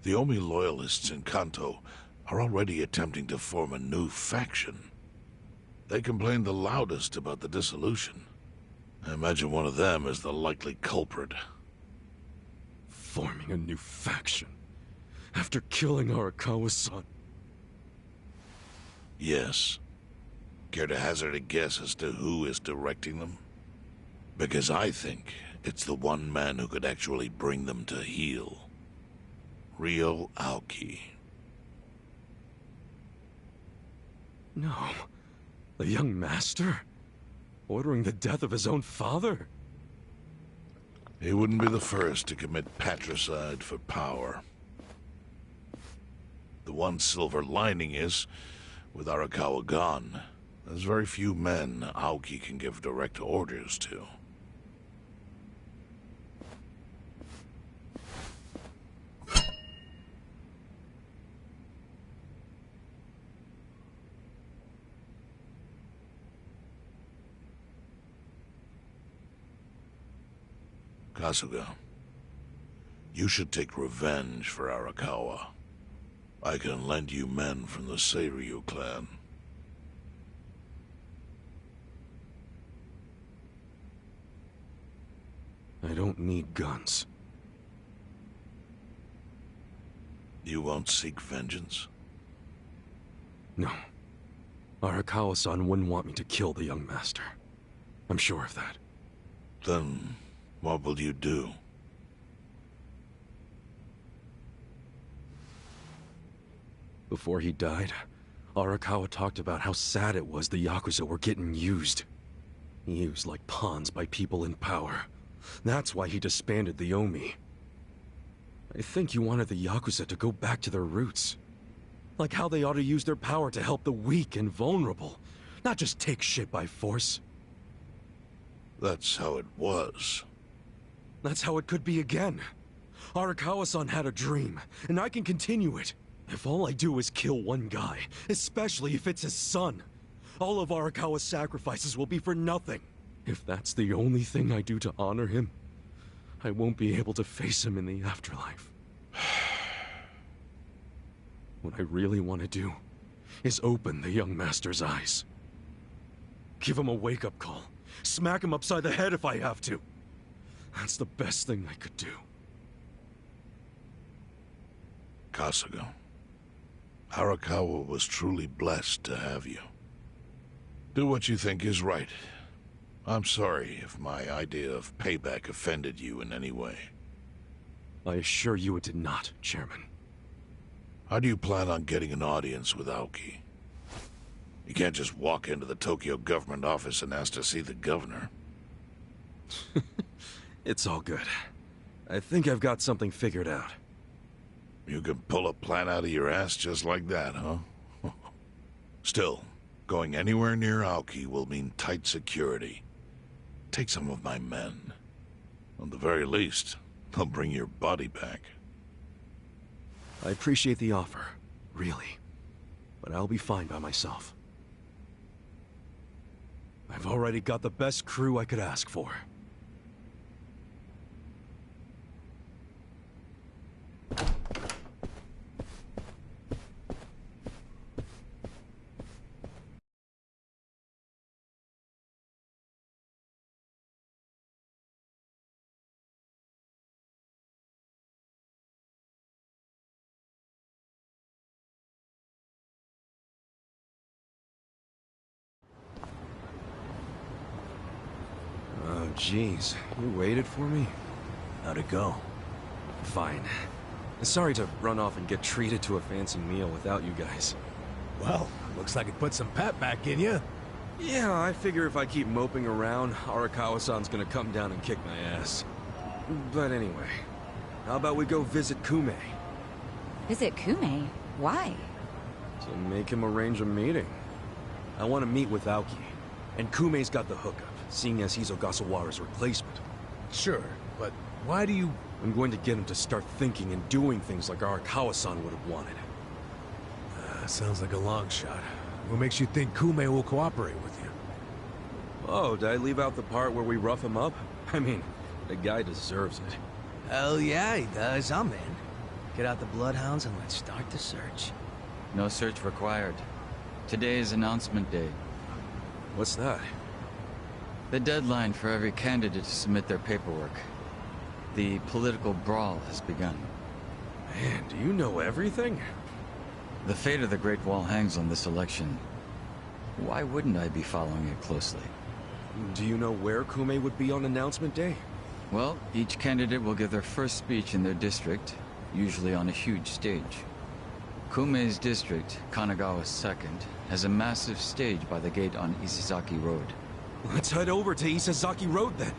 The Omi loyalists in Kanto are already attempting to form a new faction. They complain the loudest about the dissolution. I imagine one of them is the likely culprit. Forming a new faction? After killing Arakawa-san? Yes. Care to hazard a guess as to who is directing them? Because I think it's the one man who could actually bring them to heel. Ryo Aoki. No. The young master? Ordering the death of his own father? He wouldn't be the first to commit patricide for power. The one silver lining is, with Arakawa gone, there's very few men Aoki can give direct orders to. Kasuga, you should take revenge for Arakawa. I can lend you men from the Seiryu clan. I don't need guns. You won't seek vengeance? No. Arakawa-san wouldn't want me to kill the young master. I'm sure of that. Then, what will you do? Before he died, Arakawa talked about how sad it was the Yakuza were getting used. Used like pawns by people in power. That's why he disbanded the Omi. I think he wanted the Yakuza to go back to their roots. Like how they ought to use their power to help the weak and vulnerable, not just take shit by force. That's how it was. That's how it could be again. Arakawa-san had a dream, and I can continue it. If all I do is kill one guy, especially if it's his son, all of Arakawa's sacrifices will be for nothing. If that's the only thing I do to honor him, I won't be able to face him in the afterlife. What I really want to do is open the young master's eyes. Give him a wake-up call. Smack him upside the head if I have to. That's the best thing I could do. Kasuga, Arakawa was truly blessed to have you. Do what you think is right. I'm sorry if my idea of payback offended you in any way. I assure you it did not, Chairman. How do you plan on getting an audience with Aoki? You can't just walk into the Tokyo government office and ask to see the governor. It's all good. I think I've got something figured out. You can pull a plan out of your ass just like that, huh? Still, going anywhere near Aoki will mean tight security. Take some of my men. At the very least, they'll bring your body back. I appreciate the offer, really. But I'll be fine by myself. I've already got the best crew I could ask for. jeez. You waited for me? How'd it go? Fine. Sorry to run off and get treated to a fancy meal without you guys. Well, looks like it put some pep back in you. Yeah, I figure if I keep moping around, Arakawa-san's gonna come down and kick my ass. But anyway, how about we go visit Kume? Visit Kume? Why? To make him arrange a meeting. I want to meet with Aoki, and Kume's got the hookup, seeing as he's Ogasawara's replacement. Sure, but why do you... I'm going to get him to start thinking and doing things like Arakawa-san would have wanted. Sounds like a long shot. What makes you think Kume will cooperate with you? Oh, did I leave out the part where we rough him up? I mean, the guy deserves it. Hell yeah, he does. I'm in. Get out the bloodhounds and let's start the search. No search required. Today is announcement day. What's that? The deadline for every candidate to submit their paperwork. The political brawl has begun. Man, do you know everything? The fate of the Great Wall hangs on this election. Why wouldn't I be following it closely? Do you know where Kume would be on announcement day? Well, each candidate will give their first speech in their district, usually on a huge stage. Kume's district, Kanagawa's second, has a massive stage by the gate on Isizaki Road. Let's head over to Isizaki Road then.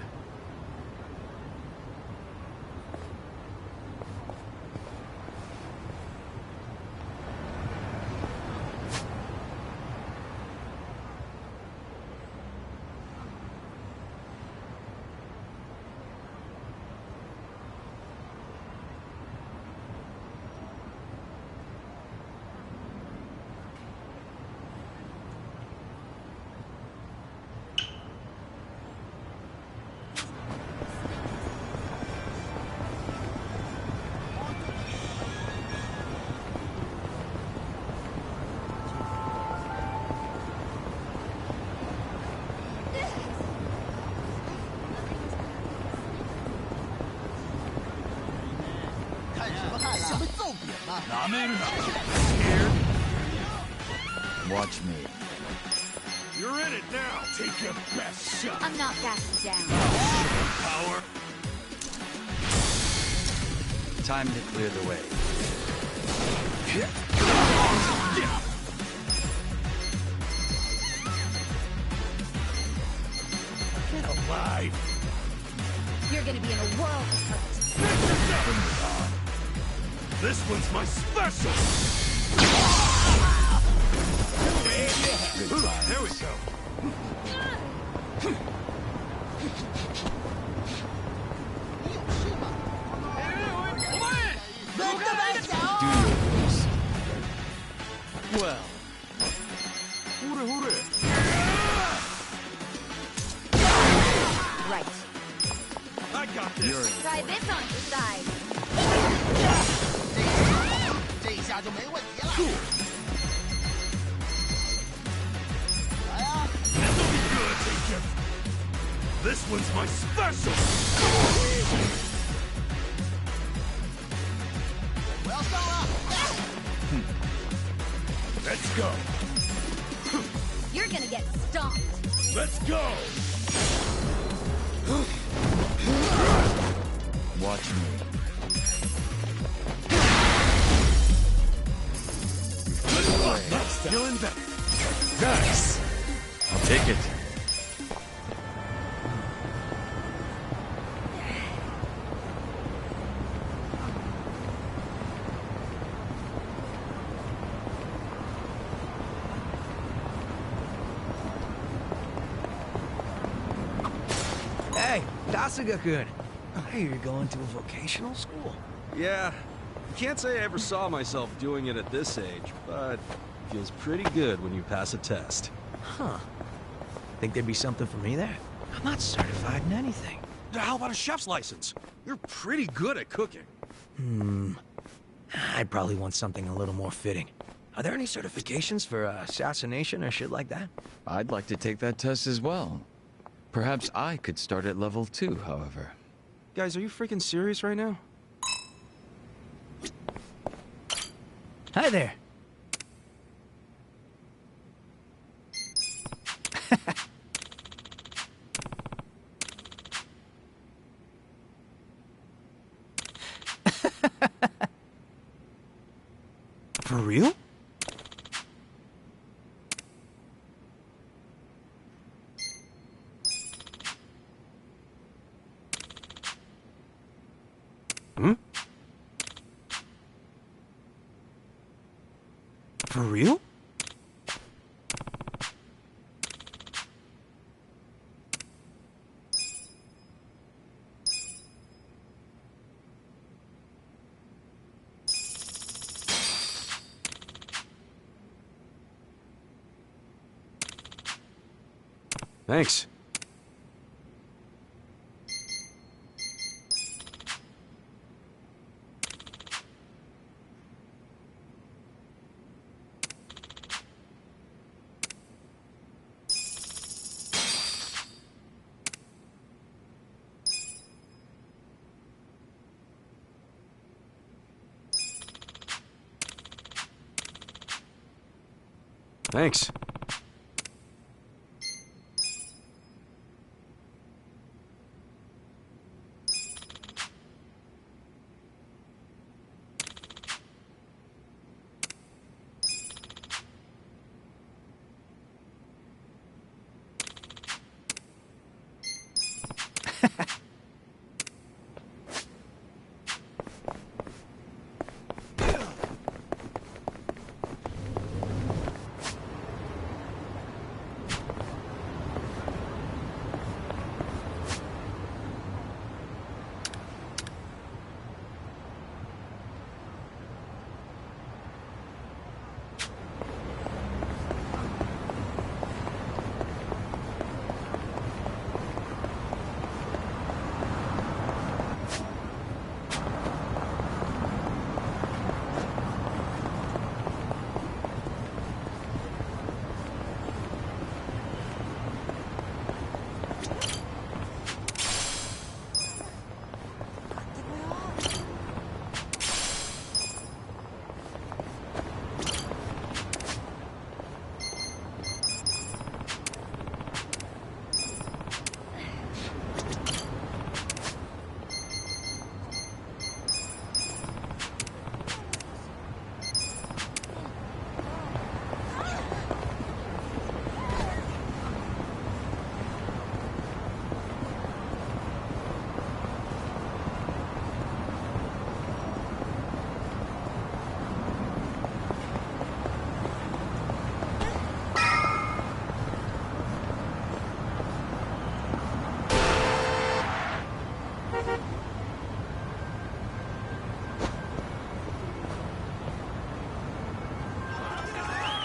Watch me. You're in it now. Take your best shot. I'm not backing down. Power. Time to clear the way. Get alive. You're gonna be in a world of hurt. This one's my special. There we go. Well. Right. I got this. Try this on your side. This'll be good. Take your... This one's my special. Let's go. You're gonna get stomped. Let's go. Watch me. Feeling better. Nice. I'll take it. Hey, Tasuga-kun. I hear you're going to a vocational school. Yeah. Can't say I ever saw myself doing it at this age, but feels pretty good when you pass a test. Huh. Think there'd be something for me there? I'm not certified in anything. How about a chef's license? You're pretty good at cooking. I'd probably want something a little more fitting. Are there any certifications for assassination or shit like that? I'd like to take that test as well. Perhaps I could start at level 2, however. Guys, are you freaking serious right now? Hi there. For real? Hmm? For real? Thanks. Thanks.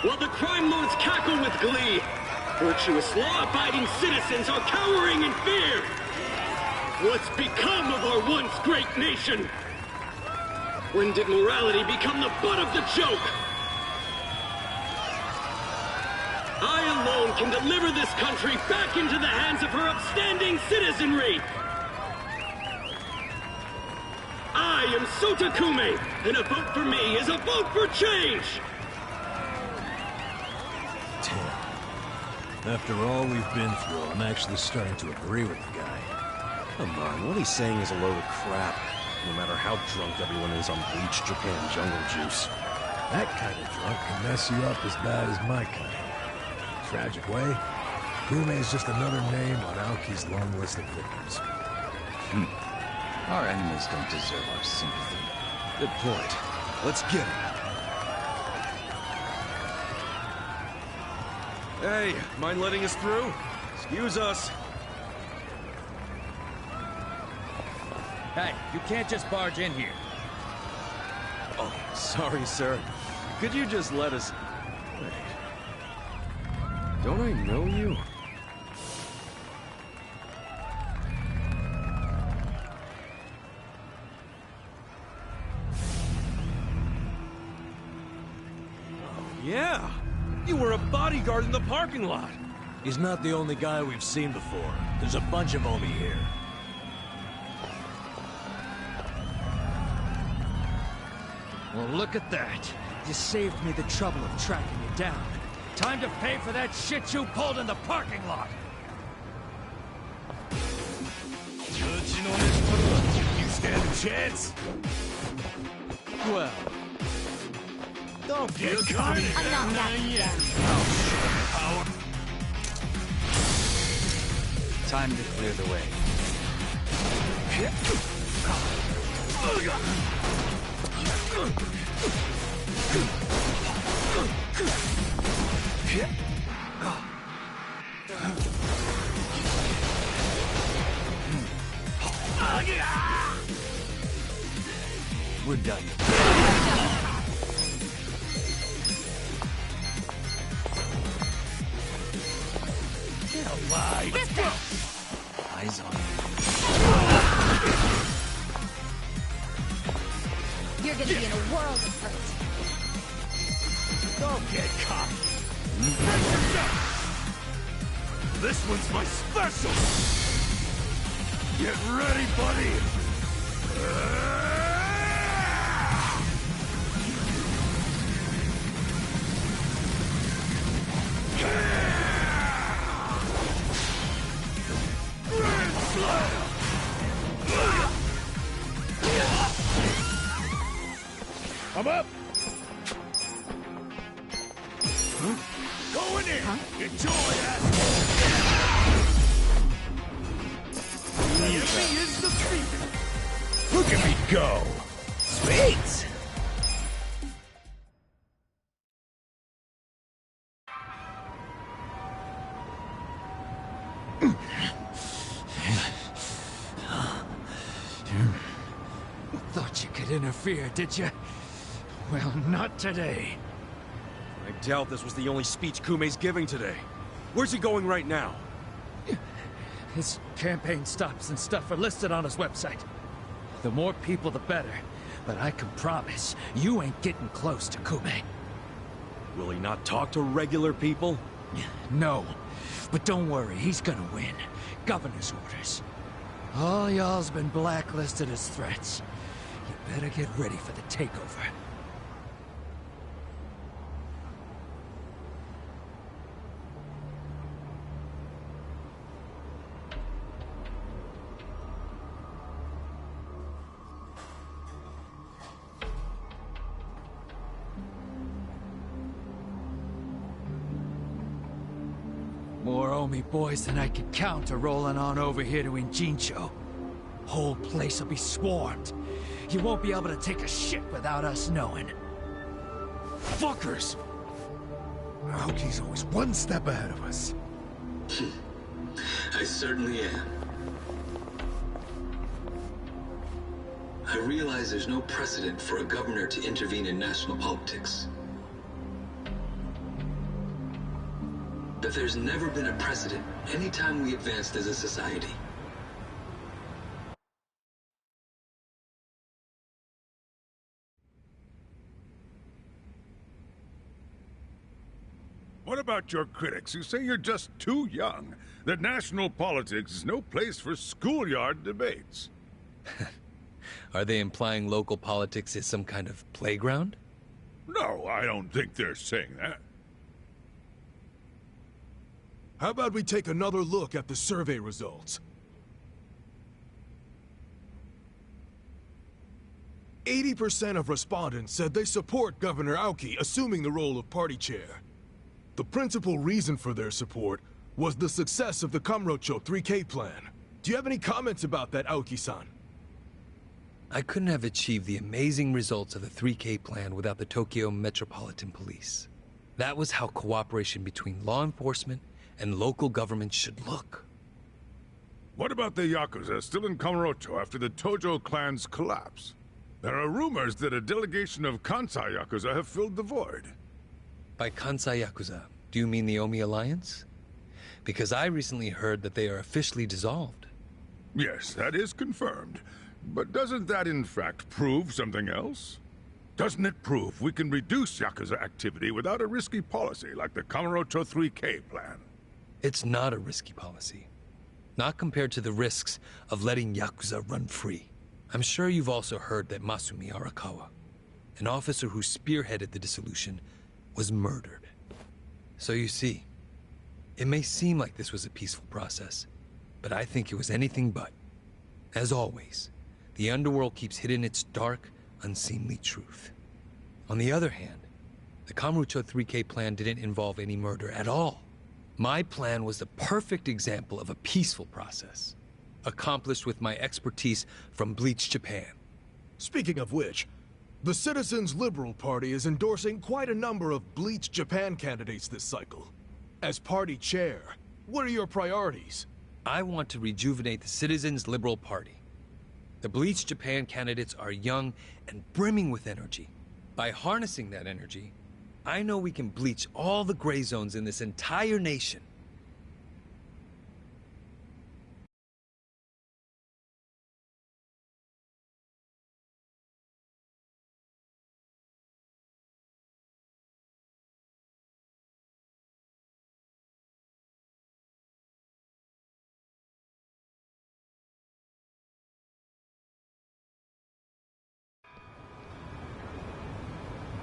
While the crime lords cackle with glee, virtuous law-abiding citizens are cowering in fear. What's become of our once great nation? When did morality become the butt of the joke? I alone can deliver this country back into the hands of her upstanding citizenry. I am Sota Kume, and a vote for me is a vote for change! After all we've been through, I'm actually starting to agree with the guy. Come on, what he's saying is a load of crap. No matter how drunk everyone is on bleach Japan jungle juice. That kind of drunk can mess you up as bad as my kind. Tragic way, Kume is just another name on Aoki's long list of victims. Our enemies don't deserve our sympathy. Good point. Let's get him. Hey, mind letting us through? Excuse us. Hey, you can't just barge in here. Oh, sorry, sir. Could you just let us... Wait. Don't I know you? Oh, yeah! You were a bodyguard in the parking lot! He's not the only guy we've seen before. There's a bunch of Omi here. Well, look at that. You saved me the trouble of tracking you down. Time to pay for that shit you pulled in the parking lot! You stand a chance? Well, Don't get caught. I'm not backing down. Time to clear the way. We're done. Eyes on you. You're gonna be in a world of hurt. Don't get caught. This one's my special! Get ready, buddy! Grand Slam! I'm up! Go in here! Enjoy, asshole! The enemy is defeated! Look at me go! Sweet! Thought you could interfere, did you? Well, not today. I doubt this was the only speech Kume's giving today. Where's he going right now? His campaign stops and stuff are listed on his website. The more people, the better. But I can promise, you ain't getting close to Kume. Will he not talk to regular people? No. But don't worry, he's gonna win. Governor's orders. All y'all's been blacklisted as threats. You better get ready for the takeover. More Omi boys than I could count are rolling on over here to Injincho. Whole place will be swarmed. You won't be able to take a shit without us knowing. Fuckers! Aoki's always one step ahead of us. I certainly am. I realize there's no precedent for a governor to intervene in national politics. But there's never been a precedent anytime we advanced as a society. What about your critics who say you're just too young? That national politics is no place for schoolyard debates? Are they implying local politics is some kind of playground? No, I don't think they're saying that. How about we take another look at the survey results? 80% of respondents said they support Governor Aoki assuming the role of party chair. The principal reason for their support was the success of the Kamurocho 3K plan. Do you have any comments about that, Aoki-san? I couldn't have achieved the amazing results of the 3K plan without the Tokyo Metropolitan Police. That was how cooperation between law enforcement and local government should look. What about the Yakuza still in Kamurocho after the Tojo clan's collapse? There are rumors that a delegation of Kansai Yakuza have filled the void. By Kansai Yakuza, do you mean the Omi Alliance? Because I recently heard that they are officially dissolved. Yes, that is confirmed. But doesn't that in fact prove something else? Doesn't it prove we can reduce Yakuza activity without a risky policy like the Kamurocho 3K plan? It's not a risky policy. Not compared to the risks of letting Yakuza run free. I'm sure you've also heard that Masumi Arakawa, an officer who spearheaded the dissolution, was murdered. So you see, it may seem like this was a peaceful process, but I think it was anything but. As always, the underworld keeps hidden its dark, unseemly truth. On the other hand, The Kamurocho 3K plan didn't involve any murder at all. My plan was the perfect example of a peaceful process, accomplished with my expertise from Bleach Japan. Speaking of which, the Citizens Liberal Party is endorsing quite a number of Bleach Japan candidates this cycle. As party chair, what are your priorities? I want to rejuvenate the Citizens Liberal Party. The Bleach Japan candidates are young and brimming with energy. By harnessing that energy, I know we can bleach all the gray zones in this entire nation.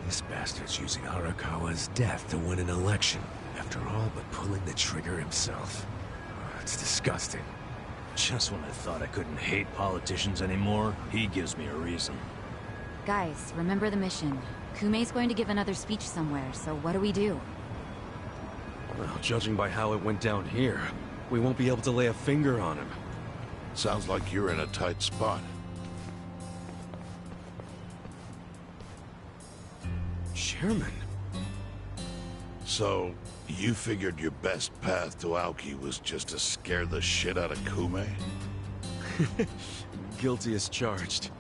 This bastard's using Arakawa's death to win an election, after all but pulling the trigger himself. Oh, it's disgusting. Just when I thought I couldn't hate politicians anymore, he gives me a reason. Guys, remember the mission. Kumei's going to give another speech somewhere, so what do we do? Well, judging by how it went down here, we won't be able to lay a finger on him. Sounds like you're in a tight spot. Chairman. So, you figured your best path to Aoki was just to scare the shit out of Kumei? Guilty as charged.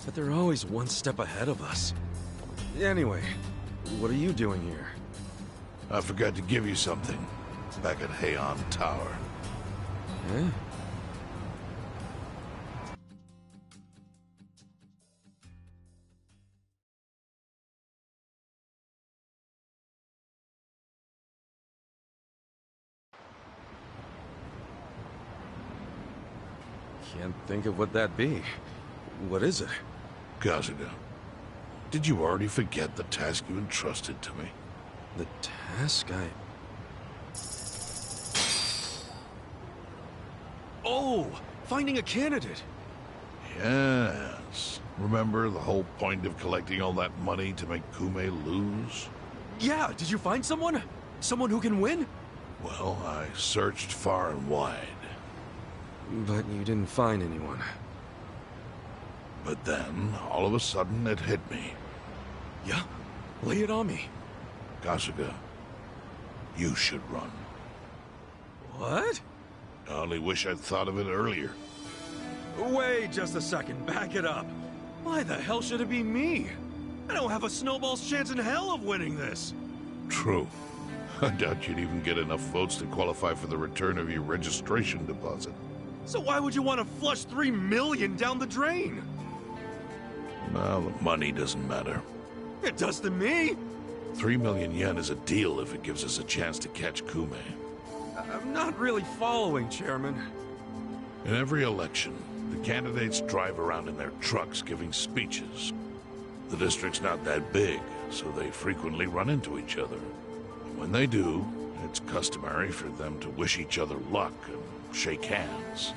But they're always one step ahead of us. Anyway, what are you doing here? I forgot to give you something back at Heian Tower. Eh? Can't think of what that'd be. What is it? Kasuga, did you already forget the task you entrusted to me? The task Oh! Finding a candidate! Yes. Remember the whole point of collecting all that money to make Kumei lose? Yeah, did you find someone? Someone who can win? Well, I searched far and wide. But you didn't find anyone. But then, all of a sudden, it hit me. Yeah? Lay it on me. Kasuga, you should run. What? I only wish I'd thought of it earlier. Wait just a second, back it up. Why the hell should it be me? I don't have a snowball's chance in hell of winning this. True. I doubt you'd even get enough votes to qualify for the return of your registration deposit. So why would you want to flush 3 million down the drain? Well, the money doesn't matter. It does to me. 3 million yen is a deal if it gives us a chance to catch Kumei. I'm not really following, Chairman. In every election, the candidates drive around in their trucks giving speeches. The district's not that big, so they frequently run into each other. When they do, it's customary for them to wish each other luck and shake hands.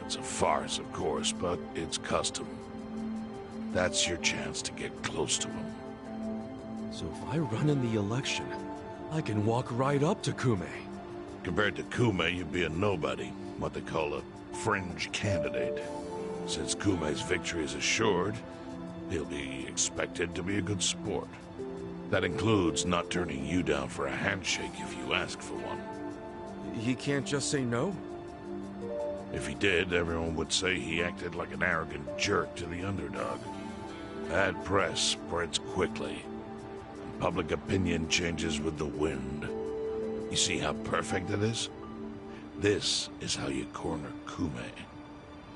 It's a farce, of course, but it's custom. That's your chance to get close to him. So if I run in the election, I can walk right up to Kumei. Compared to Kumei, you'd be a nobody, what they call a fringe candidate. Since Kumei's victory is assured, he'll be expected to be a good sport. That includes not turning you down for a handshake if you ask for one. He can't just say no? If he did, everyone would say he acted like an arrogant jerk to the underdog. Bad press spreads quickly, and public opinion changes with the wind. You see how perfect it is? This is how you corner Kumei.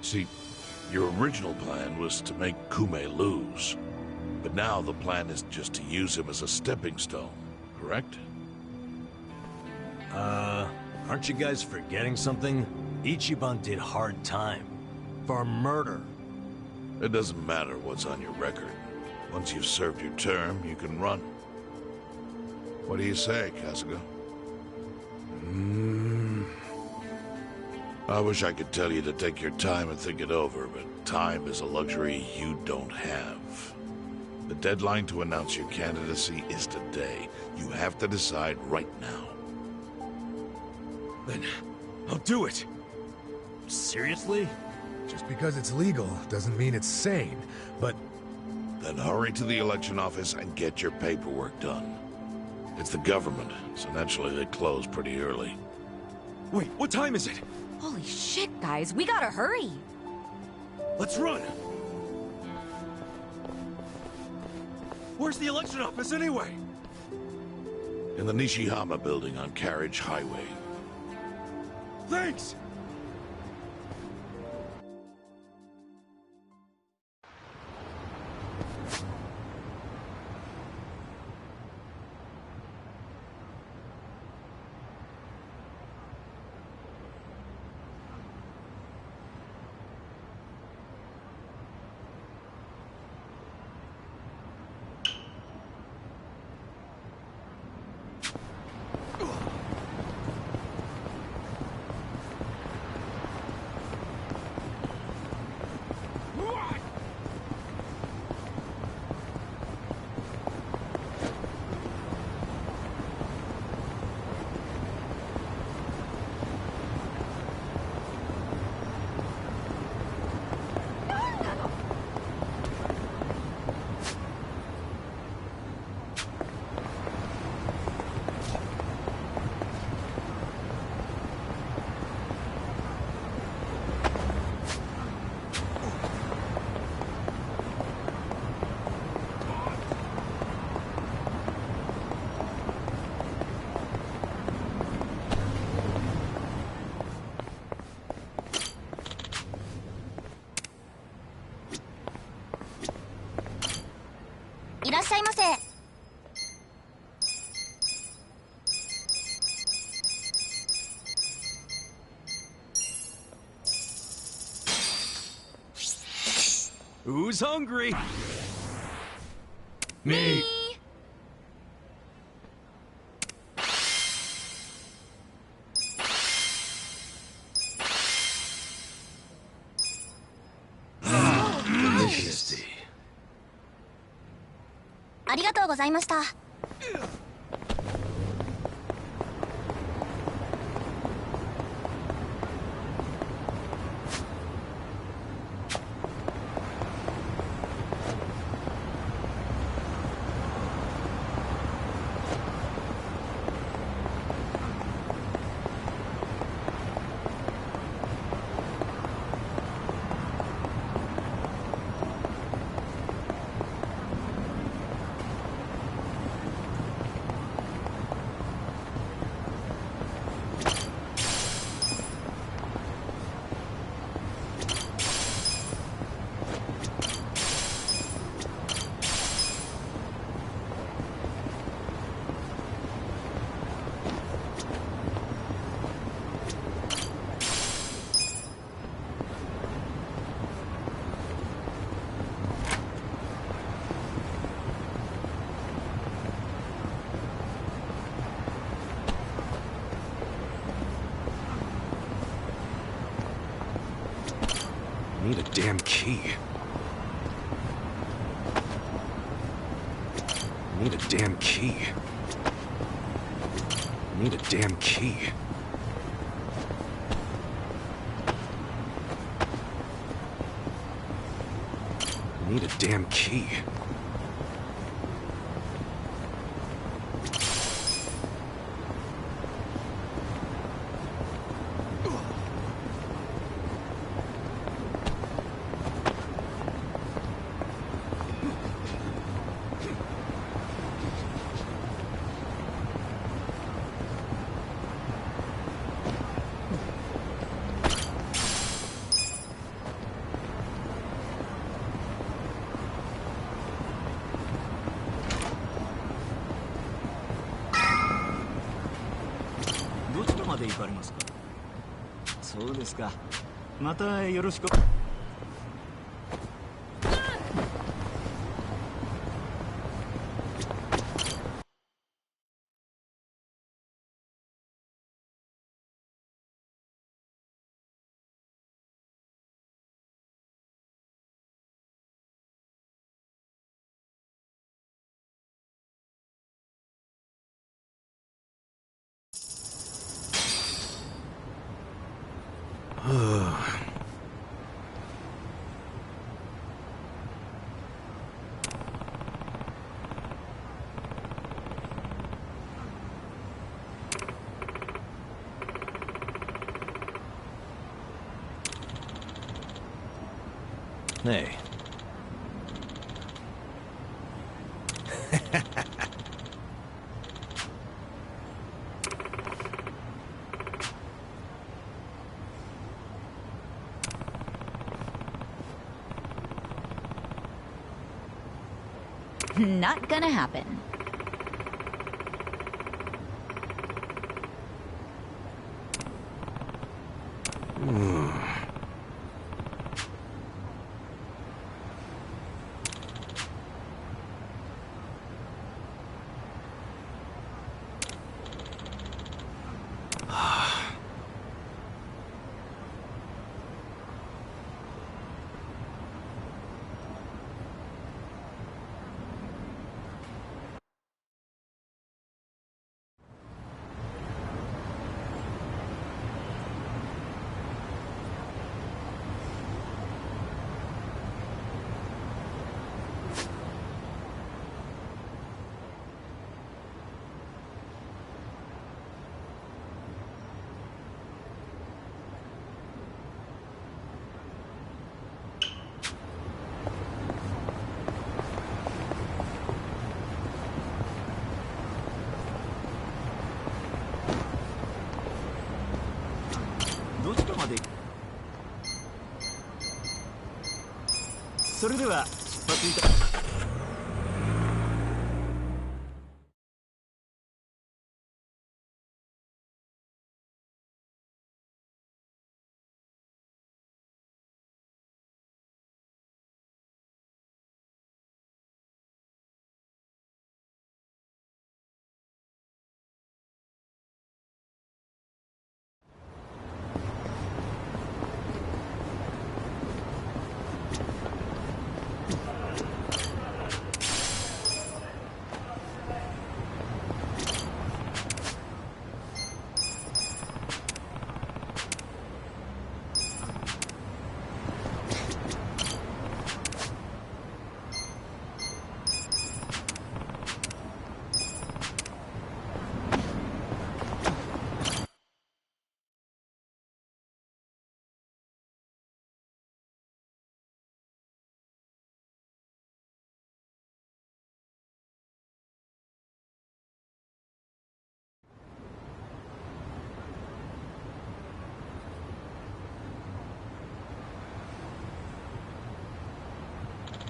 See, your original plan was to make Kumei lose. But now the plan is just to use him as a stepping stone, correct? Aren't you guys forgetting something? Ichiban did hard time. For murder. It doesn't matter what's on your record. Once you've served your term, you can run. What do you say, Kasuga? I wish I could tell you to take your time and think it over, but time is a luxury you don't have. The deadline to announce your candidacy is today. You have to decide right now. Then I'll do it. Seriously? Just because it's legal doesn't mean it's sane, but... Then hurry to the election office and get your paperwork done. It's the government, so naturally they close pretty early. Wait, what time is it? Holy shit, guys, we gotta hurry! Let's run! Where's the election office anyway? In the Nishihama building on Carriage Highway. Thanks! Who's hungry? Me! Delicious. ありがとうございました。Need a damn key. Need a damn key. Need a damn key. Need a damn key. Yes. そうですか。またよろしく。Hey. Not gonna happen.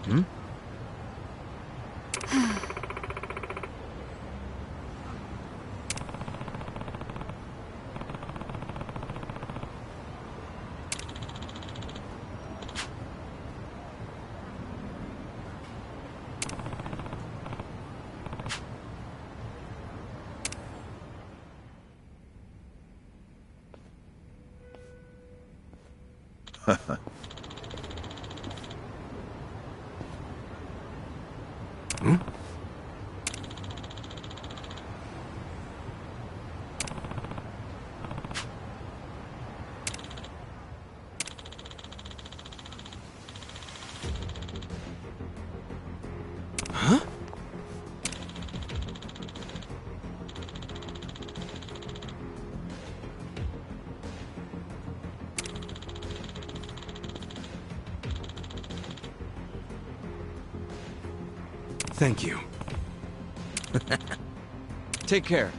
Hmm? Hmm? Huh? Thank you. Take care.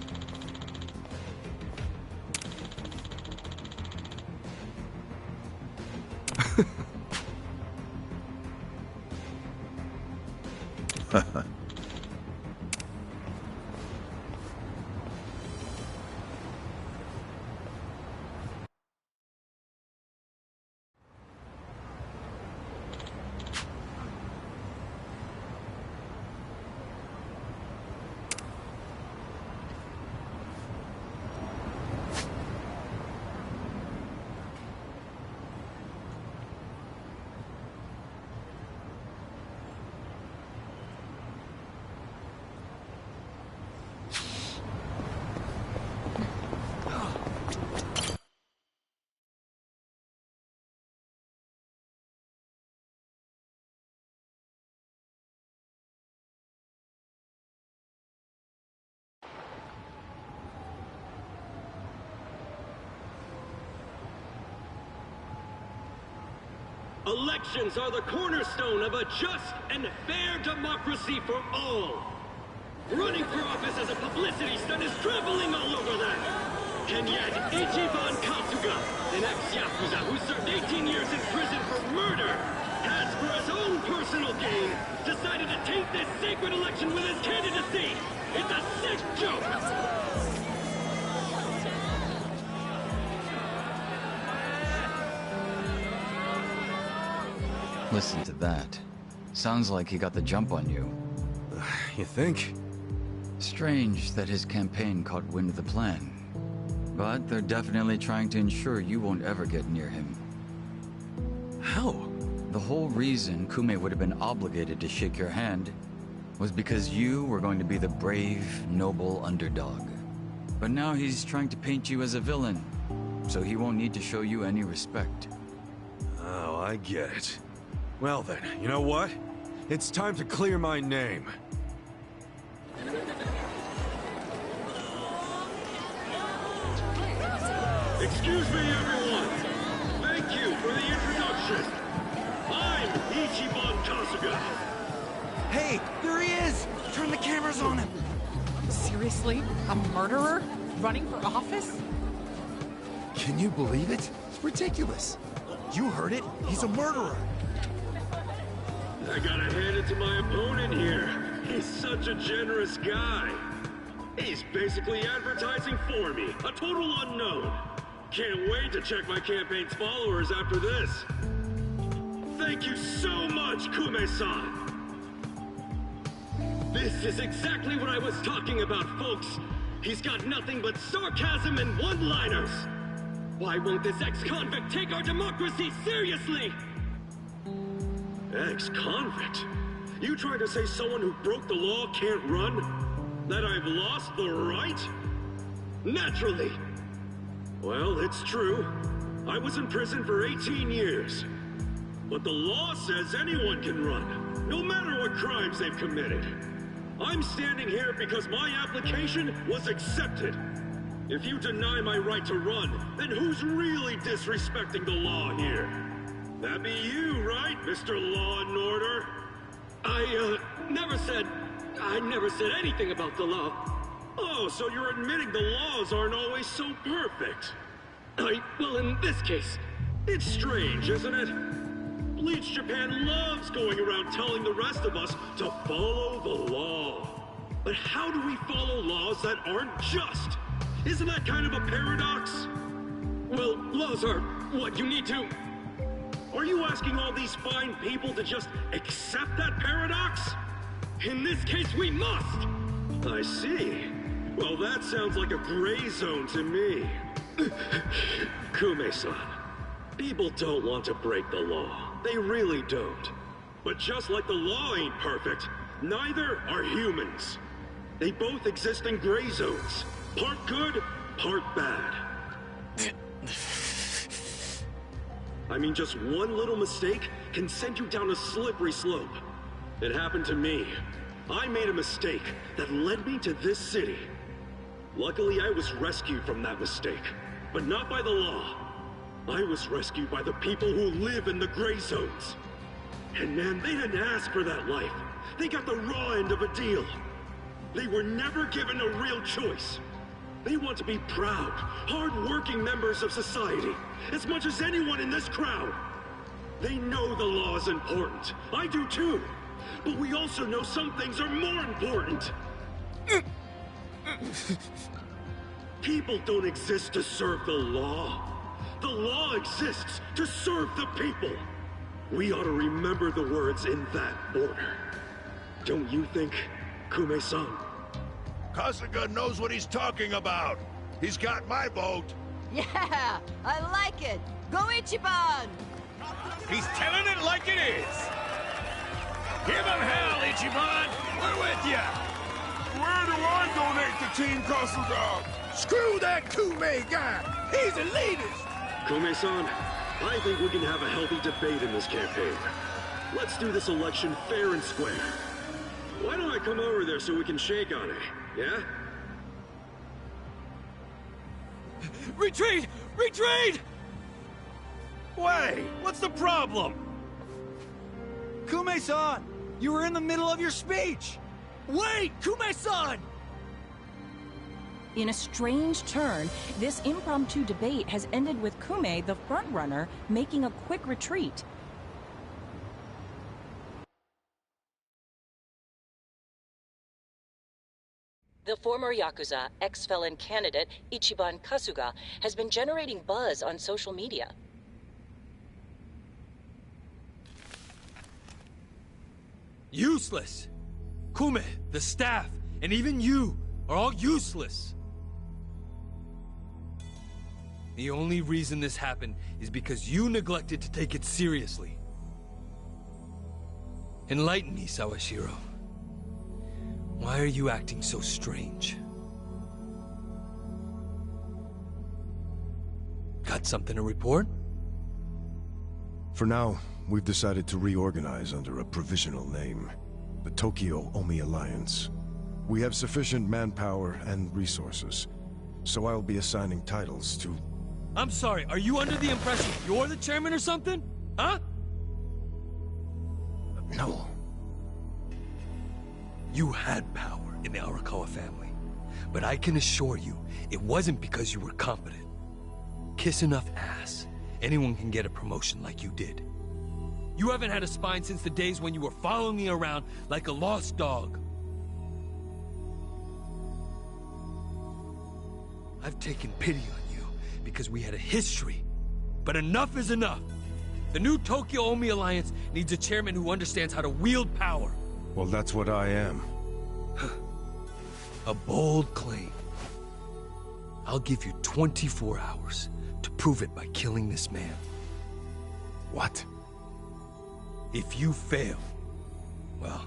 Elections are the cornerstone of a just and fair democracy for all. Running for office as a publicity stunt is traveling all over that. And yet, Ichiban Kasuga, an ex-Yakuza who served 18 years in prison for murder, has, for his own personal gain, decided to taint this sacred election with his candidacy. It's a sick joke! Listen to that. Sounds like he got the jump on you. You think? Strange that his campaign caught wind of the plan. But they're definitely trying to ensure you won't ever get near him. How? The whole reason Kume would have been obligated to shake your hand was because you were going to be the brave, noble underdog. But now he's trying to paint you as a villain, so he won't need to show you any respect. Oh, I get it. Well then, you know what? It's time to clear my name. Excuse me, everyone. Thank you for the introduction. I'm Ichiban Kasuga. Hey, there he is! Turn the cameras on him! Seriously? A murderer? Running for office? Can you believe it? It's ridiculous. You heard it. He's a murderer. I gotta hand it to my opponent here. He's such a generous guy. He's basically advertising for me, a total unknown. Can't wait to check my campaign's followers after this. Thank you so much, Kume-san. This is exactly what I was talking about, folks. He's got nothing but sarcasm and one-liners. Why won't this ex-convict take our democracy seriously? Ex-convict? You trying to say someone who broke the law can't run? That I've lost the right? Naturally. Well, it's true. I was in prison for 18 years. But the law says anyone can run, no matter what crimes they've committed. I'm standing here because my application was accepted. If you deny my right to run, then who's really disrespecting the law here? That be you, right, Mr. Law and Order? I never said anything about the law. Oh, so you're admitting the laws aren't always so perfect. Well, in this case, it's strange, isn't it? Bleach Japan loves going around telling the rest of us to follow the law. But how do we follow laws that aren't just? Isn't that kind of a paradox? Well, laws are what you need to... Are you asking all these fine people to just accept that paradox? In this case, we must! I see. Well, that sounds like a gray zone to me. Kume-san, people don't want to break the law. They really don't. But just like the law ain't perfect, neither are humans. They both exist in gray zones. Part good, part bad. I mean, just one little mistake can send you down a slippery slope. It happened to me. I made a mistake that led me to this city. Luckily, I was rescued from that mistake, but not by the law. I was rescued by the people who live in the gray zones. And man, they didn't ask for that life. They got the raw end of a deal. They were never given a real choice. They want to be proud, hard-working members of society, as much as anyone in this crowd. They know the law is important. I do too. But we also know some things are more important. People don't exist to serve the law. The law exists to serve the people. We ought to remember the words in that order. Don't you think, Kume-san? Kasuga knows what he's talking about. He's got my vote. Yeah, I like it. Go Ichiban! He's telling it like it is. Give him hell, Ichiban. We're with ya. Where do I donate to Team Kasuga? Screw that Kume guy. He's a elitist. Kume-san, I think we can have a healthy debate in this campaign. Let's do this election fair and square. Why don't I come over there so we can shake on it, yeah? Retreat! Retreat! Wait, what's the problem? Kume-san! You were in the middle of your speech! Wait! Kume-san! In a strange turn, this impromptu debate has ended with Kume, the frontrunner, making a quick retreat. The former Yakuza, ex-felon candidate, Ichiban Kasuga, has been generating buzz on social media. Useless! Kume, the staff, and even you are all useless! The only reason this happened is because you neglected to take it seriously. Enlighten me, Sawashiro. Why are you acting so strange? Got something to report? For now, we've decided to reorganize under a provisional name. The Tokyo Omi Alliance. We have sufficient manpower and resources, so I'll be assigning titles to... I'm sorry, are you under the impression you're the chairman or something? Huh? No. You had power in the Arakawa family, but I can assure you, it wasn't because you were competent. Kiss enough ass, anyone can get a promotion like you did. You haven't had a spine since the days when you were following me around like a lost dog. I've taken pity on you because we had a history, but enough is enough. The new Tokyo Omi Alliance needs a chairman who understands how to wield power. Well, that's what I am. A bold claim. I'll give you 24 hours to prove it by killing this man. What? If you fail, well,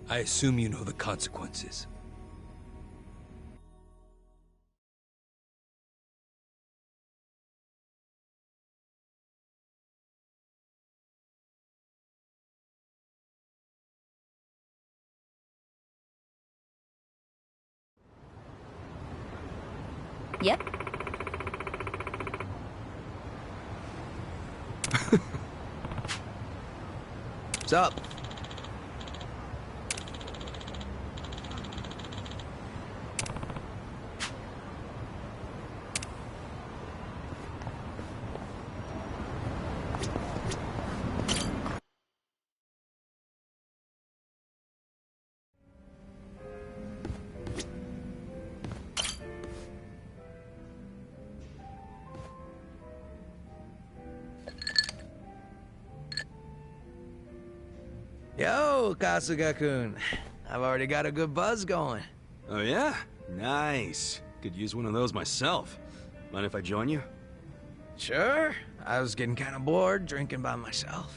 I assume you know the consequences. Yep. What's up? Yo, Kasuga-kun. I've already got a good buzz going. Oh yeah? Nice. Could use one of those myself. Mind if I join you? Sure. I was getting kind of bored drinking by myself.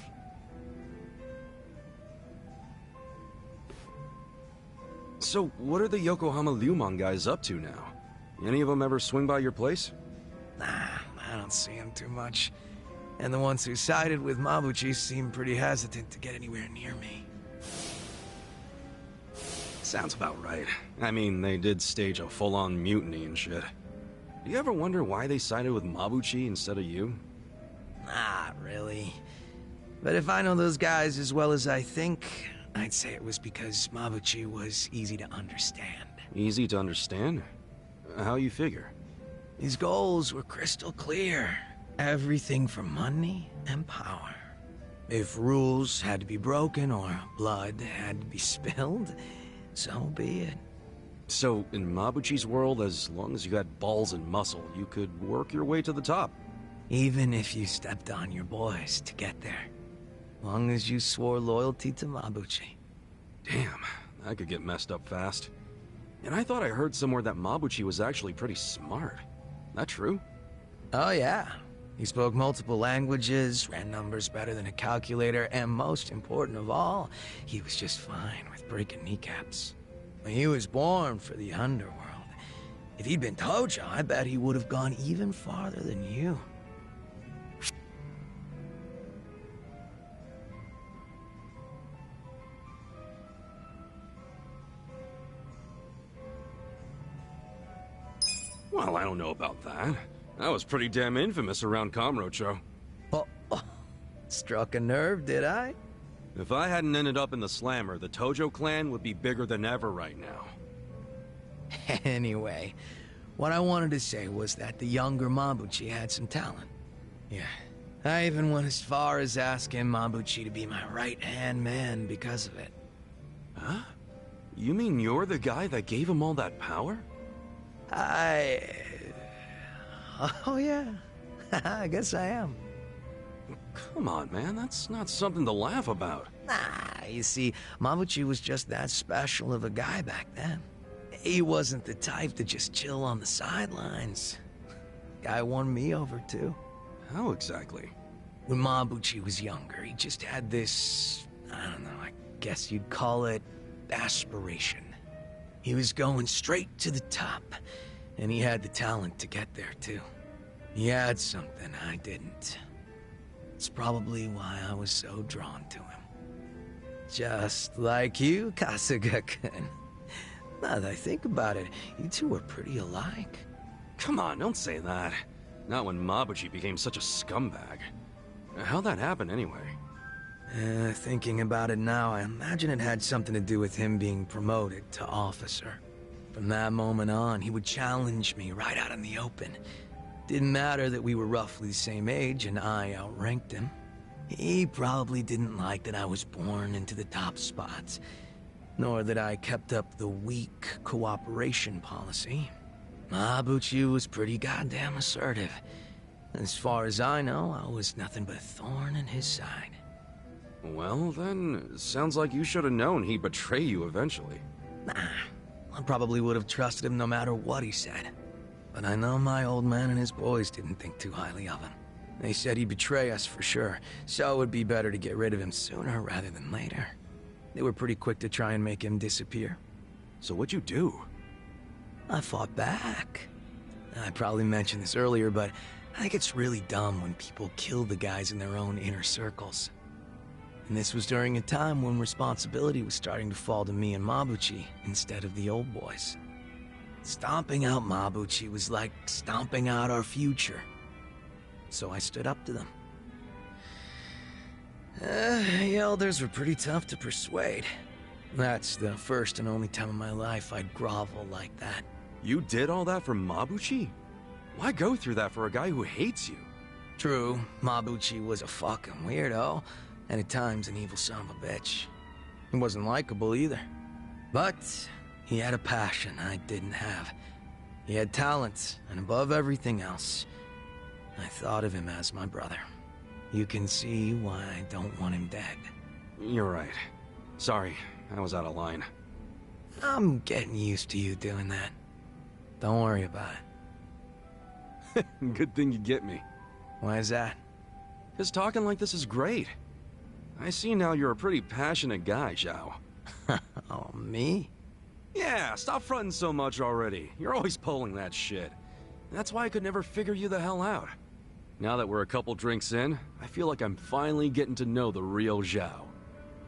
So, what are the Yokohama Lumon guys up to now? Any of them ever swing by your place? Nah, I don't see them too much. And the ones who sided with Mabuchi seem pretty hesitant to get anywhere near me. Sounds about right. I mean, they did stage a full-on mutiny and shit. Do you ever wonder why they sided with Mabuchi instead of you? Not really. But if I know those guys as well as I think, I'd say it was because Mabuchi was easy to understand. Easy to understand? How you figure? His goals were crystal clear. Everything for money and power. If rules had to be broken or blood had to be spilled, so be it. So, in Mabuchi's world, as long as you had balls and muscle, you could work your way to the top. Even if you stepped on your boys to get there. Long as you swore loyalty to Mabuchi. Damn, that could get messed up fast. And I thought I heard somewhere that Mabuchi was actually pretty smart. That true? Oh yeah. He spoke multiple languages, ran numbers better than a calculator, and most important of all, he was just fine with breaking kneecaps. He was born for the underworld. If he'd been Tojo, I bet he would have gone even farther than you. Well, I don't know about that. I was pretty damn infamous around Kamurocho. Oh, struck a nerve, did I? If I hadn't ended up in the slammer, the Tojo clan would be bigger than ever right now. Anyway, what I wanted to say was that the younger Mabuchi had some talent. Yeah, I even went as far as asking Mabuchi to be my right-hand man because of it. Huh? You mean you're the guy that gave him all that power? Oh yeah, I guess I am. Come on, man, that's not something to laugh about. Nah, you see, Mabuchi was just that special of a guy back then. He wasn't the type to just chill on the sidelines. Guy won me over, too. How exactly? When Mabuchi was younger, he just had this, I don't know, I guess you'd call it aspiration. He was going straight to the top, and he had the talent to get there, too. He had something I didn't. It's probably why I was so drawn to him. Just like you, Kasuga-kun. Now that I think about it, you two are pretty alike. Come on, don't say that. Not when Mabuchi became such a scumbag. How'd that happen anyway? Thinking about it now, I imagine it had something to do with him being promoted to officer. From that moment on, he would challenge me right out in the open. Didn't matter that we were roughly the same age and I outranked him. He probably didn't like that I was born into the top spots, nor that I kept up the weak cooperation policy. Mabuchi was pretty goddamn assertive. As far as I know, I was nothing but a thorn in his side. Well, then, sounds like you should have known he'd betray you eventually. Nah, I probably would have trusted him no matter what he said. But I know my old man and his boys didn't think too highly of him. They said he'd betray us for sure, so it would be better to get rid of him sooner rather than later. They were pretty quick to try and make him disappear. So what'd you do? I fought back. I probably mentioned this earlier, but I think it's really dumb when people kill the guys in their own inner circles. And this was during a time when responsibility was starting to fall to me and Mabuchi instead of the old boys. Stomping out Mabuchi was like stomping out our future. So I stood up to them. The elders were pretty tough to persuade. That's the first and only time in my life I'd grovel like that. You did all that for Mabuchi? Why go through that for a guy who hates you? True, Mabuchi was a fucking weirdo, and at times an evil son of a bitch. He wasn't likable either. But he had a passion I didn't have. He had talent, and above everything else, I thought of him as my brother. You can see why I don't want him dead. You're right. Sorry, I was out of line. I'm getting used to you doing that. Don't worry about it. Good thing you get me. Why is that? Because talking like this is great. I see now you're a pretty passionate guy, Zhao. Oh, me? Yeah, stop fronting so much already. You're always pulling that shit. That's why I could never figure you the hell out. Now that we're a couple drinks in, I feel like I'm finally getting to know the real Zhao.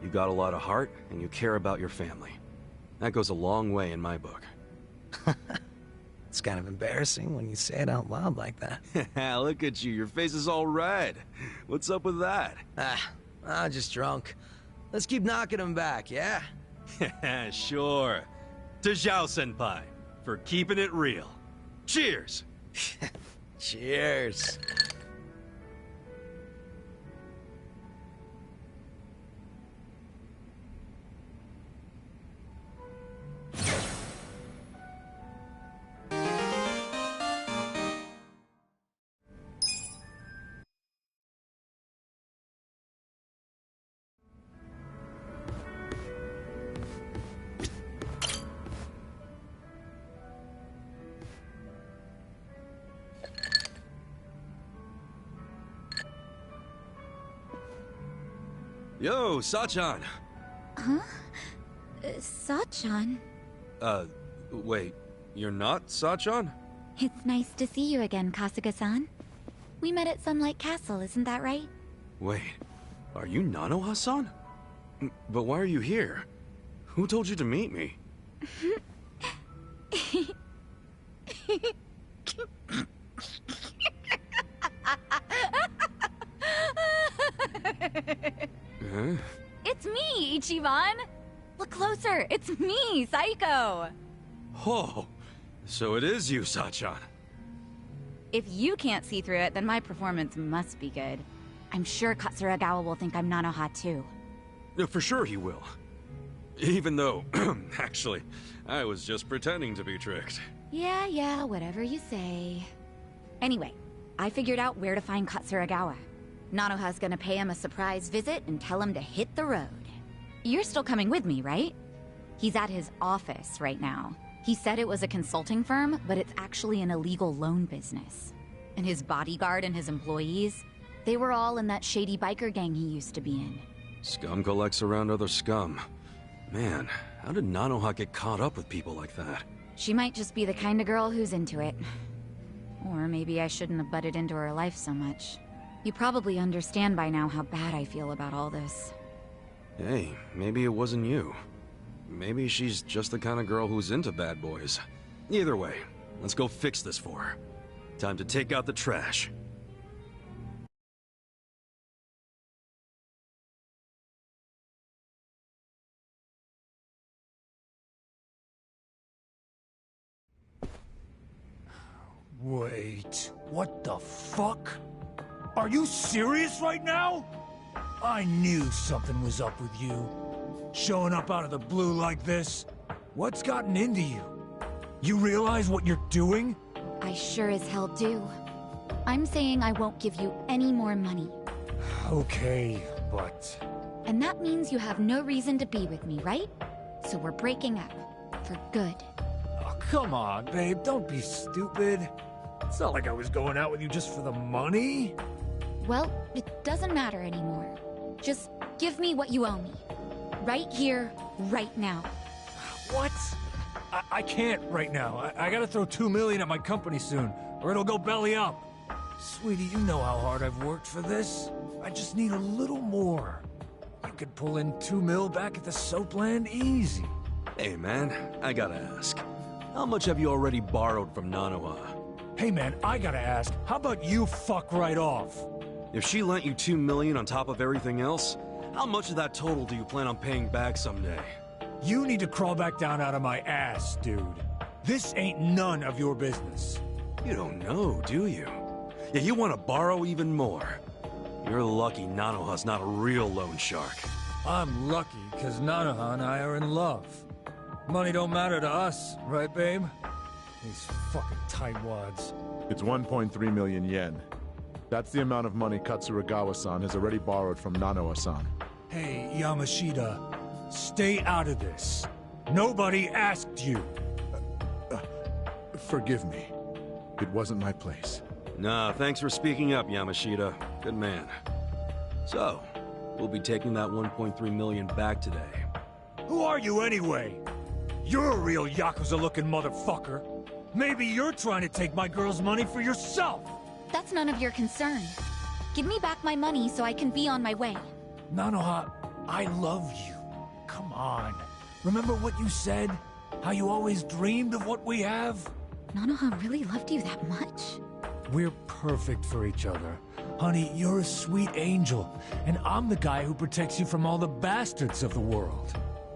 You got a lot of heart, and you care about your family. That goes a long way in my book. It's kind of embarrassing when you say it out loud like that. Look at you, your face is all red. What's up with that? I'm just drunk. Let's keep knocking him back, yeah? Sure. To Zhao-senpai, for keeping it real. Cheers! Cheers. Yo, Sachan! Huh? Sachan? Wait, you're not Sachan? It's nice to see you again, Kasuga-san. We met at Sunlight Castle, isn't that right? Wait, are you Nanoha-san? But why are you here? Who told you to meet me? It's Ichiban! Look closer, it's me, Saiko! Oh, so it is you, Sachan. If you can't see through it, then my performance must be good. I'm sure Katsuragawa will think I'm Nanoha too. Yeah, for sure he will. Even though, actually, I was just pretending to be tricked. Yeah, whatever you say. Anyway, I figured out where to find Katsuragawa. Nanoha's gonna pay him a surprise visit and tell him to hit the road. You're still coming with me, right? He's at his office right now. He said it was a consulting firm, but it's actually an illegal loan business. And his bodyguard and his employees, they were all in that shady biker gang he used to be in. Scum collects around other scum. Man, how did Nanoha get caught up with people like that? She might just be the kind of girl who's into it. Or maybe I shouldn't have butted into her life so much. You probably understand by now how bad I feel about all this. Hey, maybe it wasn't you. Maybe she's just the kind of girl who's into bad boys. Either way, let's go fix this for her. Time to take out the trash. Wait, what the fuck? Are you serious right now? I knew something was up with you. Showing up out of the blue like this. What's gotten into you? You realize what you're doing? I sure as hell do. I'm saying I won't give you any more money. Okay, but... And that means you have no reason to be with me, right? So we're breaking up. For good. Oh, come on, babe. Don't be stupid. It's not like I was going out with you just for the money. Well, it doesn't matter anymore. Just give me what you owe me. Right here, right now. What? I can't right now. I gotta throw $2 million at my company soon, or it'll go belly up. Sweetie, you know how hard I've worked for this. I just need a little more. You could pull in $2 million back at the Soapland easy. Hey man, I gotta ask. How much have you already borrowed from Nanoha? Hey man, I gotta ask, how about you fuck right off? If she lent you $2 million on top of everything else, how much of that total do you plan on paying back someday? You need to crawl back down out of my ass, dude. This ain't none of your business. You don't know, do you? Yeah, you want to borrow even more. You're lucky Nanoha's not a real loan shark. I'm lucky because Nanoha and I are in love. Money don't matter to us, right, babe? These fucking tightwads. It's 1.3 million yen. That's the amount of money Katsuragawa-san has already borrowed from Nanoha-san. Hey, Yamashita, stay out of this. Nobody asked you. Forgive me. It wasn't my place. Nah, thanks for speaking up, Yamashita. Good man. So, we'll be taking that 1.3 million back today. Who are you anyway? You're a real Yakuza-looking motherfucker. Maybe you're trying to take my girl's money for yourself. That's none of your concern. Give me back my money so I can be on my way. Nanoha, I love you. Come on. Remember what you said? How you always dreamed of what we have? Nanoha really loved you that much? We're perfect for each other. Honey, you're a sweet angel, and I'm the guy who protects you from all the bastards of the world.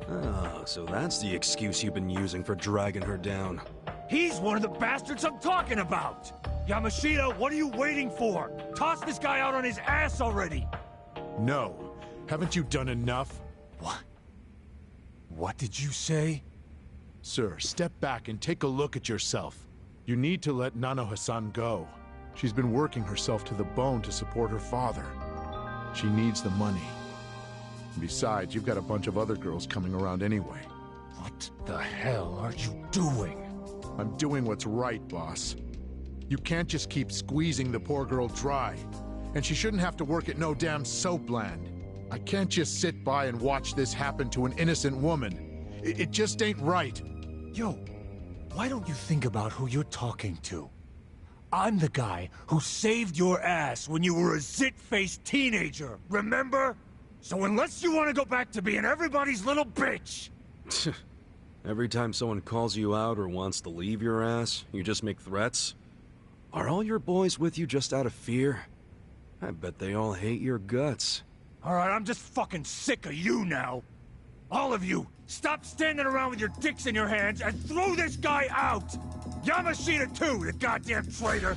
Oh, so that's the excuse you've been using for dragging her down. He's one of the bastards I'm talking about! Yamashita, what are you waiting for? Toss this guy out on his ass already! No. Haven't you done enough? What? What did you say? Sir, step back and take a look at yourself. You need to let Nanoha-san go. She's been working herself to the bone to support her father. She needs the money. Besides, you've got a bunch of other girls coming around anyway. What the hell are you doing? I'm doing what's right, boss. You can't just keep squeezing the poor girl dry. And she shouldn't have to work at no damn Soapland. I can't just sit by and watch this happen to an innocent woman. It just ain't right. Yo, why don't you think about who you're talking to? I'm the guy who saved your ass when you were a zit-faced teenager, remember? So unless you want to go back to being everybody's little bitch... Every time someone calls you out or wants to leave your ass, you just make threats? Are all your boys with you just out of fear? I bet they all hate your guts. Alright, I'm just fucking sick of you now. All of you, stop standing around with your dicks in your hands and throw this guy out! Yamashita too, the goddamn traitor!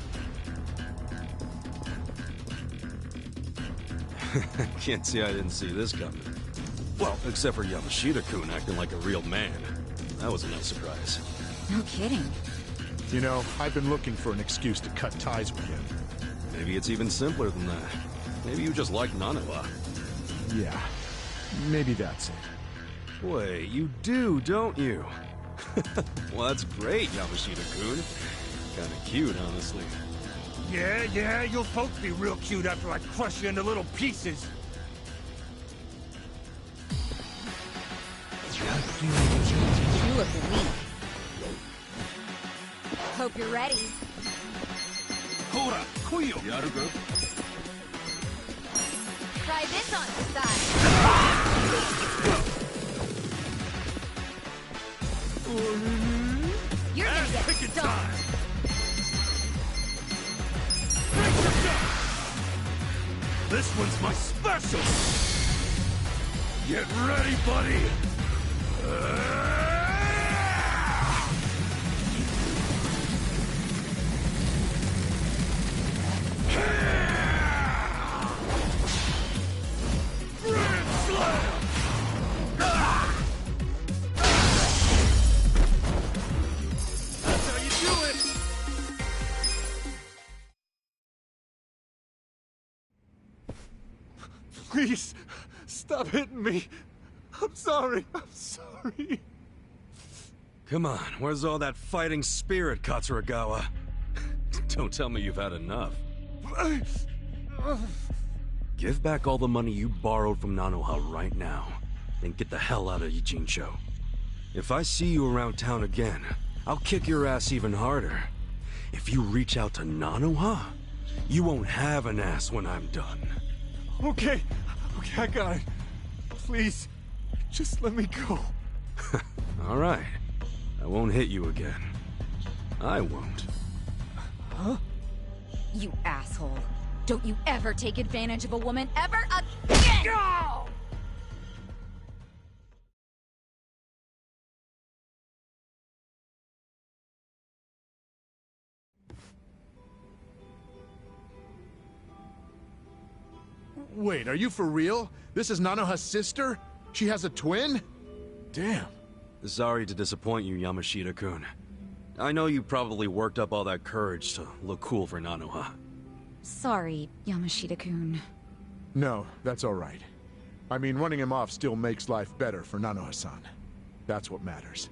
Can't say I didn't see this coming. Well, except for Yamashita-kun acting like a real man. That was a nice surprise. No kidding. You know, I've been looking for an excuse to cut ties with him. Maybe it's even simpler than that. Maybe you just like Nanoha. Yeah, maybe that's it. Wait, you do, don't you? Well, that's great, Yamashita-kun. Kinda cute, honestly. Yeah, you'll both be real cute after I crush you into little pieces. You look weak. Hope you're ready. Hora, Kuyo! Yaruga. Try this on the side. You're gonna get stumped. This one's my special! Get ready, buddy! That's how you do it! Please, stop hitting me. I'm sorry. Come on, where's all that fighting spirit, Katsuragawa? Don't tell me you've had enough. Give back all the money you borrowed from Nanoha right now, then get the hell out of Ijincho. If I see you around town again, I'll kick your ass even harder. If you reach out to Nanoha, you won't have an ass when I'm done. Okay, I got it. Please, just let me go. All right. I won't hit you again. I won't. Huh? You asshole. Don't you ever take advantage of a woman ever again! No! Wait, are you for real? This is Nanoha's sister? She has a twin? Damn. Sorry to disappoint you, Yamashita-kun. I know you probably worked up all that courage to look cool for Nanoha. Sorry, Yamashita-kun. No, that's all right. I mean, running him off still makes life better for Nanoha-san. That's what matters.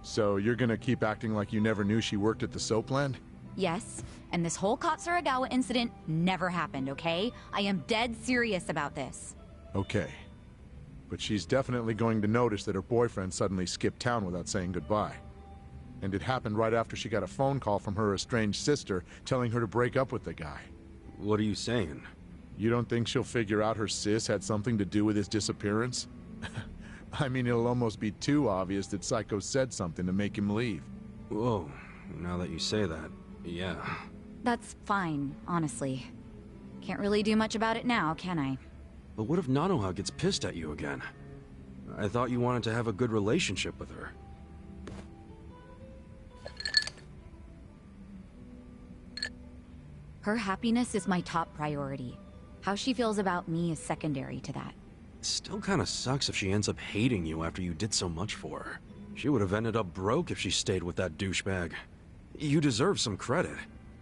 So you're gonna keep acting like you never knew she worked at the soap land? Yes, and this whole Katsuragawa incident never happened, okay? I am dead serious about this. Okay. But she's definitely going to notice that her boyfriend suddenly skipped town without saying goodbye. And it happened right after she got a phone call from her estranged sister telling her to break up with the guy. What are you saying? You don't think she'll figure out her sis had something to do with his disappearance? I mean, it'll almost be too obvious that Psycho said something to make him leave. Whoa, now that you say that, yeah. That's fine, honestly. Can't really do much about it now, can I? But what if Nanoha gets pissed at you again? I thought you wanted to have a good relationship with her. Her happiness is my top priority. How she feels about me is secondary to that. Still kinda sucks if she ends up hating you after you did so much for her. She would have ended up broke if she stayed with that douchebag. You deserve some credit.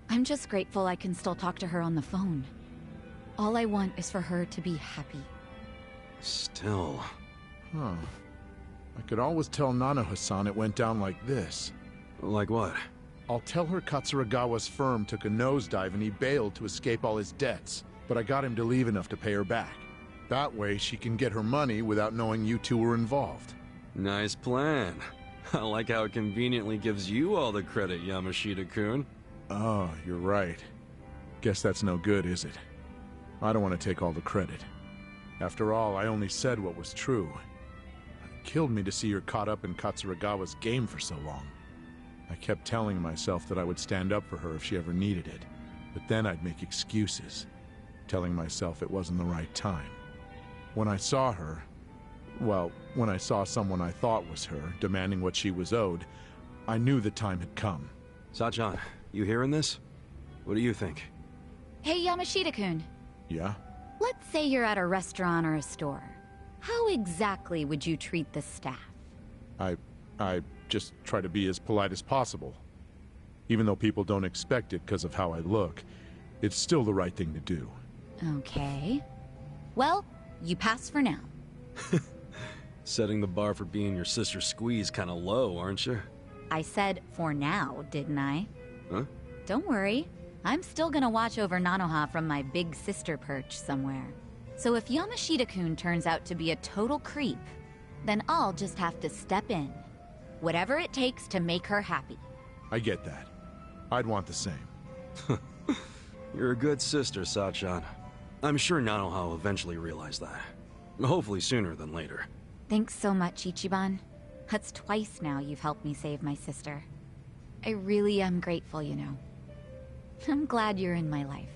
I'm just grateful I can still talk to her on the phone. All I want is for her to be happy. Still... Huh. I could always tell Nanoha-san it went down like this. Like what? I'll tell her Katsuragawa's firm took a nosedive and he bailed to escape all his debts, but I got him to leave enough to pay her back. That way she can get her money without knowing you two were involved. Nice plan. I like how it conveniently gives you all the credit, Yamashita-kun. Oh, you're right. Guess that's no good, is it? I don't want to take all the credit. After all, I only said what was true. It killed me to see her caught up in Katsuragawa's game for so long. I kept telling myself that I would stand up for her if she ever needed it, but then I'd make excuses, telling myself it wasn't the right time. When I saw her, Well, when I saw someone I thought was her, demanding what she was owed, I knew the time had come. Sachan, you hearing this? What do you think? Hey, Yamashita-kun. Yeah? Let's say you're at a restaurant or a store. How exactly would you treat the staff? I just try to be as polite as possible. Even though people don't expect it because of how I look, it's still the right thing to do. Okay. Well, you pass for now. Setting the bar for being your sister's squeeze kinda low, aren't you? I said for now, didn't I? Huh? Don't worry. I'm still gonna watch over Nanoha from my big sister perch somewhere. So if Yamashita-kun turns out to be a total creep, then I'll just have to step in. Whatever it takes to make her happy. I get that. I'd want the same. You're a good sister, Sachan. I'm sure Nanoha will eventually realize that. Hopefully sooner than later. Thanks so much, Ichiban. That's twice now you've helped me save my sister. I really am grateful, you know. I'm glad you're in my life.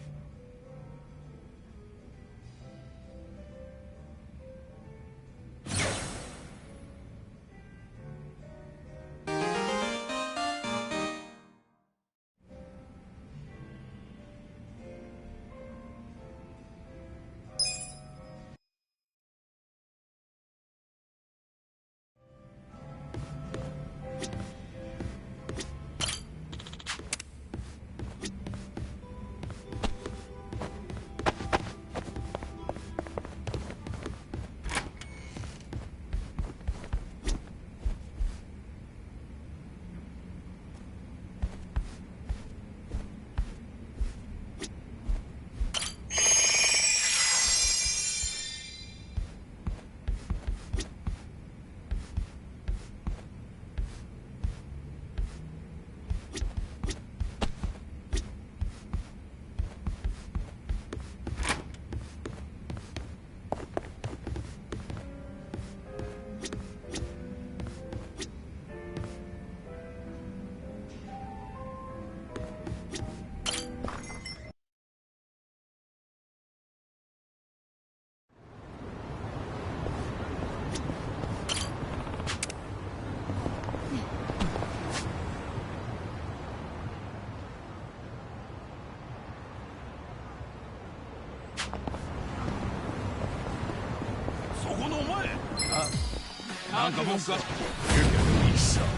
You're gonna be sorry.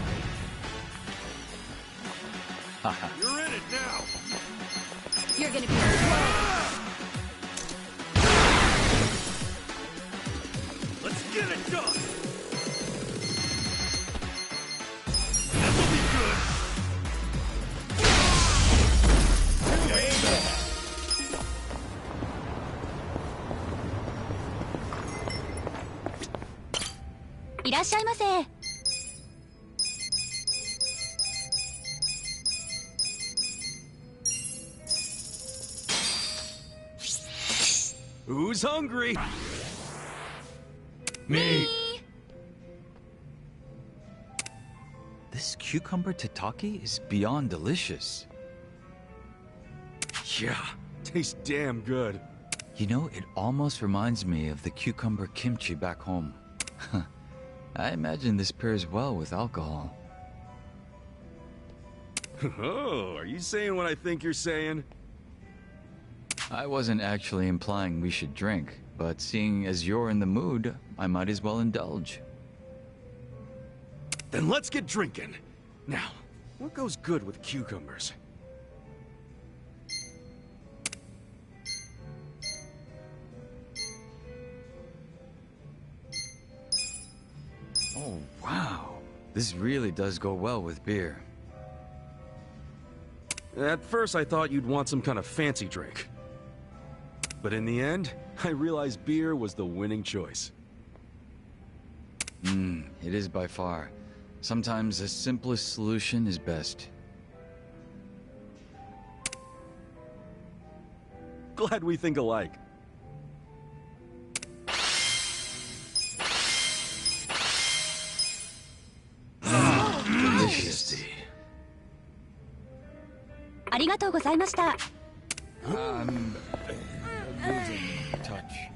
You're in it now! You're gonna be Let's get it done! This'll be good! Who's hungry? Me! This cucumber tataki is beyond delicious. Yeah, tastes damn good. You know, it almost reminds me of the cucumber kimchi back home. I imagine this pairs well with alcohol. Oh, are you saying what I think you're saying? I wasn't actually implying we should drink, but seeing as you're in the mood, I might as well indulge. Then let's get drinking. Now, what goes good with cucumbers? Oh, wow. This really does go well with beer. At first I thought you'd want some kind of fancy drink. But in the end, I realized beer was the winning choice. It is by far. Sometimes the simplest solution is best. Glad we think alike. Delicious. ありがとうございました。 losing touch.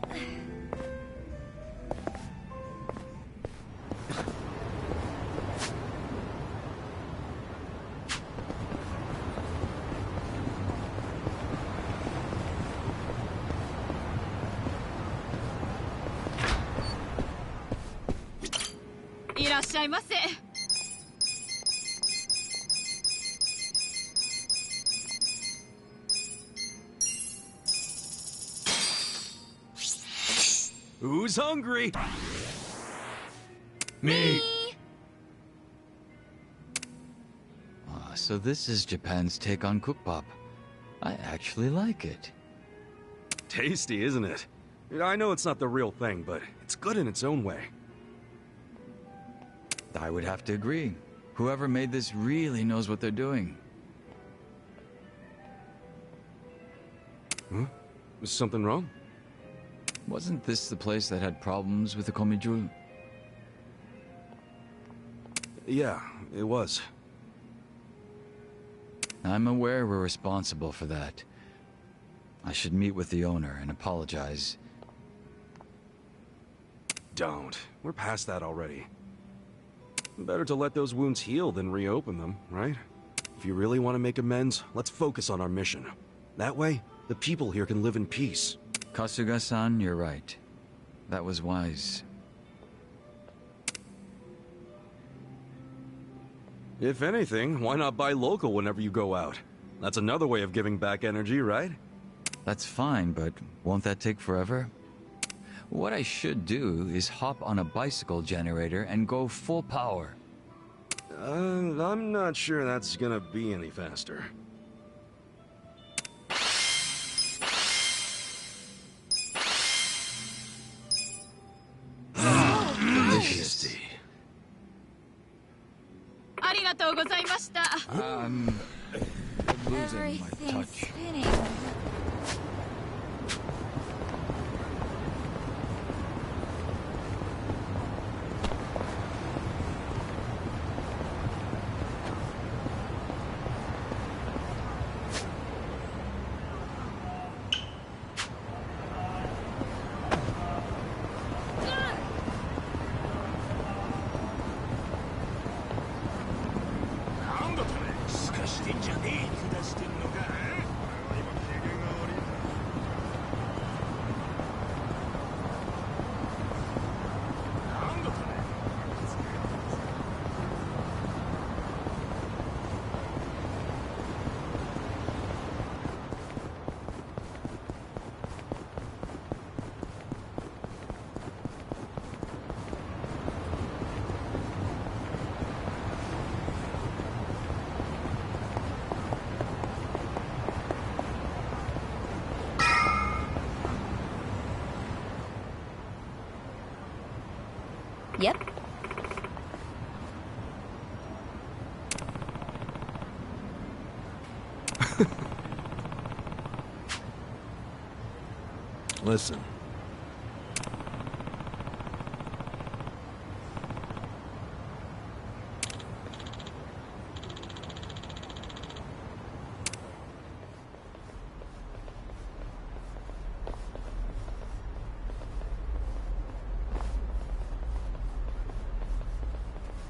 しゃいませ。Who's hungry? Me! So this is Japan's take on Cookpop. I actually like it. Tasty, isn't it? I know it's not the real thing, but it's good in its own way. I would have to agree. Whoever made this really knows what they're doing. Huh? Is something wrong? Wasn't this the place that had problems with the Komijul? Yeah, it was. I'm aware we're responsible for that. I should meet with the owner and apologize. Don't. We're past that already. Better to let those wounds heal than reopen them, right? If you really want to make amends, let's focus on our mission. That way, the people here can live in peace. Kasuga-san, you're right. That was wise. If anything, why not buy local whenever you go out? That's another way of giving back energy, right? That's fine, but won't that take forever? What I should do is hop on a bicycle generator and go full power. I'm not sure that's gonna be any faster. Delicious. ありがとうございました。Losing my touch. Yep. Listen.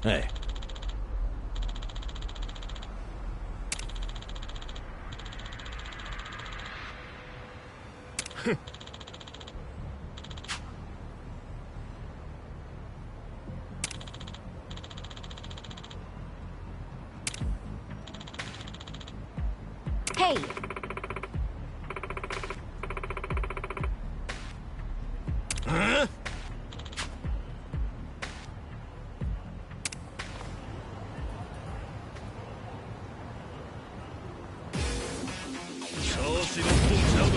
Hey. Hey! Huh?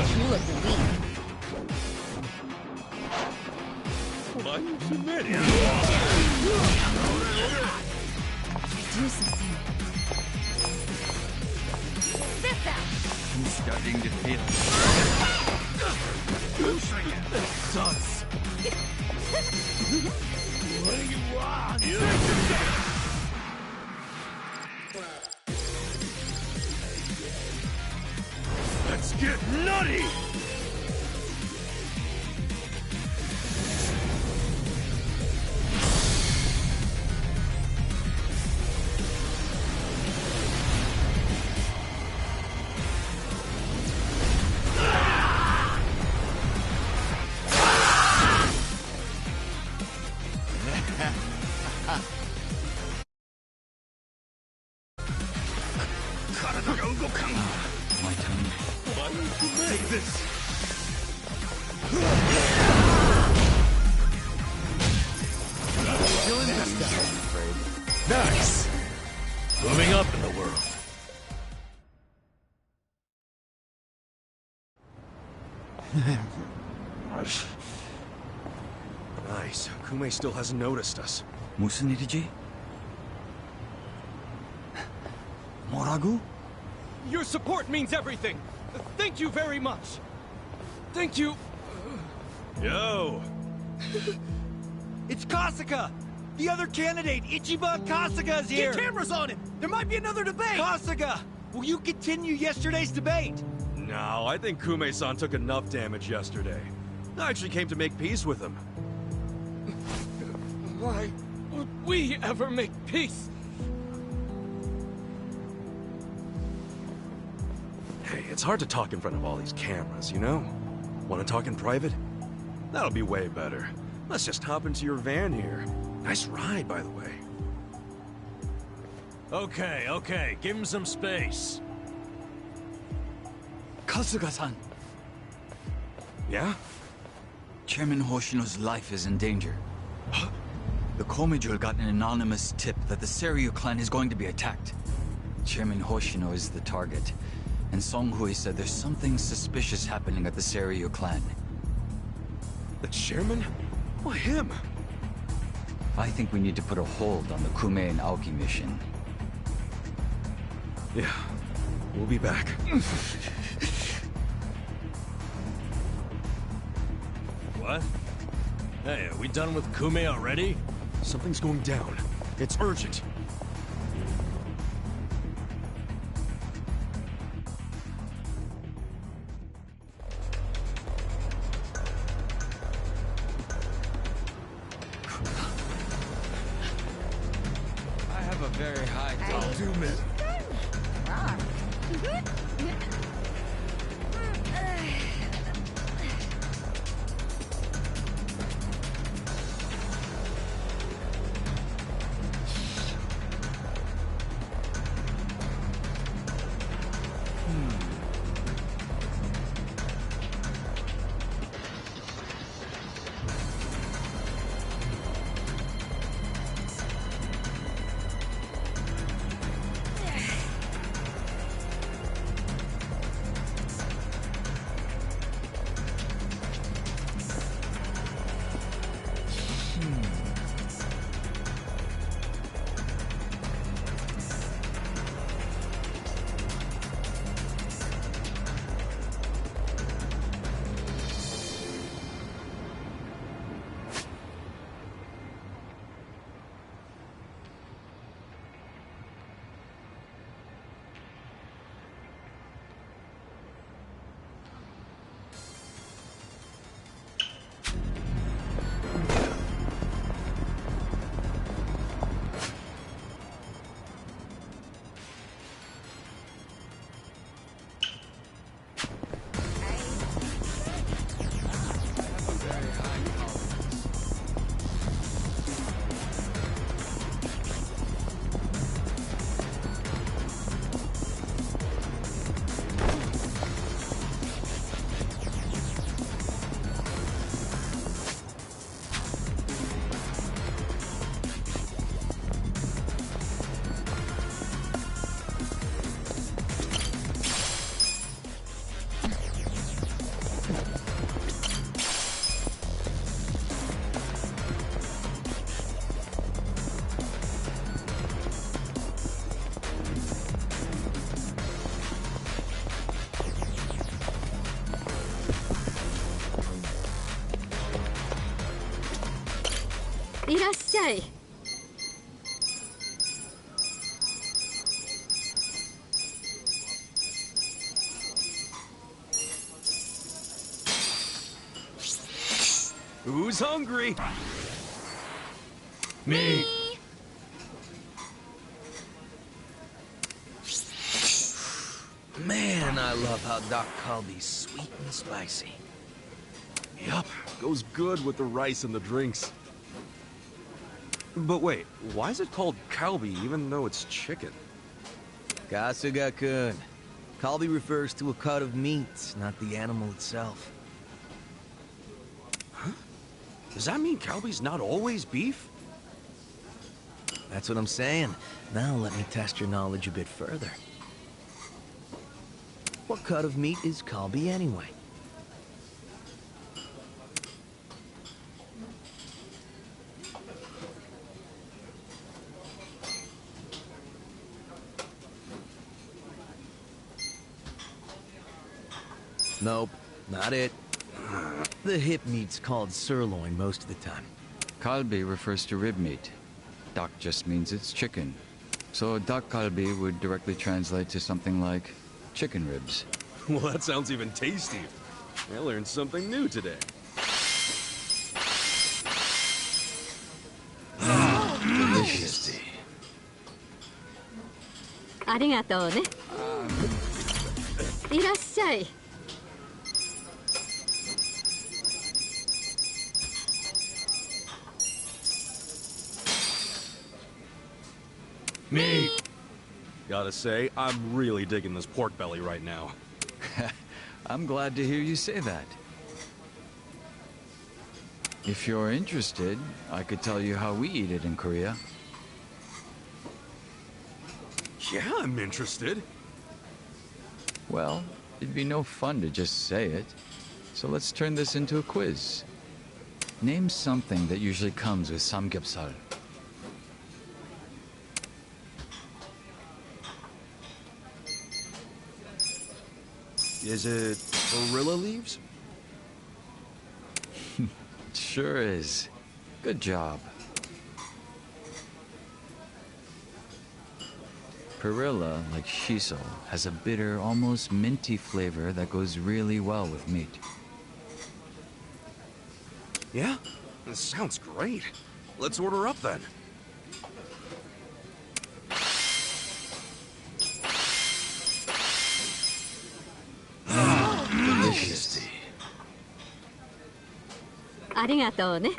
You look weak. Do something. Sit down! I'm starting to feel it. Sucks. What do you want? Let's get nutty! My turn. Take this! Nice! Moving up in the world. Nice. Kume still hasn't noticed us. 무슨 일이지? 뭐라고? Your support means everything. Thank you very much. Thank you. Yo! It's Kasuga! The other candidate, Ichiban Kasuga, is here! Get cameras on him! There might be another debate! Kasuga! Will you continue yesterday's debate? No, I think Kume-san took enough damage yesterday. I actually came to make peace with him. Why would we ever make peace? Hey, it's hard to talk in front of all these cameras, you know? Want to talk in private? That'll be way better. Let's just hop into your van here. Nice ride, by the way. Okay, give him some space. Kasuga-san. Yeah? Chairman Hoshino's life is in danger. The Komijul got an anonymous tip that the Seiryu clan is going to be attacked. Chairman Hoshino is the target, and Song Hui said there's something suspicious happening at the Seiryu clan. The chairman? Why him? I think we need to put a hold on the Kume and Aoki mission. Yeah, we'll be back. What? Hey, are we done with Kume already? Something's going down. It's urgent. I have a very high I'll do, man. Who's hungry? Me. Man, I love how Doc Kalbi's sweet and spicy. Yup, goes good with the rice and the drinks. But wait, why is it called kalbi even though it's chicken? Kasuga-kun. Kalbi refers to a cut of meat, not the animal itself. Huh? Does that mean Kalbi's not always beef? That's what I'm saying. Now let me test your knowledge a bit further. What cut of meat is Kalbi anyway? Nope, not it. The hip meat's called sirloin most of the time. Kalbi refers to rib meat. Dak just means it's chicken. So dak kalbi would directly translate to something like chicken ribs. Well, that sounds even tasty. I learned something new today. Delicious. ありがとうね。いらっしゃい。Me! Gotta say, I'm really digging this pork belly right now. I'm glad to hear you say that. If you're interested, I could tell you how we eat it in Korea. Yeah, I'm interested. Well, it'd be no fun to just say it. So let's turn this into a quiz. Name something that usually comes with samgyeopsal. Is it gorilla leaves? Sure is. Good job. Perilla, like shiso, has a bitter, almost minty flavor that goes really well with meat. Yeah? This sounds great. Let's order up then. Delicious. ありがとうね。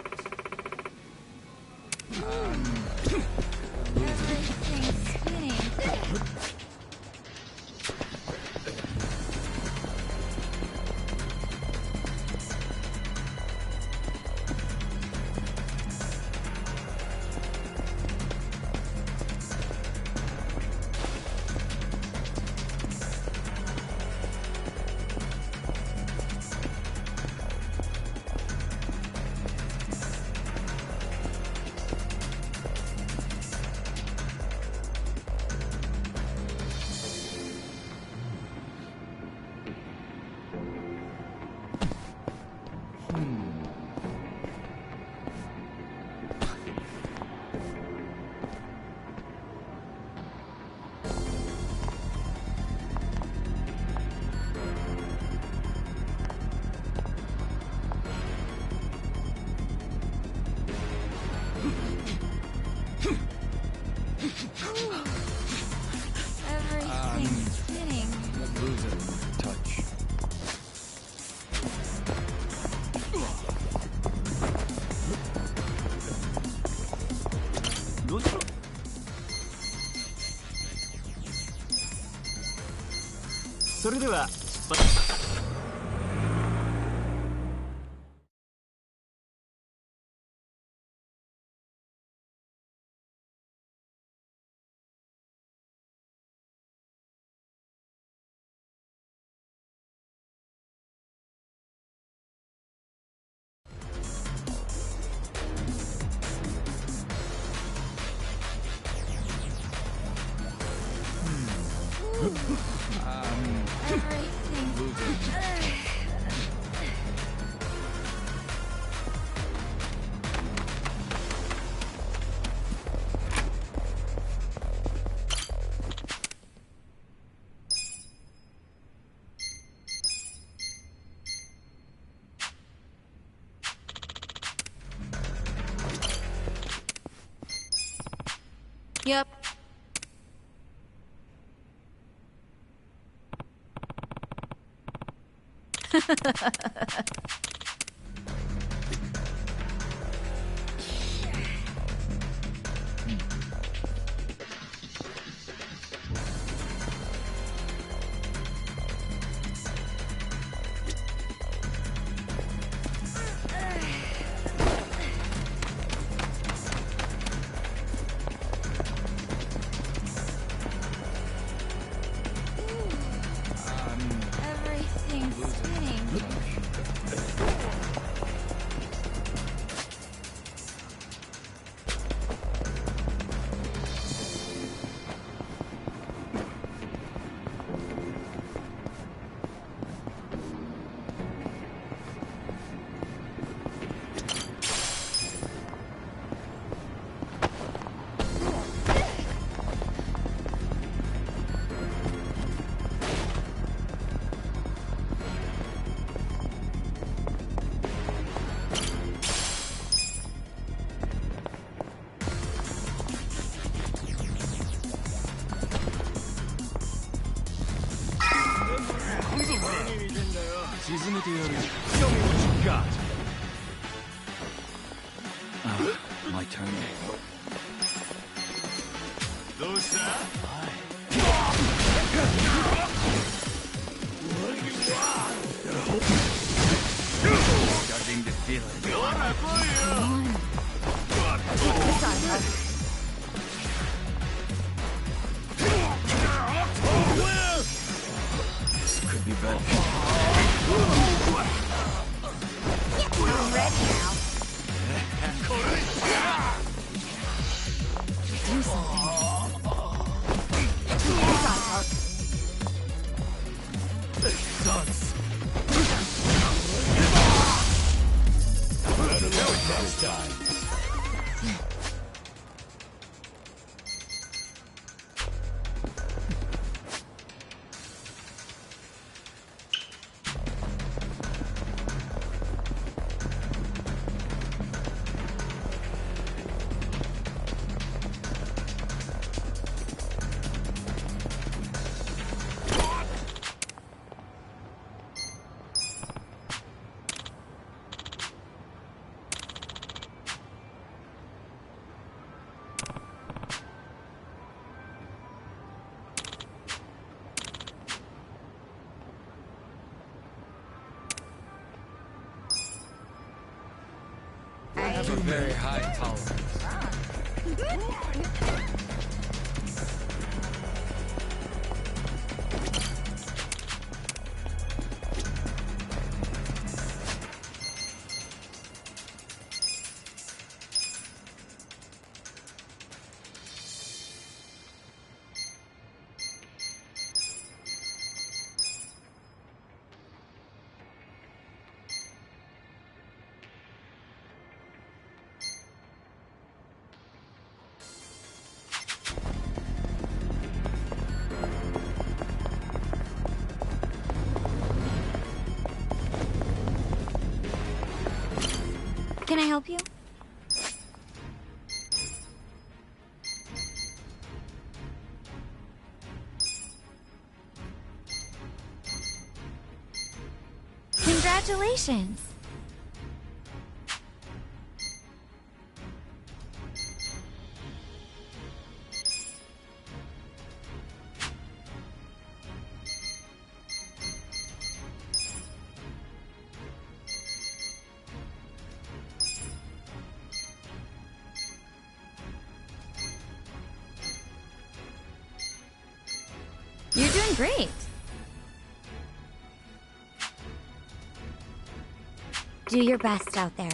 Everything's spinning. Losing touch. それでは出発。Yep. Show me what you got. My turn. Starting to feel it. This could be better. I'm ready now. Do something. Sucks. Better do it next time. I have a very high tolerance. Can I help you? Congratulations! You're doing great. Do your best out there.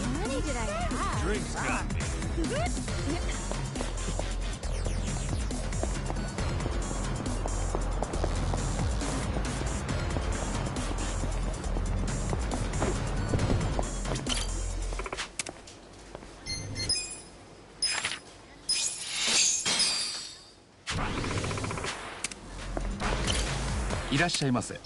How many did I have? drinks got me.いらっしゃいませ。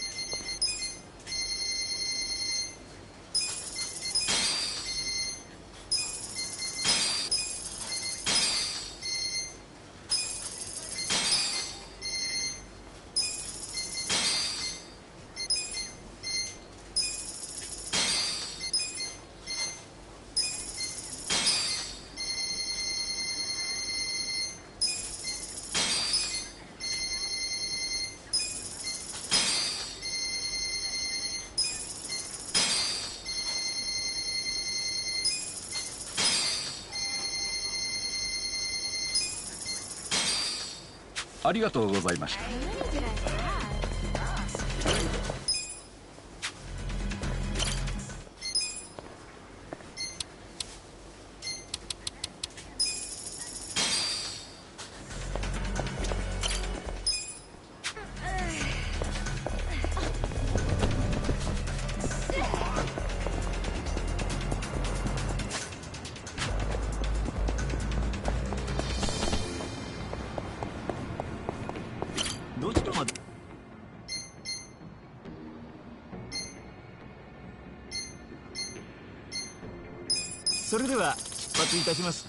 ありがとうございました。それでは出発いたします。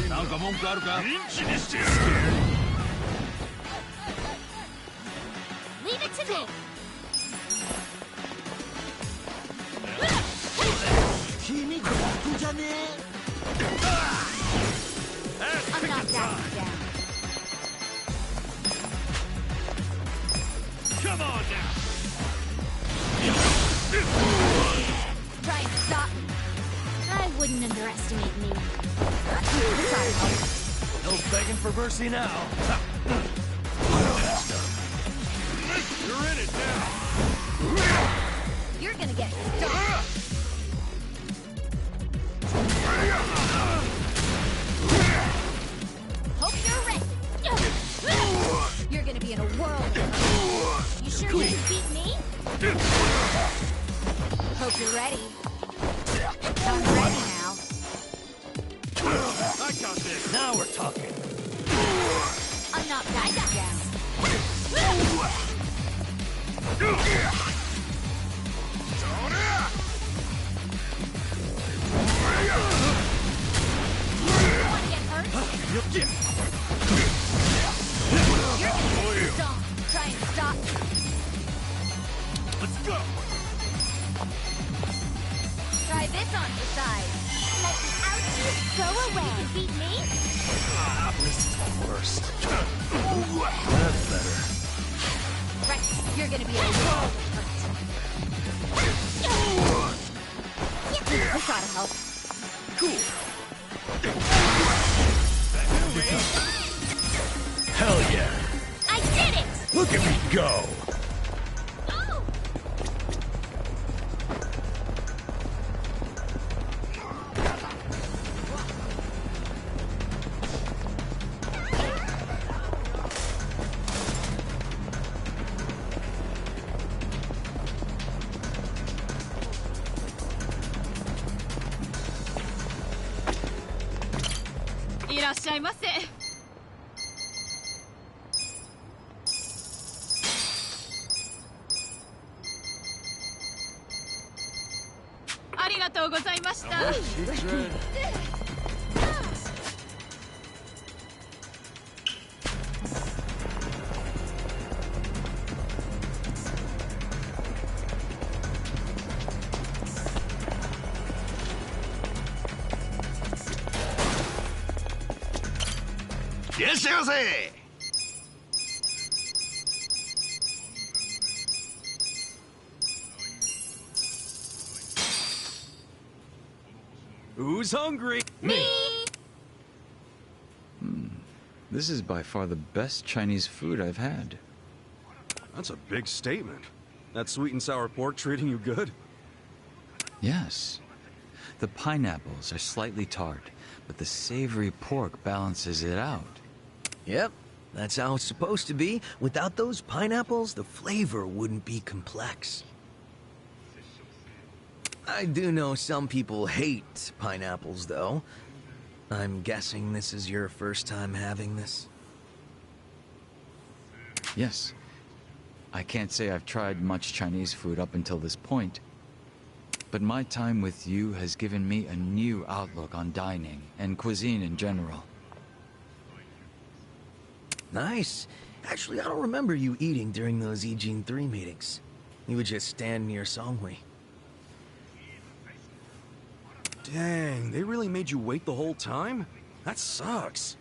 なんか文句あるか？リンチにしてやる。Leave it to me. 君ここじゃねえ。I'm not down. Come on now. Try and stop me. I wouldn't underestimate me. No begging for mercy now. You're in it now. You're gonna get stopped. Hope you're ready. You're gonna be in a whirl. You sure you can beat me? Hope you're ready. I'm ready now. I got this. Now we're talking. I'm not that down. Wanna get hurt? You're gonna get stomped. Try and stop me. Let's go. Try this on the side. Let the ouchies go away. You can beat me? This is the worst. That's better. Right, you're gonna be a world of hurt. This ought to help. Cool. Hell yeah. I did it! Look at me go. しゃいませ。ありがとうございました。いらっしゃいませ。Who's hungry? Me! This is by far the best Chinese food I've had. That's a big statement. That sweet and sour pork treating you good? Yes. The pineapples are slightly tart, but the savory pork balances it out. Yep, that's how it's supposed to be. Without those pineapples, the flavor wouldn't be complex. I do know some people hate pineapples, though. I'm guessing this is your first time having this? Yes. I can't say I've tried much Chinese food up until this point. But my time with you has given me a new outlook on dining and cuisine in general. Nice. Actually, I don't remember you eating during those Ijin 3 meetings. You would just stand near Songhui. Dang, they really made you wait the whole time? That sucks.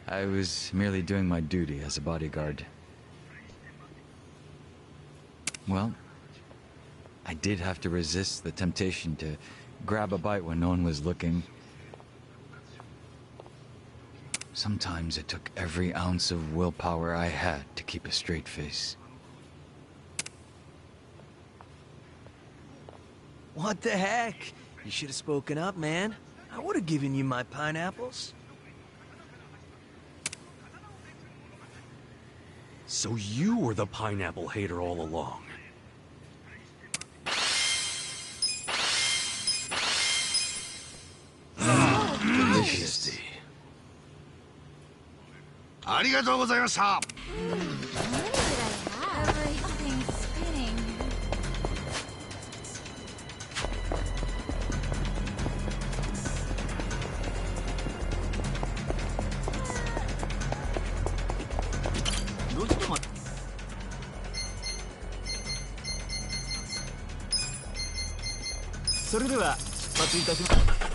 I was merely doing my duty as a bodyguard. Well, I did have to resist the temptation to grab a bite when no one was looking. Sometimes it took every ounce of willpower I had to keep a straight face. What the heck? You should have spoken up, man. I would have given you my pineapples. So you were the pineapple hater all along. Delicious. ありがとうございました。Everything's spinning. それでは出発いたします。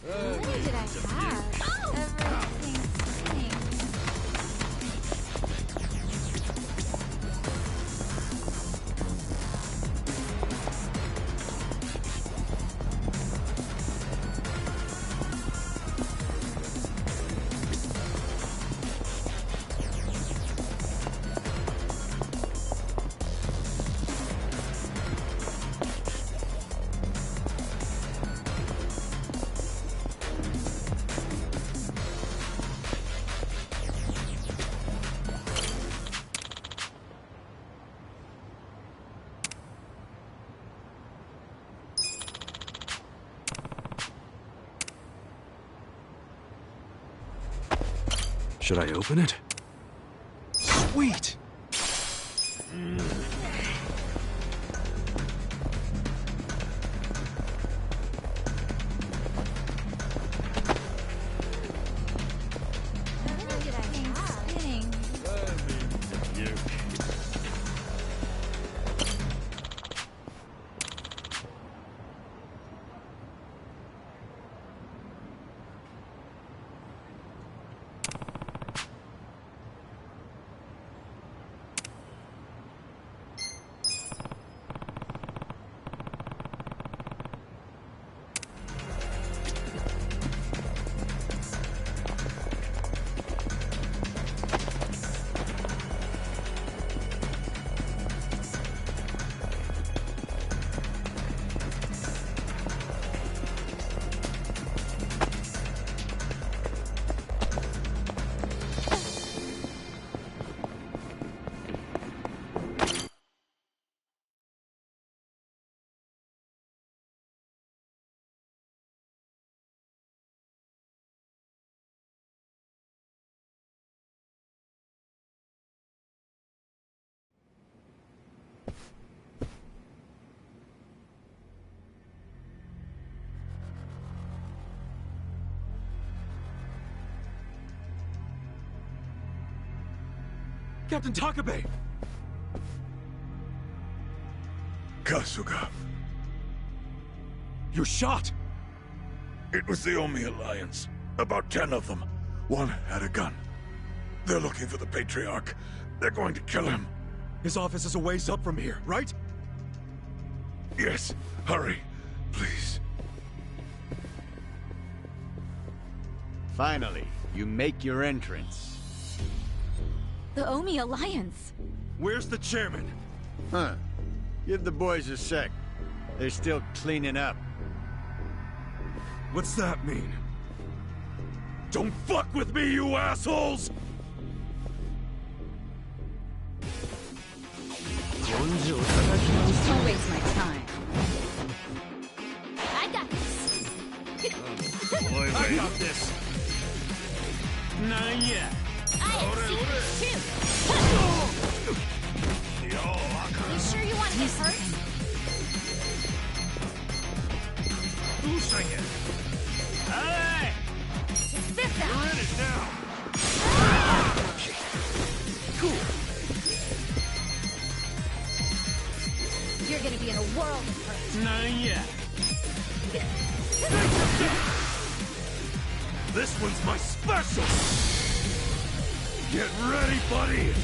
What did I have? Everything's spinning. Should I open it? Sweet! Everything's spinning. Captain Takabe! Kasuga. You're shot! It was the Omi Alliance. About 10 of them. One had a gun. They're looking for the Patriarch. They're going to kill him. His office is a ways up from here, right? Yes. Hurry. Please. Finally, you make your entrance. The Omi Alliance. Where's the chairman? Huh. Give the boys a sec. They're still cleaning up. What's that mean? Don't fuck with me, you assholes! Don't waste my time. I got this. I got this. Not yet. I have secrets too. You sure you want to get hurt? Who's singing? Hey! This out. You're in it now. Cool. You're gonna be in a world of hurt. Not yet. This one's my special! Get ready, buddy!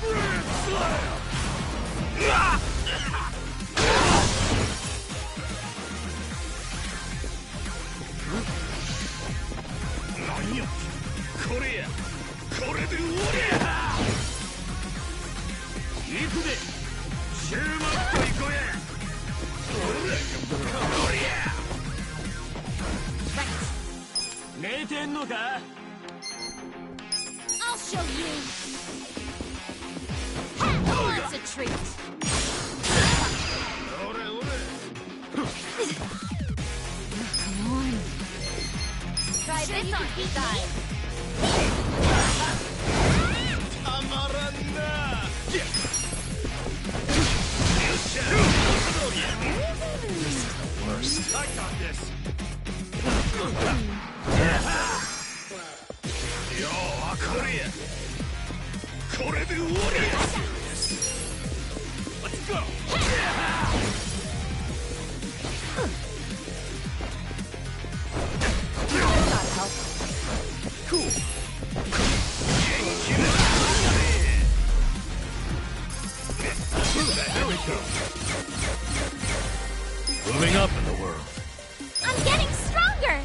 Grand Slam! I'll show you. Who wants a treat? Come on. Try this on you guys. Worst. I got this. Let's go. Cool. There we go. Moving up in the world. I'm getting stronger.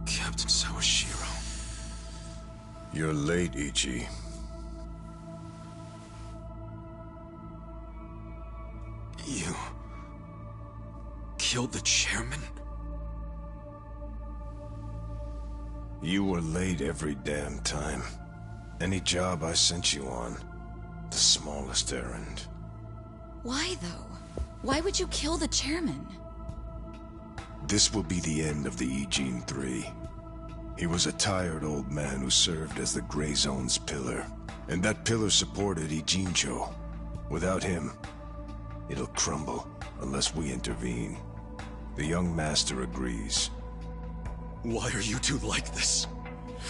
Captain Sawashiro. You're late, Ichi. You killed the chairman? You were late every damn time. Any job I sent you on, the smallest errand. Why, though? Why would you kill the chairman? This will be the end of the Ijin 3. He was a tired old man who served as the Gray Zone's pillar. And that pillar supported Ijincho. Without him, it'll crumble unless we intervene. The young master agrees. Why are you two like this?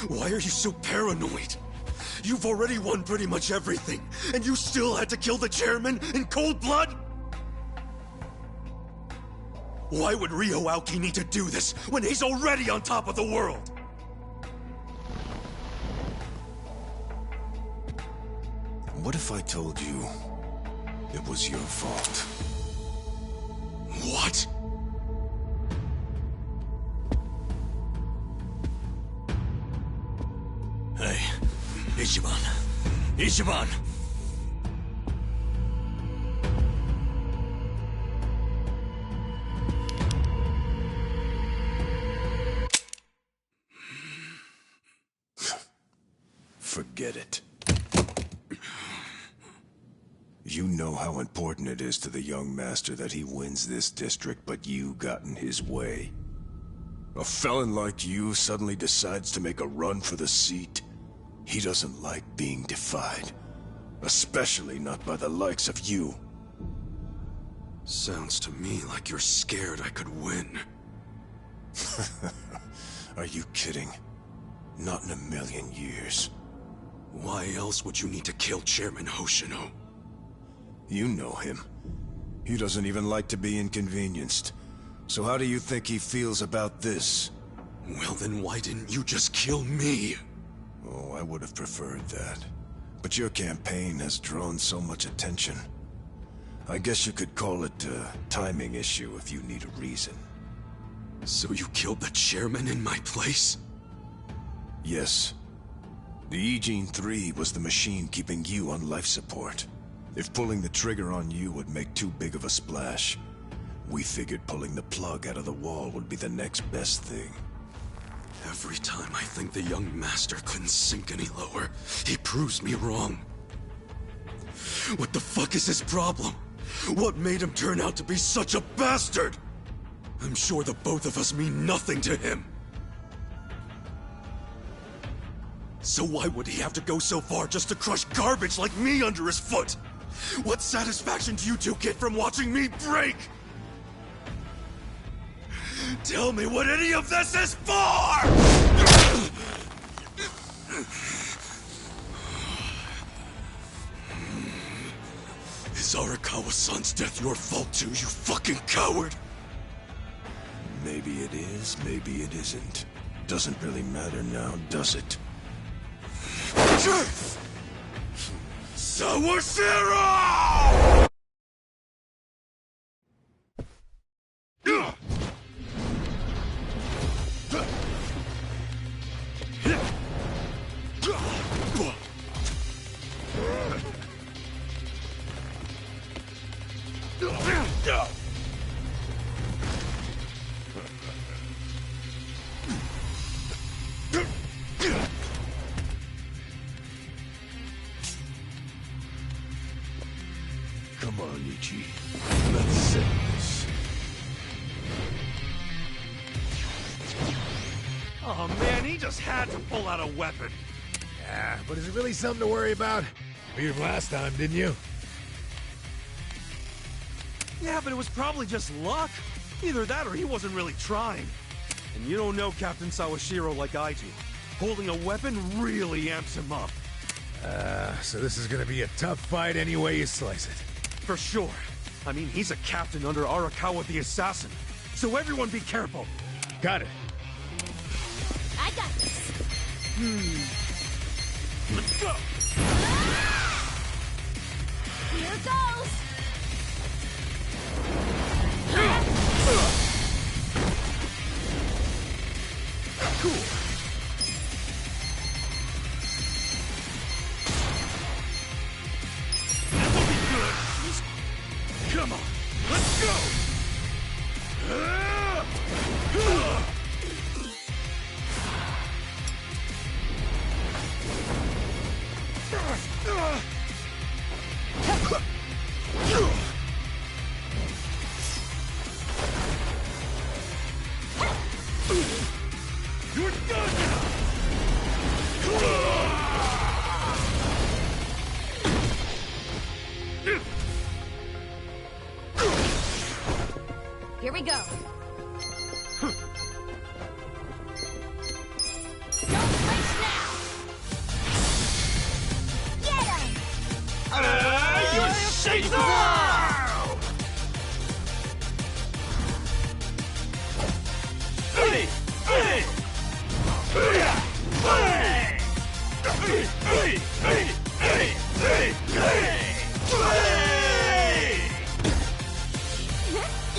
Why are you so paranoid? You've already won pretty much everything, and you still had to kill the chairman in cold blood? Why would Ryo Aoki need to do this when he's already on top of the world? What if I told you it was your fault? What? Hey, Ichiban. Ichiban! forget it. You know how important it is to the young master that he wins this district, but you got in his way. A felon like you suddenly decides to make a run for the seat. He doesn't like being defied. Especially not by the likes of you. Sounds to me like you're scared I could win. Are you kidding? Not in a million years. Why else would you need to kill Chairman Hoshino? You know him. He doesn't even like to be inconvenienced. So how do you think he feels about this? Well, then why didn't you just kill me? Oh, I would have preferred that. But your campaign has drawn so much attention. I guess you could call it a timing issue if you need a reason. So you killed the chairman in my place? Yes. The E-Gene 3 was the machine keeping you on life support. If pulling the trigger on you would make too big of a splash, we figured pulling the plug out of the wall would be the next best thing. Every time I think the young master couldn't sink any lower, he proves me wrong. What the fuck is his problem? What made him turn out to be such a bastard? I'm sure the both of us mean nothing to him. So why would he have to go so far just to crush garbage like me under his foot? What satisfaction do you two get from watching me break? Tell me what any of this is for! Is Arakawa-san's death your fault too, you fucking coward? Maybe it is, maybe it isn't. Doesn't really matter now, does it? Sawashiro! Come on, Ichi. Let's settle this. Oh man, he just had to pull out a weapon. Yeah, but is it really something to worry about? Beat him last time, didn't you? Yeah, but it was probably just luck. Either that or he wasn't really trying. And you don't know Captain Sawashiro like I do. Holding a weapon really amps him up. So this is gonna be a tough fight any way you slice it. For sure. I mean, he's a captain under Arakawa the Assassin. So everyone be careful. Got it. I got this. Let's go! Here goes! Cool. This'll be good. Come on, let's go! You're done now! Here we go. Don't flinch now! Get him! You shake the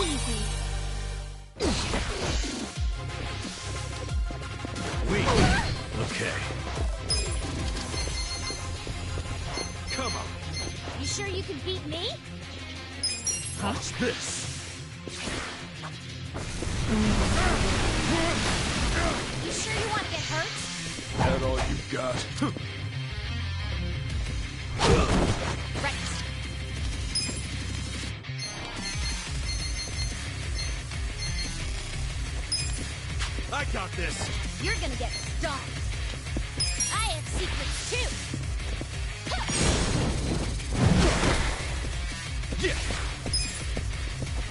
Easy. Weak. Okay. Come on. You sure you can beat me? Watch this. You sure you want to get hurt? That all you got? this. You're gonna get stomped. I have secrets too. Yeah.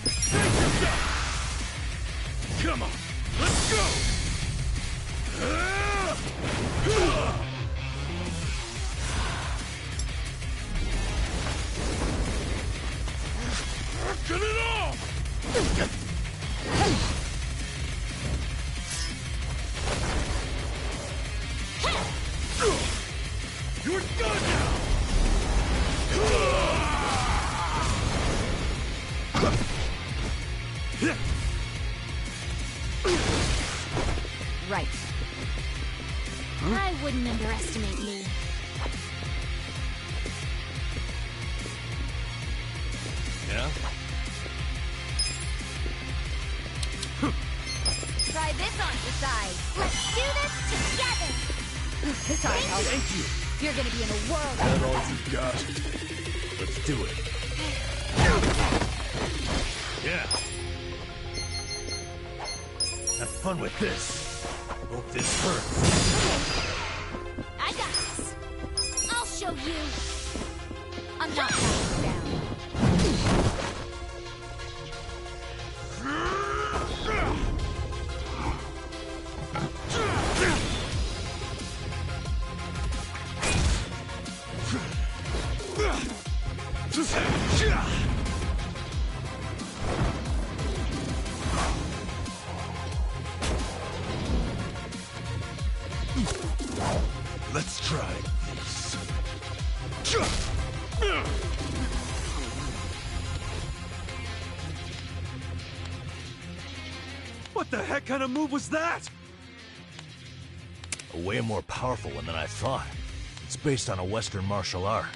Face yourself. Come on, let's go. Get it off! You're done now! Right. I wouldn't underestimate me. Yeah? Try this on the side. Let's do this together. This ought to help. Thank you. You're gonna be in a world That of all hurt. you got? Let's do it. Yeah. Have fun with this. Hope this hurts. I got this. I'll show you. I'm not backing down. Let's try this. What the heck kind of move was that? A way more powerful one than I thought. It's based on a Western martial art.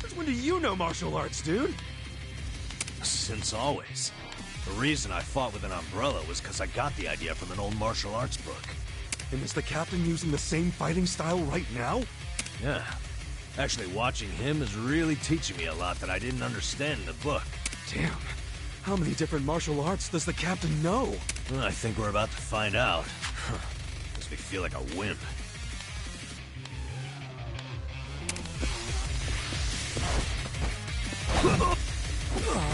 Since when do you know martial arts, dude? Since always. The reason I fought with an umbrella was because I got the idea from an old martial arts book. And is the captain using the same fighting style right now? Yeah. Actually, watching him is really teaching me a lot that I didn't understand in the book. Damn. How many different martial arts does the captain know? Well, I think we're about to find out. Makes me feel like a wimp.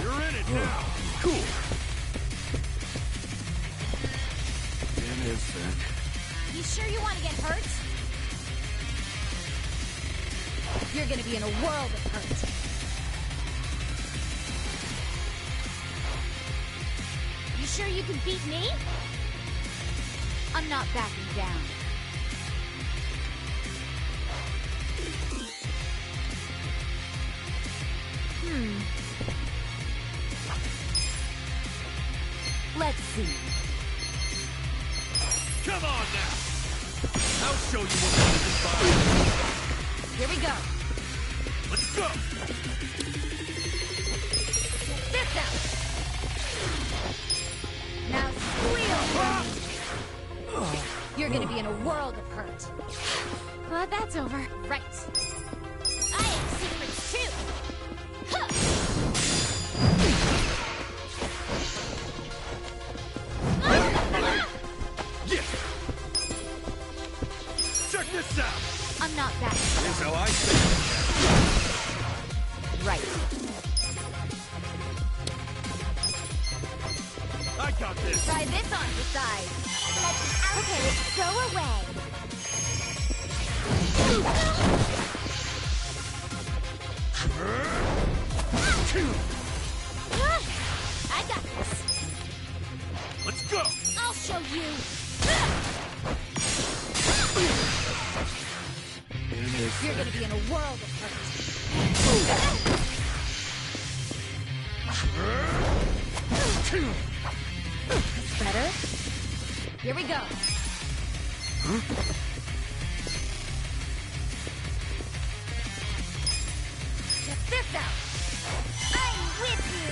You're in it now. Cool. You sure you want to get hurt? You're gonna be in a world of hurt. You sure you can beat me? I'm not backing down. Let's see. Come on now. I'll show you what this is about. Here we go. Let's go. This out. Now squeal. You're gonna be in a world of hurt. But that's over. Right. I have secrets too. Huh. Yeah. Check this out. I'm not backing down. Here's how I think. Right. I got this. Try this on the side. Okay, go away. I got this. Let's go. I'll show you. You're gonna be in a world of hurt. Better? Here we go. Check this out. I'm with you.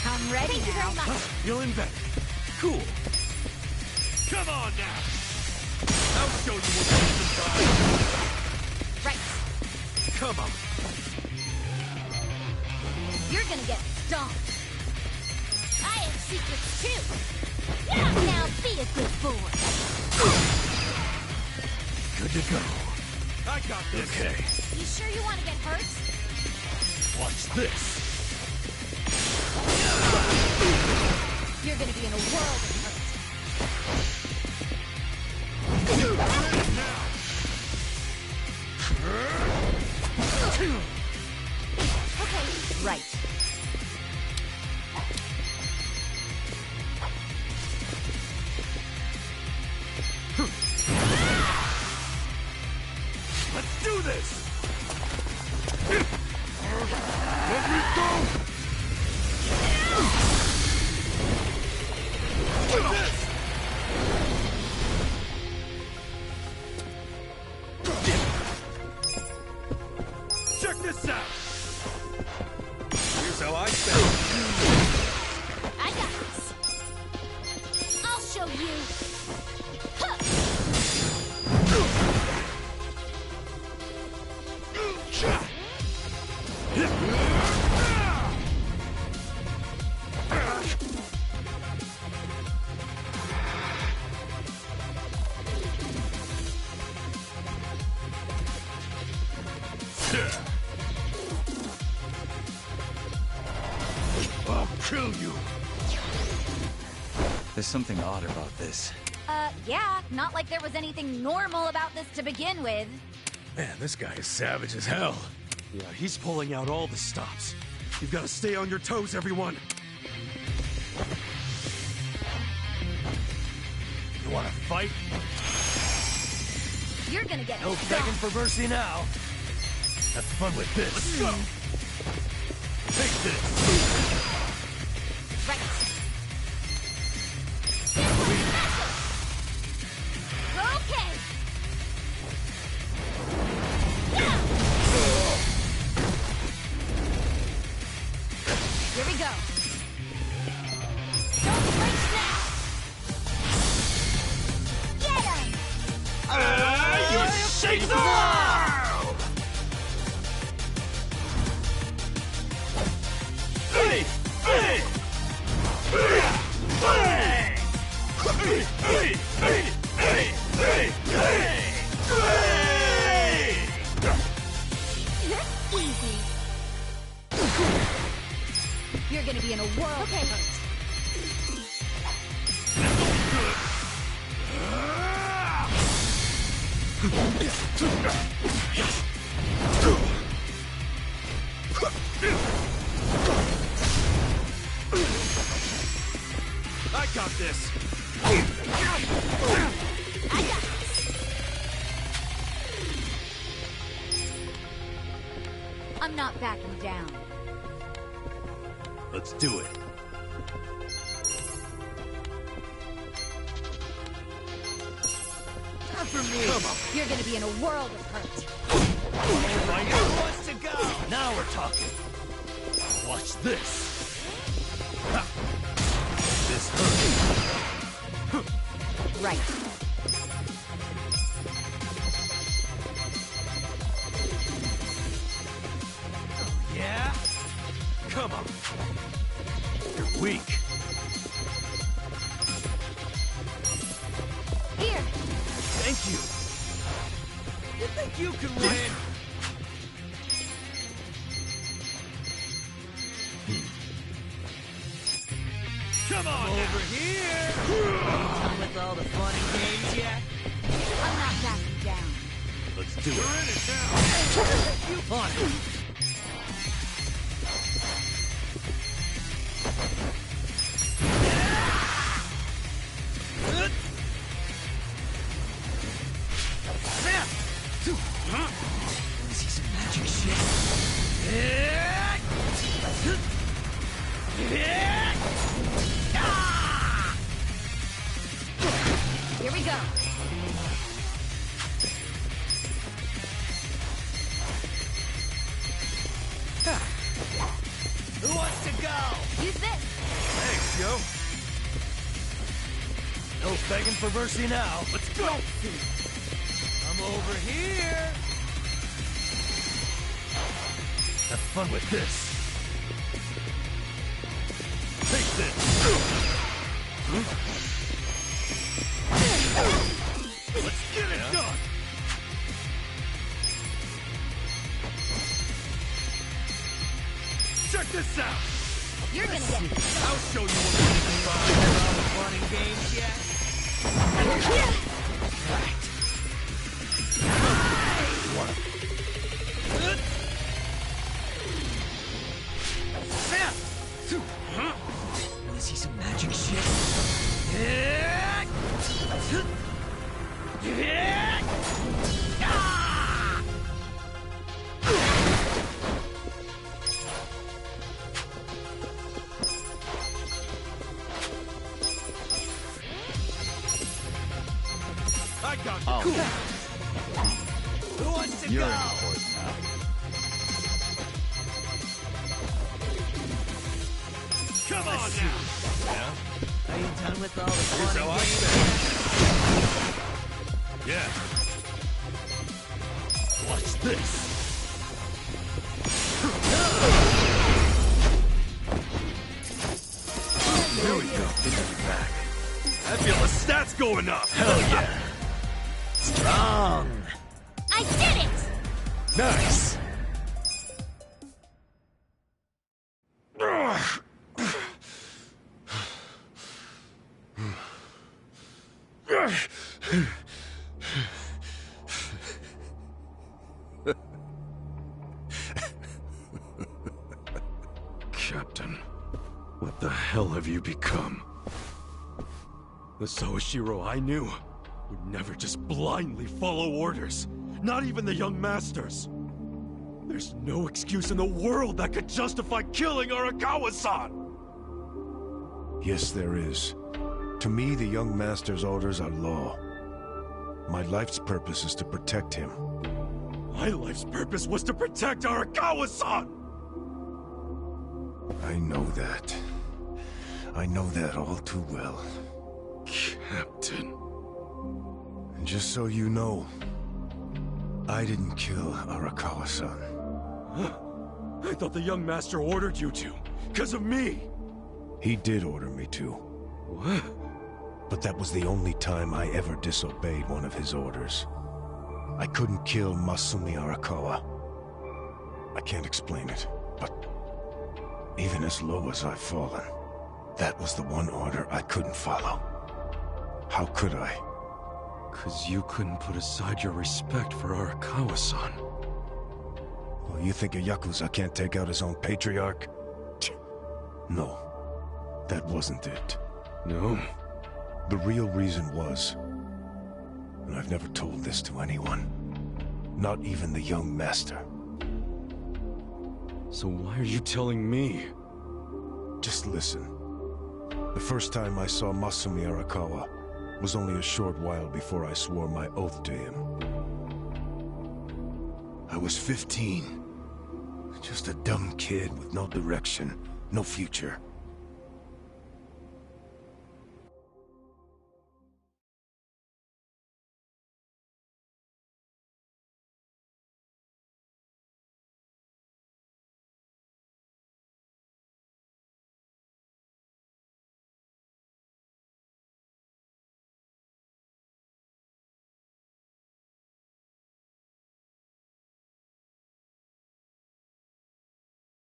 I'm ready now. Thank you very much. Feeling better. Cool. Come on now. I'll show you what this is about. Right. Come on. You're gonna get stomped. I have secrets too. Now be a good boy. Good to go. I got this. Okay, You sure you want to get hurt? watch this. You're gonna be in a world of hurt. Okay, right. Let's do this! Let me go! With this! Check this out! Here's how I spend. I got this. I'll show you. Huh. I'll kill you. There's something odd about this. Yeah, not like there was anything normal about this to begin with. Man, this guy is savage as hell. Yeah, he's pulling out all the stops. You've got to stay on your toes, everyone. You want to fight? You're gonna get No begging for mercy now. Have fun with this. Let's go! Take this. Right. Okay. Here we go. Don't flinch now. Get him. You shake the Easy. You're gonna be in a world of hurt. I got this. I got this. I'm not backing down. Let's do it. Not for me. Come on. You're gonna be in a world of hurt. Who wants to go? Now we're talking. Watch this. Ha. This hurts. Right. Yeah? Come on. You're weak. Here. Thank you. You think you can win? Come on over here. Done with all the fun and games yet? I'm not backing down. Let's do You're it. in it now. You fun. See some magic shit. Here we go. Who wants to go? Use this. Thanks, yo. No begging for mercy now. Let's go. I'm over here. Have fun with this. Take this! Let's get it done! Check this out! You're gonna get... I'll show you what we're about. All the fun and games yet? Wanna see some magic shit? I got you. Oh. Cool. Who wants to You're go? in the court now. Come on now! Yeah? Are you done with all the Here's fun how I and games? say. Yeah. Watch this. There we go. Back. I feel the stats going up. Hell yeah. Strong. I did it! Nice. Captain, what the hell have you become? The Sawashiro I knew would never just blindly follow orders. Not even the young masters. There's no excuse in the world that could justify killing Arakawa-san! Yes, there is. To me, the young master's orders are law. My life's purpose is to protect him. My life's purpose was to protect Arakawa-san! I know that. I know that all too well. Captain... And just so you know, I didn't kill Arakawa-san. Huh? I thought the young master ordered you to, because of me! He did order me to. What? But that was the only time I ever disobeyed one of his orders. I couldn't kill Masumi Arakawa. I can't explain it, but even as low as I've fallen, that was the one order I couldn't follow. How could I? 'Cause you couldn't put aside your respect for Arakawa-san. Well, you think a Yakuza can't take out his own patriarch? No, that wasn't it. No? The real reason was, and I've never told this to anyone, not even the young master. So why are you telling me? Just listen. The first time I saw Masumi Arakawa was only a short while before I swore my oath to him. I was 15. Just a dumb kid with no direction, no future.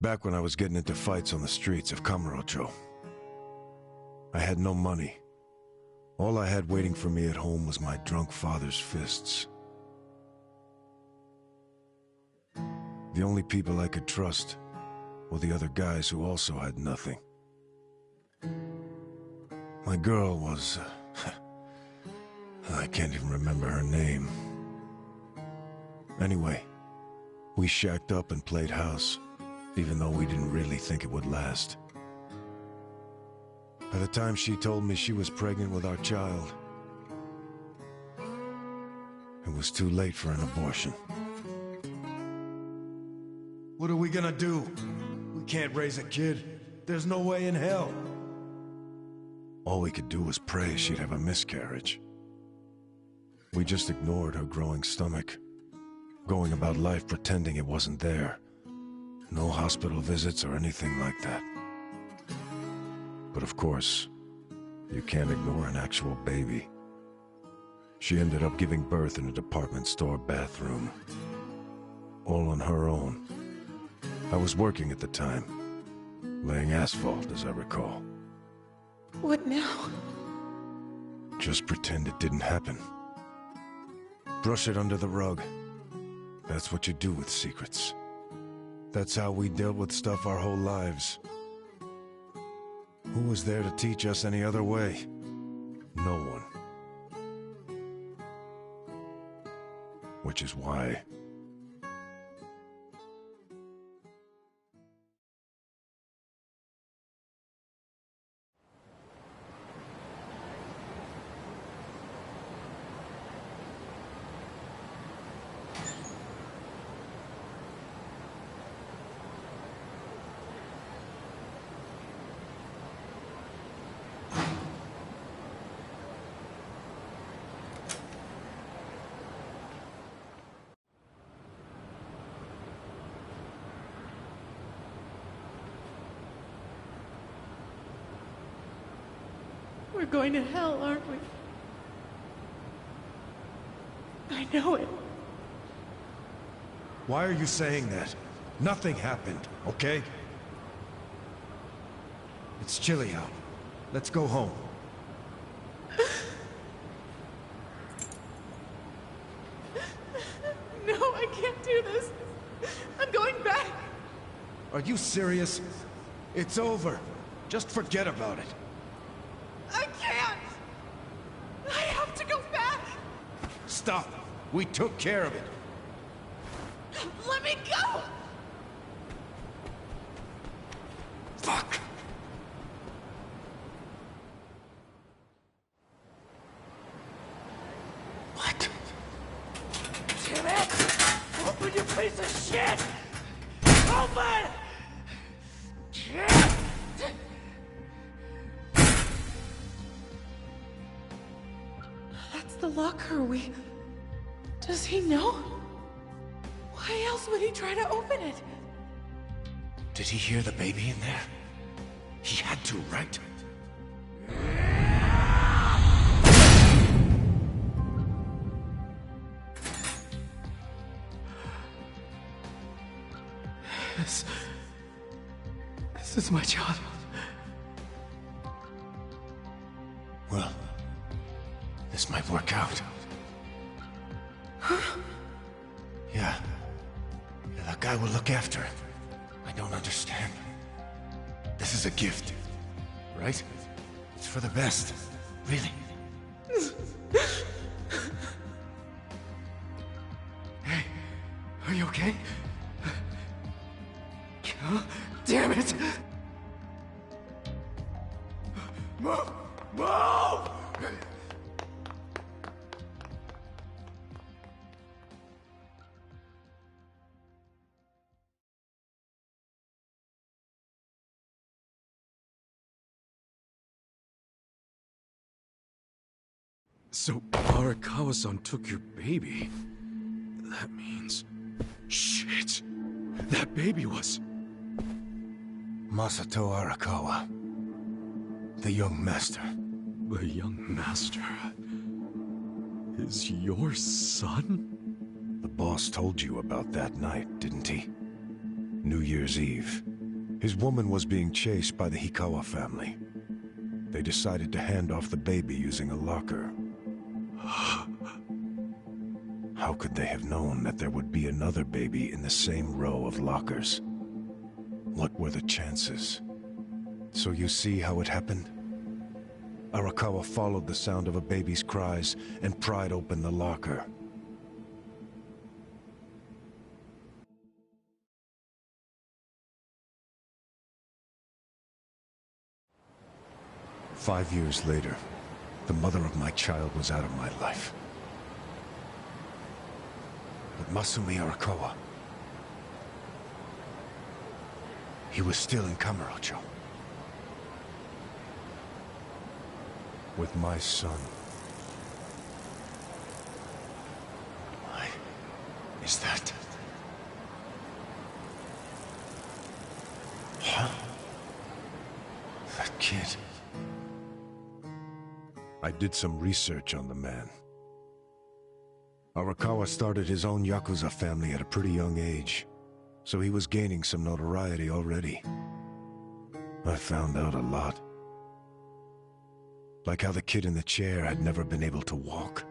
Back when I was getting into fights on the streets of Kamurocho, I had no money. All I had waiting for me at home was my drunk father's fists. The only people I could trust were the other guys who also had nothing. My girl was... I can't even remember her name. Anyway, we shacked up and played house, even though we didn't really think it would last. By the time she told me she was pregnant with our child, it was too late for an abortion. What are we gonna do? We can't raise a kid. There's no way in hell. All we could do was pray she'd have a miscarriage. We just ignored her growing stomach, going about life pretending it wasn't there. No hospital visits or anything like that. But of course, you can't ignore an actual baby. She ended up giving birth in a department store bathroom. All on her own. I was working at the time. Laying asphalt, as I recall. What now? Just pretend it didn't happen. Brush it under the rug. That's what you do with secrets. That's how we dealt with stuff our whole lives. Who was there to teach us any other way? No one. Which is why... We're going to hell, aren't we? I know it. Why are you saying that? Nothing happened, okay? It's chilly out. Let's go home. No, I can't do this. I'm going back. Are you serious? It's over. Just forget about it. I can't. I have to go back. Stop. We took care of it. Let me go. Fuck. What? Damn it! Open, you piece of shit! Open! That's the locker. Does he know? Why else would he try to open it? Did he hear the baby in there? He had to, right? This is my job. Well, this might work out. Huh? Yeah, that guy will look after it. I don't understand. This is a gift, right? It's for the best, really. Hey, are you okay? Oh, damn it! Move! Move! So, Arakawa-san took your baby. That means... Shit! That baby was... Masato Arakawa. The young master. The young master... is your son? The boss told you about that night, didn't he? New Year's Eve. His woman was being chased by the Hikawa family. They decided to hand off the baby using a locker. How could they have known that there would be another baby in the same row of lockers? What were the chances? So you see how it happened? Arakawa followed the sound of a baby's cries and pried open the locker. "5 years later, the mother of my child was out of my life. But Masumi Arakawa, he was still in Kamurocho. With my son. Why is that? Huh? That kid. I did some research on the man. Arakawa started his own Yakuza family at a pretty young age, so he was gaining some notoriety already. I found out a lot. Like how the kid in the chair had never been able to walk.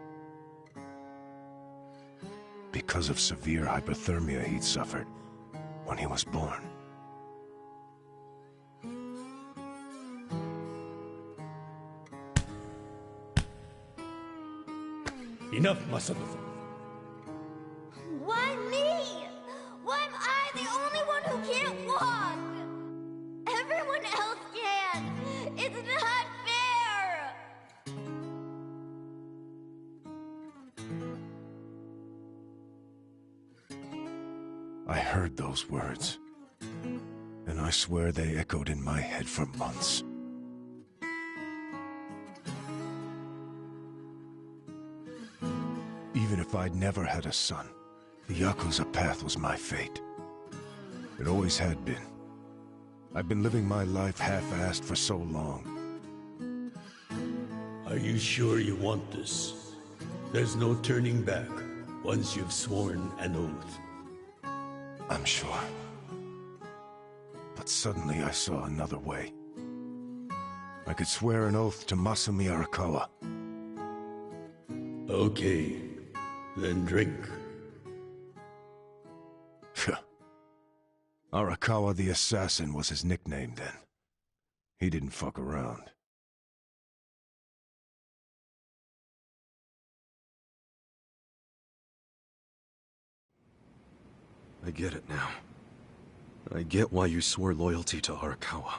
Because of severe hypothermia he'd suffered when he was born. Enough, Masato. Why me? Why am I the only one who can't walk? Everyone else can. It's not fair. I heard those words, and I swear they echoed in my head for months. Even if I'd never had a son, the Yakuza path was my fate. It always had been. I've been living my life half-assed for so long. Are you sure you want this? There's no turning back once you've sworn an oath. I'm sure. But suddenly I saw another way. I could swear an oath to Masumi Arakawa. Okay, then drink. Arakawa the Assassin was his nickname then. He didn't fuck around. I get it now. I get why you swore loyalty to Arakawa.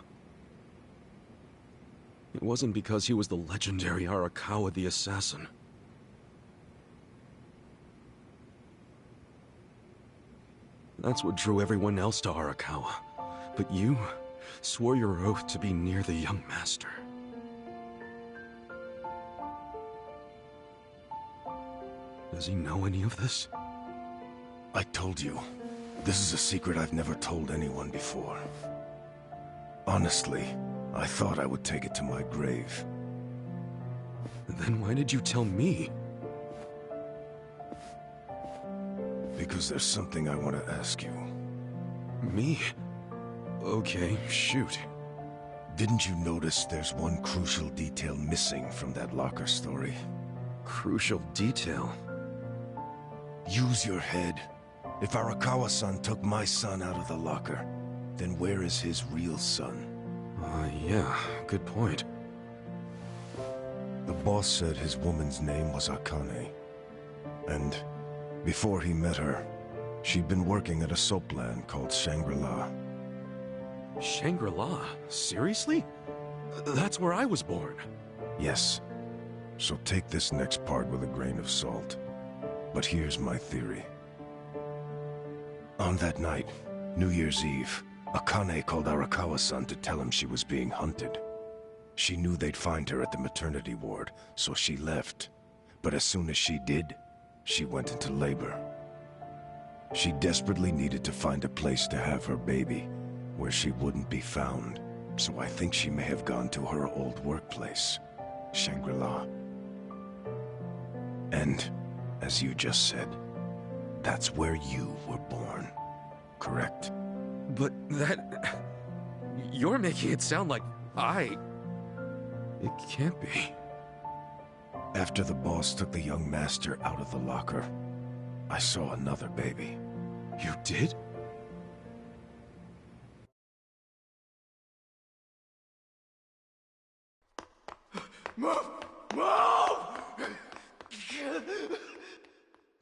It wasn't because he was the legendary Arakawa the Assassin. That's what drew everyone else to Arakawa. But you swore your oath to be near the young master. Does he know any of this? I told you. This is a secret I've never told anyone before. Honestly, I thought I would take it to my grave. Then why did you tell me? Because there's something I want to ask you. Me? Okay, shoot. Didn't you notice there's one crucial detail missing from that locker story? Crucial detail? Use your head. If Arakawa-san took my son out of the locker, then where is his real son? Yeah, good point. The boss said his woman's name was Akane. And before he met her, she'd been working at a soap land called Shangri-La. Shangri-La? Seriously? That's where I was born. Yes. So take this next part with a grain of salt. But here's my theory. On that night, New Year's Eve, Akane called Arakawa-san to tell him she was being hunted. She knew they'd find her at the maternity ward, so she left. But as soon as she did, she went into labor. She desperately needed to find a place to have her baby, where she wouldn't be found. So I think she may have gone to her old workplace, Shangri-La. And, as you just said, that's where you were born, correct? But that... You're making it sound like It can't be. After the boss took the young master out of the locker, I saw another baby. You did? Move!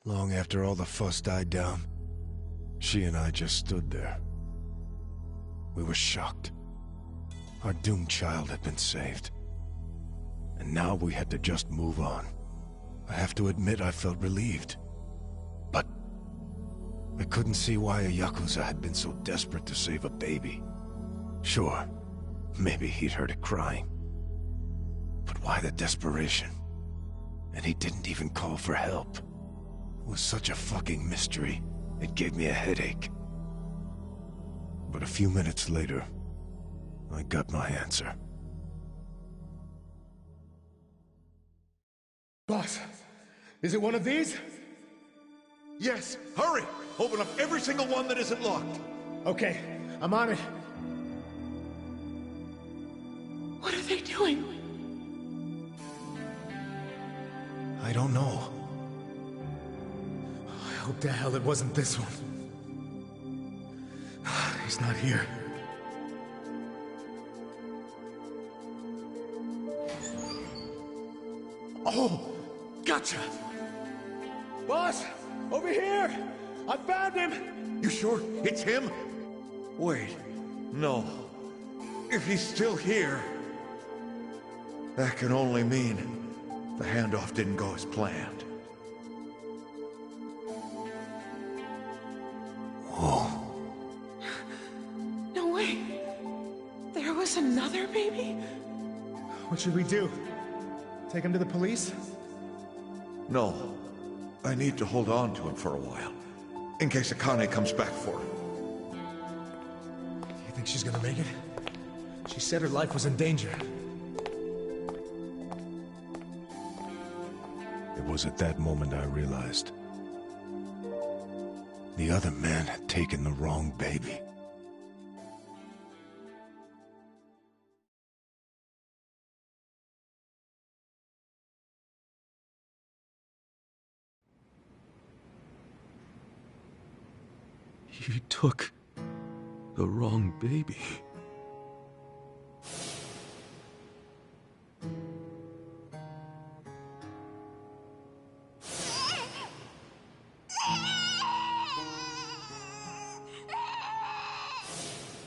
Long after all the fuss died down, she and I just stood there. We were shocked. Our doomed child had been saved. And now we had to just move on. I have to admit I felt relieved. But I couldn't see why a Yakuza had been so desperate to save a baby. Sure, maybe he'd heard it crying. But why the desperation? And he didn't even call for help. It was such a fucking mystery. It gave me a headache. But a few minutes later, I got my answer. Boss, is it one of these? Yes, hurry! Open up every single one that isn't locked. Okay, I'm on it. What are they doing? I don't know. I hope to hell it wasn't this one. He's not here. Oh, gotcha! Boss, over here! I found him! You sure it's him? Wait, no. If he's still here, that can only mean the handoff didn't go as planned. Whoa. No way. There was another baby? What should we do? Take him to the police? No. I need to hold on to him for a while, in case Akane comes back for him. You think she's gonna make it? She said her life was in danger. It was at that moment I realized the other man had taken the wrong baby. He took the wrong baby.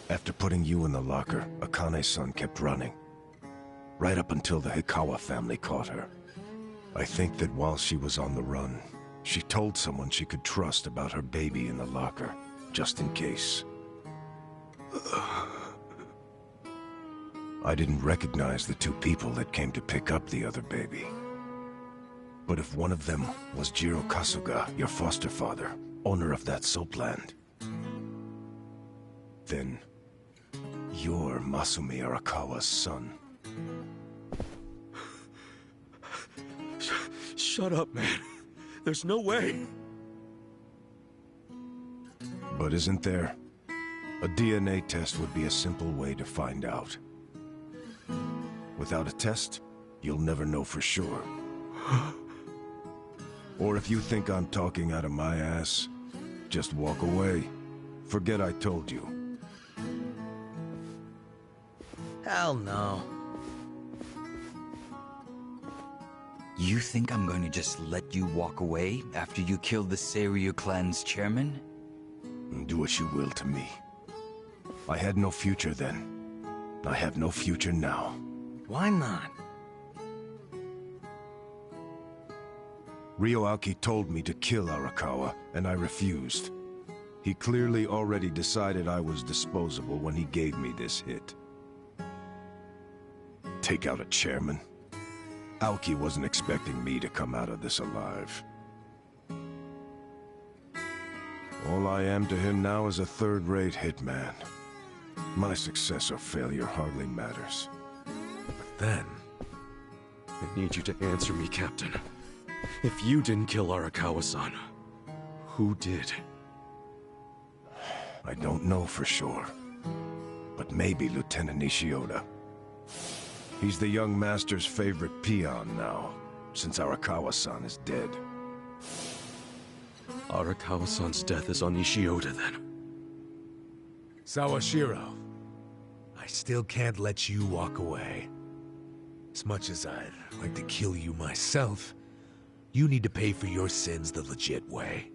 After putting you in the locker, Akane-san kept running. Right up until the Hikawa family caught her. I think that while she was on the run, she told someone she could trust about her baby in the locker, just in case. I didn't recognize the two people that came to pick up the other baby. But if one of them was Jiro Kasuga, your foster father, owner of that soapland, then you're Masumi Arakawa's son. Shut up, man. There's no way. But isn't there? A DNA test would be a simple way to find out. Without a test, you'll never know for sure. Or if you think I'm talking out of my ass, just walk away. Forget I told you. Hell no. You think I'm going to just let you walk away after you killed the Seiryu clan's chairman? Do what you will to me. I had no future then. I have no future now. Why not? Ryoaki told me to kill Arakawa, and I refused. He clearly already decided I was disposable when he gave me this hit. Take out a chairman? Aoki wasn't expecting me to come out of this alive. All I am to him now is a third-rate hitman. My success or failure hardly matters. But then, I need you to answer me, Captain. If you didn't kill Arakawa-san, who did? I don't know for sure. But maybe Lieutenant Nishioda. He's the young master's favorite peon now, since Arakawa-san is dead. Arakawa-san's death is on Nishioda, then. Sawashiro, I still can't let you walk away. As much as I'd like to kill you myself, you need to pay for your sins the legit way.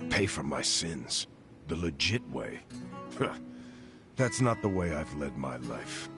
Pay for my sins? The legit way? That's not the way I've led my life.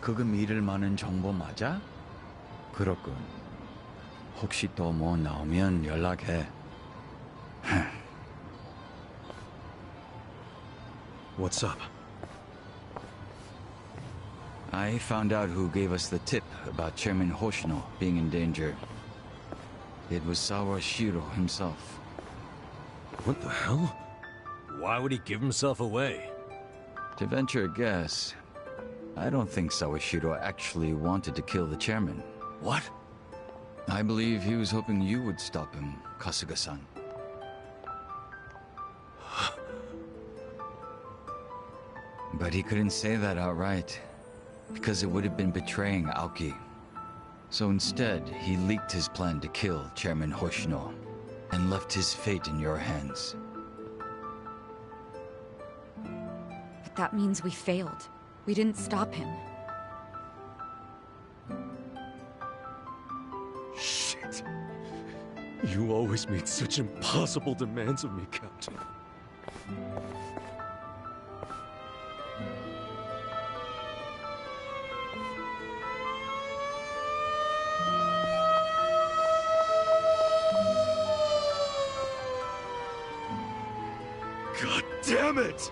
그거 믿을 만한 정보 맞아? 그렇군. 혹시 또 뭐 나오면 연락해. What's up? I found out who gave us the tip about Chairman Hoshino being in danger. It was Sawashiro himself. What the hell? Why would he give himself away? To venture a guess, I don't think Sawashiro actually wanted to kill the chairman. What? I believe he was hoping you would stop him, Kasuga-san. But he couldn't say that outright, because it would have been betraying Aoki. So instead, he leaked his plan to kill Chairman Hoshino, and left his fate in your hands. But that means we failed. We didn't stop him. Shit. You always made such impossible demands of me, Captain. God damn it!